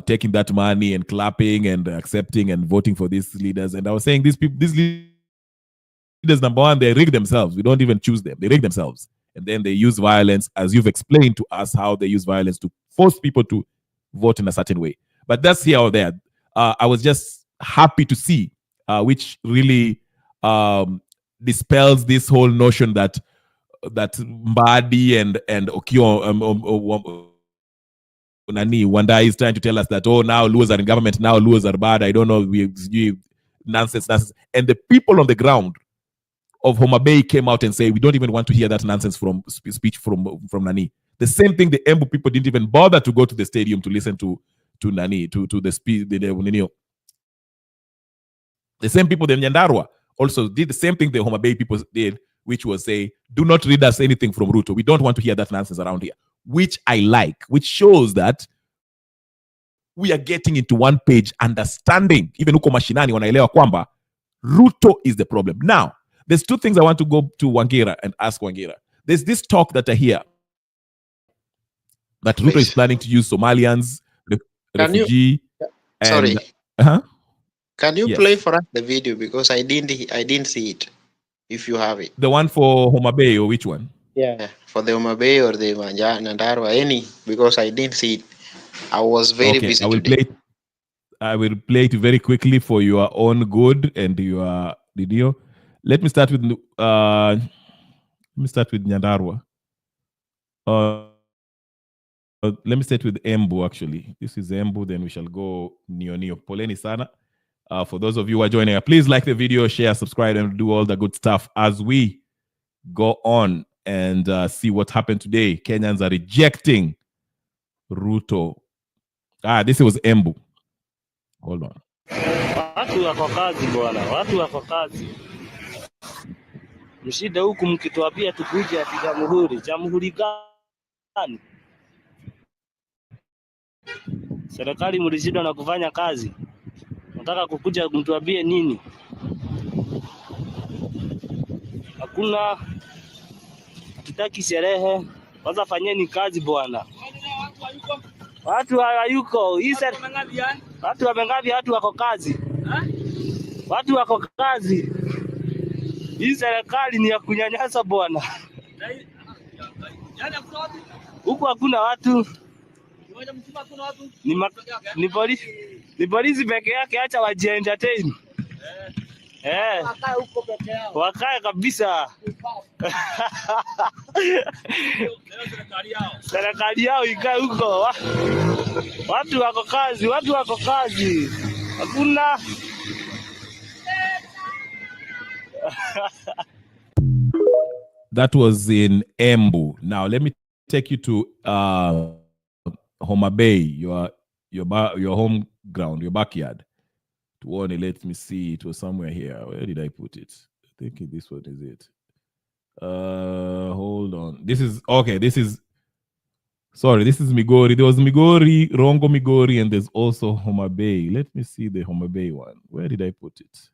Speaker 2: taking that money and clapping and accepting and voting for these leaders. And I was saying these leaders, number one, they rig themselves. We don't even choose them. They rig themselves. And then they use violence, as you've explained to us how they use violence to force people to vote in a certain way. But that's here or there. I was just happy to see, which really dispels this whole notion that Mbadi and Okio Nani Wanda is trying to tell us that, oh, now Luos are in government, now Luos are bad. I don't know, we nonsense. And the people on the ground of Homa Bay came out and say, we don't even want to hear that nonsense from speech from Nani. The same thing, the Embu people didn't even bother to go to the stadium to listen to Nani, to the speech. The same people, the Nyandarua, also did the same thing the Homa Bay people did, which was say, do not read us anything from Ruto. We don't want to hear that nonsense around here, which I like, which shows that we are getting into one page understanding, even huko mashinani wanaelewa kwamba Ruto is the problem. Now, there's two things I want to go to Wangira and ask Wangira. There's this talk that I hear that Ruto is planning to use Somalians, refugee.
Speaker 11: Sorry.
Speaker 2: And,
Speaker 11: Can you play for us the video, because I didn't see it. If you have it,
Speaker 2: the one for Homa Bay or which one?
Speaker 11: Yeah, for the Homa Bay or the Nyandarua, any, because I didn't see it. I was very busy today.
Speaker 2: I will play it very quickly for your own good and your video. Let me start with Nyandarua. Let me start with Embu, actually. This is Embu, then we shall go Neo. Poleni sana. For those of you who are joining, please like the video, share, subscribe, and do all the good stuff as we go on and see what happened today. Kenyans are rejecting Ruto. This was Embu. Hold on.
Speaker 7: Watu wako kazi bwana, watu wako kazi. Mshida huku mkituambia tukuje ati jamhuri gani? Serikali mlishindwa na kufanya kazi. Nataka kukuja mtuambie nini? Hakuna, kitaki sherehe. Kwanza fanyeni kazi bwana. Watu hayuko. Watu wamengapi? Watu wako kazi. Watu wako kazi. Hii serikali ni ya kunyanyasa bwana. Huku hakuna watu. Ni polisi peke yake, acha waji entertain. Wakae kabisa. Serikali yao ikae huko. Watu wako kazi, watu wako kazi. Hakuna.
Speaker 2: That was in Embu. Now let me take you to Homa Bay, your home ground, your backyard. Let me see. It was somewhere here. Where did I put it? I think this one is it. Hold on. This is Migori. There was Migori, Rongo Migori, and there's also Homa Bay. Let me see the Homa Bay one. Where did I put it?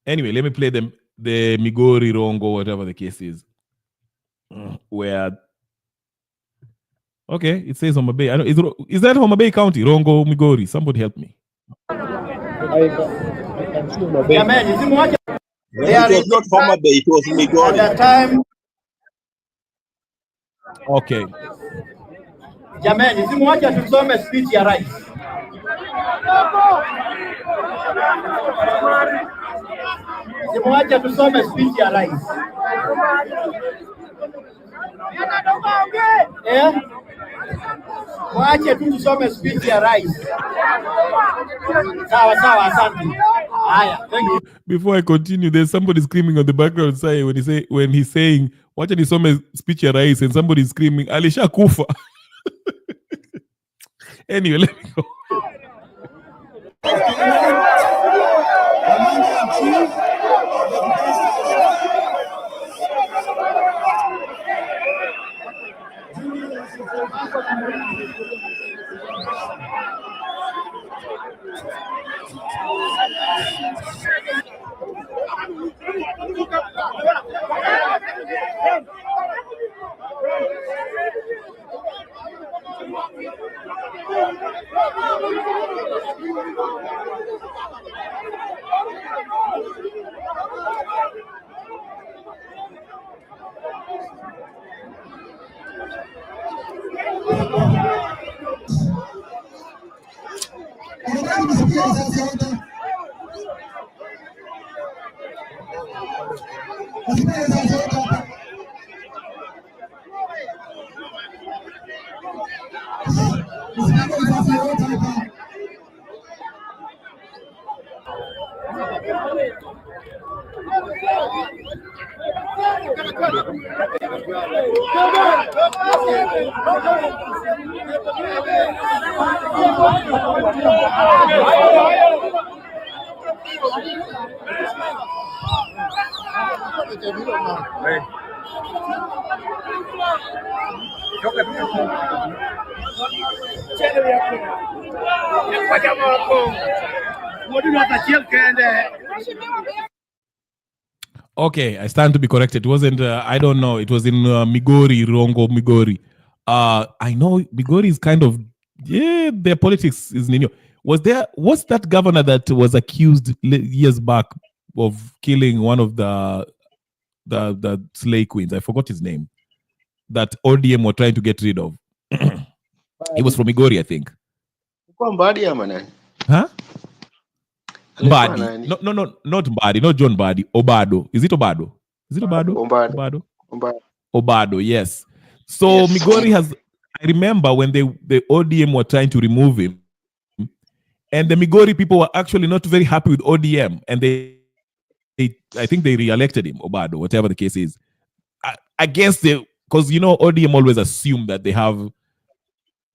Speaker 2: Anyway, let me play the Migori, Rongo, whatever the case is. Where it says Homa Bay. I know, is that Homa Bay County? Rongo, Migori. Somebody help me.
Speaker 10: It was not Homa Bay, it was Migori.
Speaker 3: At the time.
Speaker 2: Okay.
Speaker 3: Jamani, simwacha tusome speech ya rais. Simwacha tusome speech ya rais. Mwache tu tusome speech ya rais. Sawa, asante. Haya, thank you.
Speaker 2: Before I continue, there's somebody screaming on the background side when he's saying, wacha nisome speech ya rais, and somebody is screaming, Alisha kufa. Anyway, let me go. Okay, I stand to be corrected. It wasn't, I don't know. It was in Migori, Rongo, Migori. I know Migori is kind of, yeah, their politics is Nino. Was that governor that was accused years back of killing one of the slay queens? I forgot his name. That ODM were trying to get rid of. He was from Migori, I think. Huh? Mbadi. No, not Mbadi, not John Mbadi. Obado. Is it Obado? Is it Obado? Obado, yes. So yes. Migori has, I remember when the ODM were trying to remove him, and the Migori people were actually not very happy with ODM, and I think they re-elected him, Obado, whatever the case is. Against because ODM always assume that they have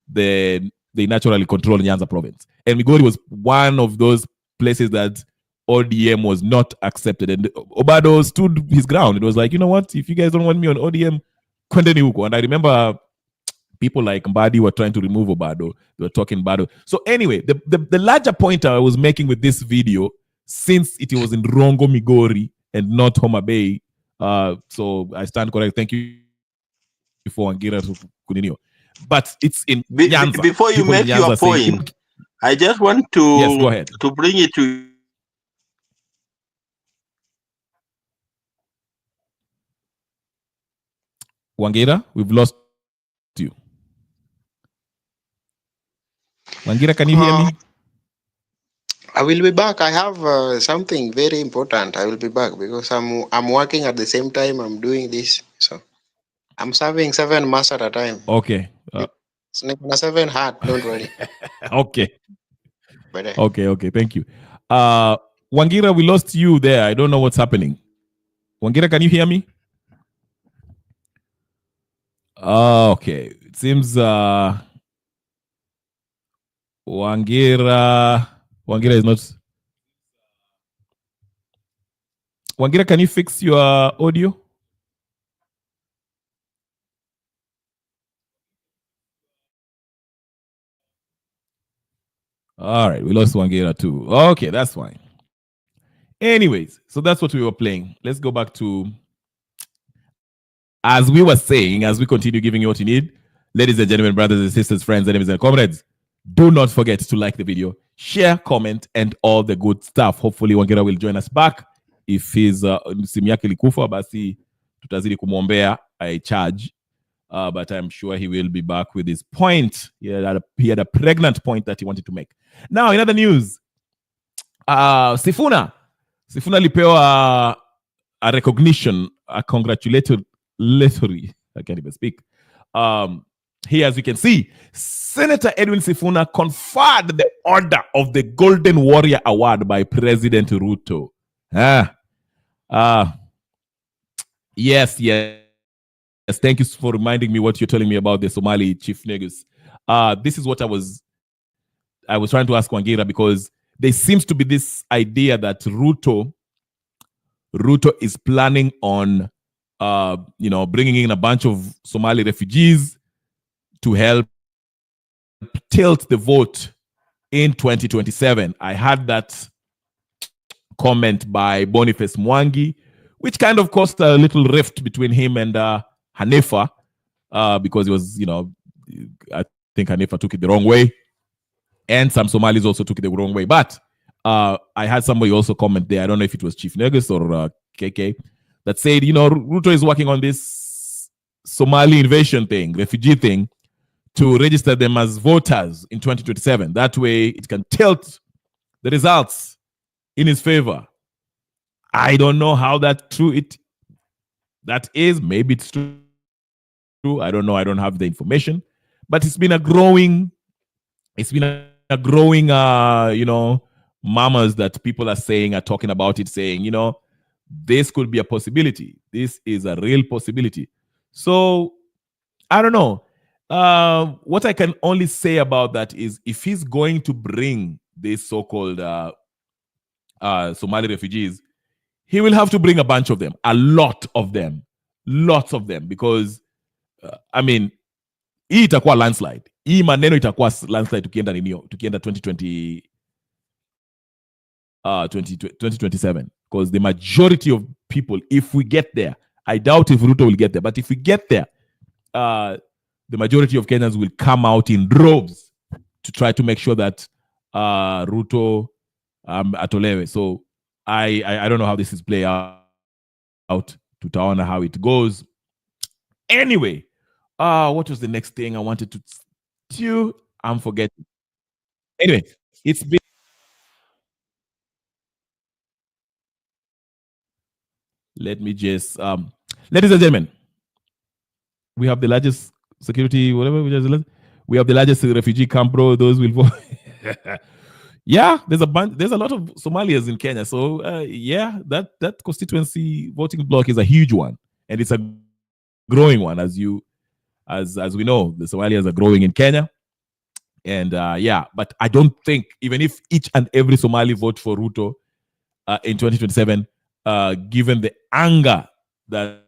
Speaker 2: they naturally control Nyanza province. And Migori was one of those places that ODM was not accepted. And Obado stood his ground. It was like, you know what? If you guys don't want me on ODM, kwendeni huko. And I remember people like Mbadi were trying to remove Obado. They were talking Obado. So anyway, the larger point I was making with this video, since it was in Rongo, Migori, and not Homa Bay, so I stand correct. Thank you for Wangira Kuninio. But it's in Nyanza.
Speaker 10: Before you make your point, I just want to,
Speaker 2: yes, go ahead.
Speaker 10: To bring it to
Speaker 2: Wangira, we've lost you. Wangira, can you hear me?
Speaker 11: I will be back. I have something very important. I will be back because I'm working at the same time I'm doing this. So I'm serving 7 masks at a time.
Speaker 2: Okay.
Speaker 11: It's 7 hard, don't worry.
Speaker 2: Okay. Okay, thank you. Wangira, we lost you there. I don't know what's happening. Wangira, can you hear me? Okay. It seems Wangira is not. Wangira, can you fix your audio? All right, we lost Wangira too. Okay, that's fine. Anyways, so that's what we were playing. Let's go back to, as we were saying, as we continue giving you what you need, ladies and gentlemen, brothers and sisters, friends, enemies and comrades, do not forget to like the video, share, comment, and all the good stuff. Hopefully Wangira will join us back. If his simu yake ilikufa, basi tutazidi kumwombea, I charge. But I'm sure he will be back with his point. He had a pregnant point that he wanted to make. Now, in other news, Sifuna lipewa a recognition, a congratulatory, I can't even speak. Here, as you can see, Senator Edwin Sifuna conferred the order of the Golden Warrior Award by President Ruto. Yes. Thank you for reminding me what you're telling me about the Somali chief negus. This is what I was trying to ask Wangira, because there seems to be this idea that Ruto is planning on, bringing in a bunch of Somali refugees to help tilt the vote in 2027. I had that comment by Boniface Mwangi, which kind of caused a little rift between him and Hanifa, because it was, I think Hanifa took it the wrong way, and some Somalis also took it the wrong way. But I had somebody also comment there, I don't know if it was Chief Negus or KK, that said, Ruto is working on this Somali invasion thing, refugee thing, to register them as voters in 2027. That way it can tilt the results in his favor. I don't know how that is. Maybe it's true. I don't know. I don't have the information. But it's been a growing, murmurs that people are talking about it, saying, this could be a possibility. This is a real possibility. So I don't know. What I can only say about that is, if he's going to bring these so-called Somali refugees, he will have to bring a bunch of them, a lot of them. lots of them, because I mean, hii itakuwa landslide. Hii maneno itakuwa landslide tukienda 2020 2027, because the majority of people, if we get there, I doubt if Ruto will get there, but if we get there, the majority of Kenyans will come out in droves to try to make sure that Ruto atolewe. So I don't know how this is play out. Tutaona how it goes. Anyway, what was the next thing I wanted to do? I'm forgetting. Anyway, it's been let me just ladies and gentlemen, we have the largest security, whatever we have the largest refugee camp, bro. Those will vote. Yeah, there's a lot of Somalians in Kenya. So yeah, that constituency voting block is a huge one, and it's a growing one, as we know, the Somalians are growing in Kenya. And yeah, but I don't think, even if each and every Somali vote for Ruto in 2027, given the anger that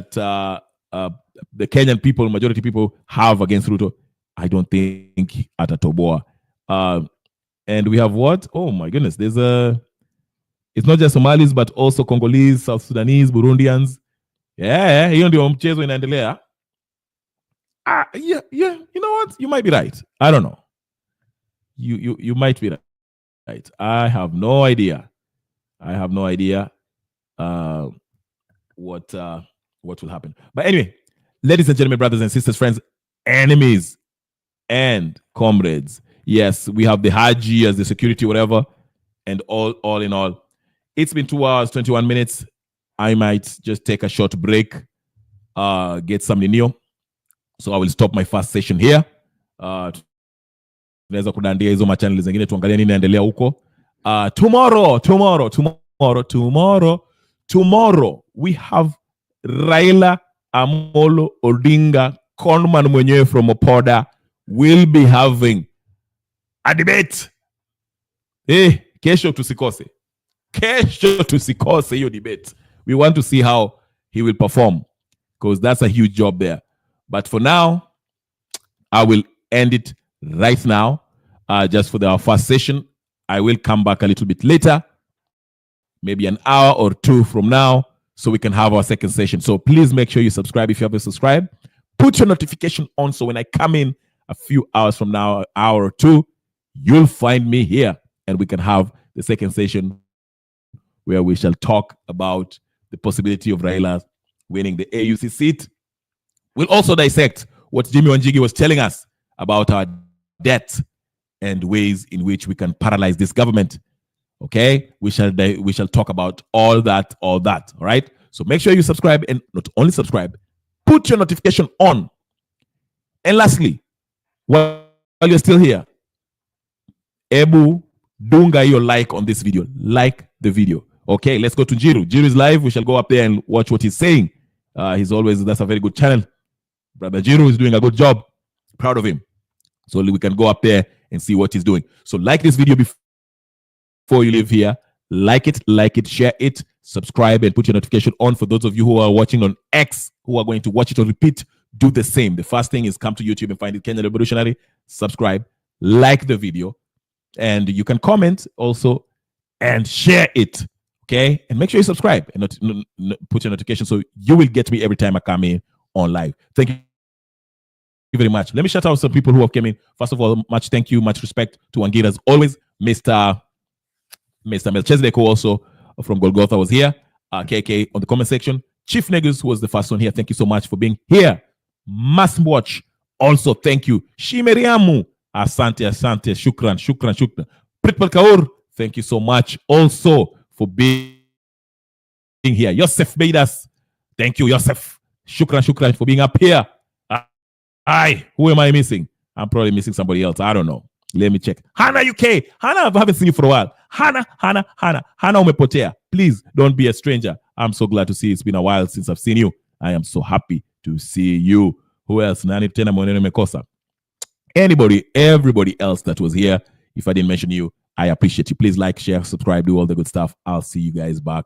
Speaker 2: the Kenyan people, majority people, have against Ruto, I don't think atatoboa. And we have what? Oh my goodness, it's not just Somalis, but also Congolese, South Sudanese, Burundians. Yeah, hiyo ndio mchezo inaendelea. Yeah, you know what? You might be right. I don't know. You might be right. I have no idea. What will happen. But anyway, ladies and gentlemen, brothers and sisters, friends, enemies and comrades. Yes, we have the Haji as the security, whatever, and all in all, it's been 2 hours, 21 minutes. I might just take a short break, get some Ninio. So I will stop my first session here. Tunaweza kudandia hizo machannel zingine tuangalie nini inaendelea huko. Tomorrow we have Raila Amolo Odinga, conman mwenyewe from Opoda, will be having a debate. Kesho tusikose hiyo debate. We want to see how he will perform, because that's a huge job there. But for now, I will end it right now, just for our first session. I will come back a little bit later, maybe an hour or two from now, so we can have our second session. So please make sure you subscribe if you haven't subscribed. Put your notification on, so when I come in a few hours from now, an hour or two, you'll find me here, and we can have the second session where we shall talk about the possibility of Raila winning the AUC seat. We'll also dissect what Jimmy Wanjigi was telling us about our debt and ways in which we can paralyze this government. Okay, we shall talk about all that. All right. So make sure you subscribe, and not only subscribe, put your notification on. And lastly, while you're still here, Ebu dunga your like on this video. Like the video. Okay, let's go to Jiru. Jiru is live. We shall go up there and watch what he's saying. That's a very good channel. Brother Jiru is doing a good job. Proud of him. So we can go up there and see what he's doing. So like this video before you leave here. Like it, share it, subscribe, and put your notification on. For those of you who are watching on X, who are going to watch it on repeat, do the same. The first thing is come to YouTube and find it, Kenya Revolutionary. Subscribe, like the video, and you can comment also and share it. Okay, and make sure you subscribe and put your notification so you will get me every time I come in on live. Thank you very much. Let me shout out some people who have come in. First of all, much thank you, much respect to Wangira as always. Mr. Melchizedek, who also from Golgotha, was here. KK on the comment section. Chief Negus, who was the first one here. Thank you so much for being here. Must watch. Also, thank you. Shimeriamu. Asante. Shukran. Pritpal Kaur, thank you so much also for being here. Yosef Beidas, thank you, Yosef. Shukran for being up here. Who am I missing? I'm probably missing somebody else. I don't know. Let me check. Hannah UK. Hannah, I haven't seen you for a while. Hannah, umepotea. Please don't be a stranger. I'm so glad to see you. It's been a while since I've seen you. I am so happy to see you. Who else? Nani tena mwenene mekosa. Everybody else that was here. If I didn't mention you, I appreciate you. Please like, share, subscribe, do all the good stuff. I'll see you guys back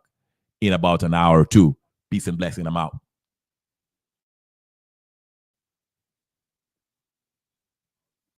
Speaker 2: in about an hour or two. Peace and blessing. I'm out.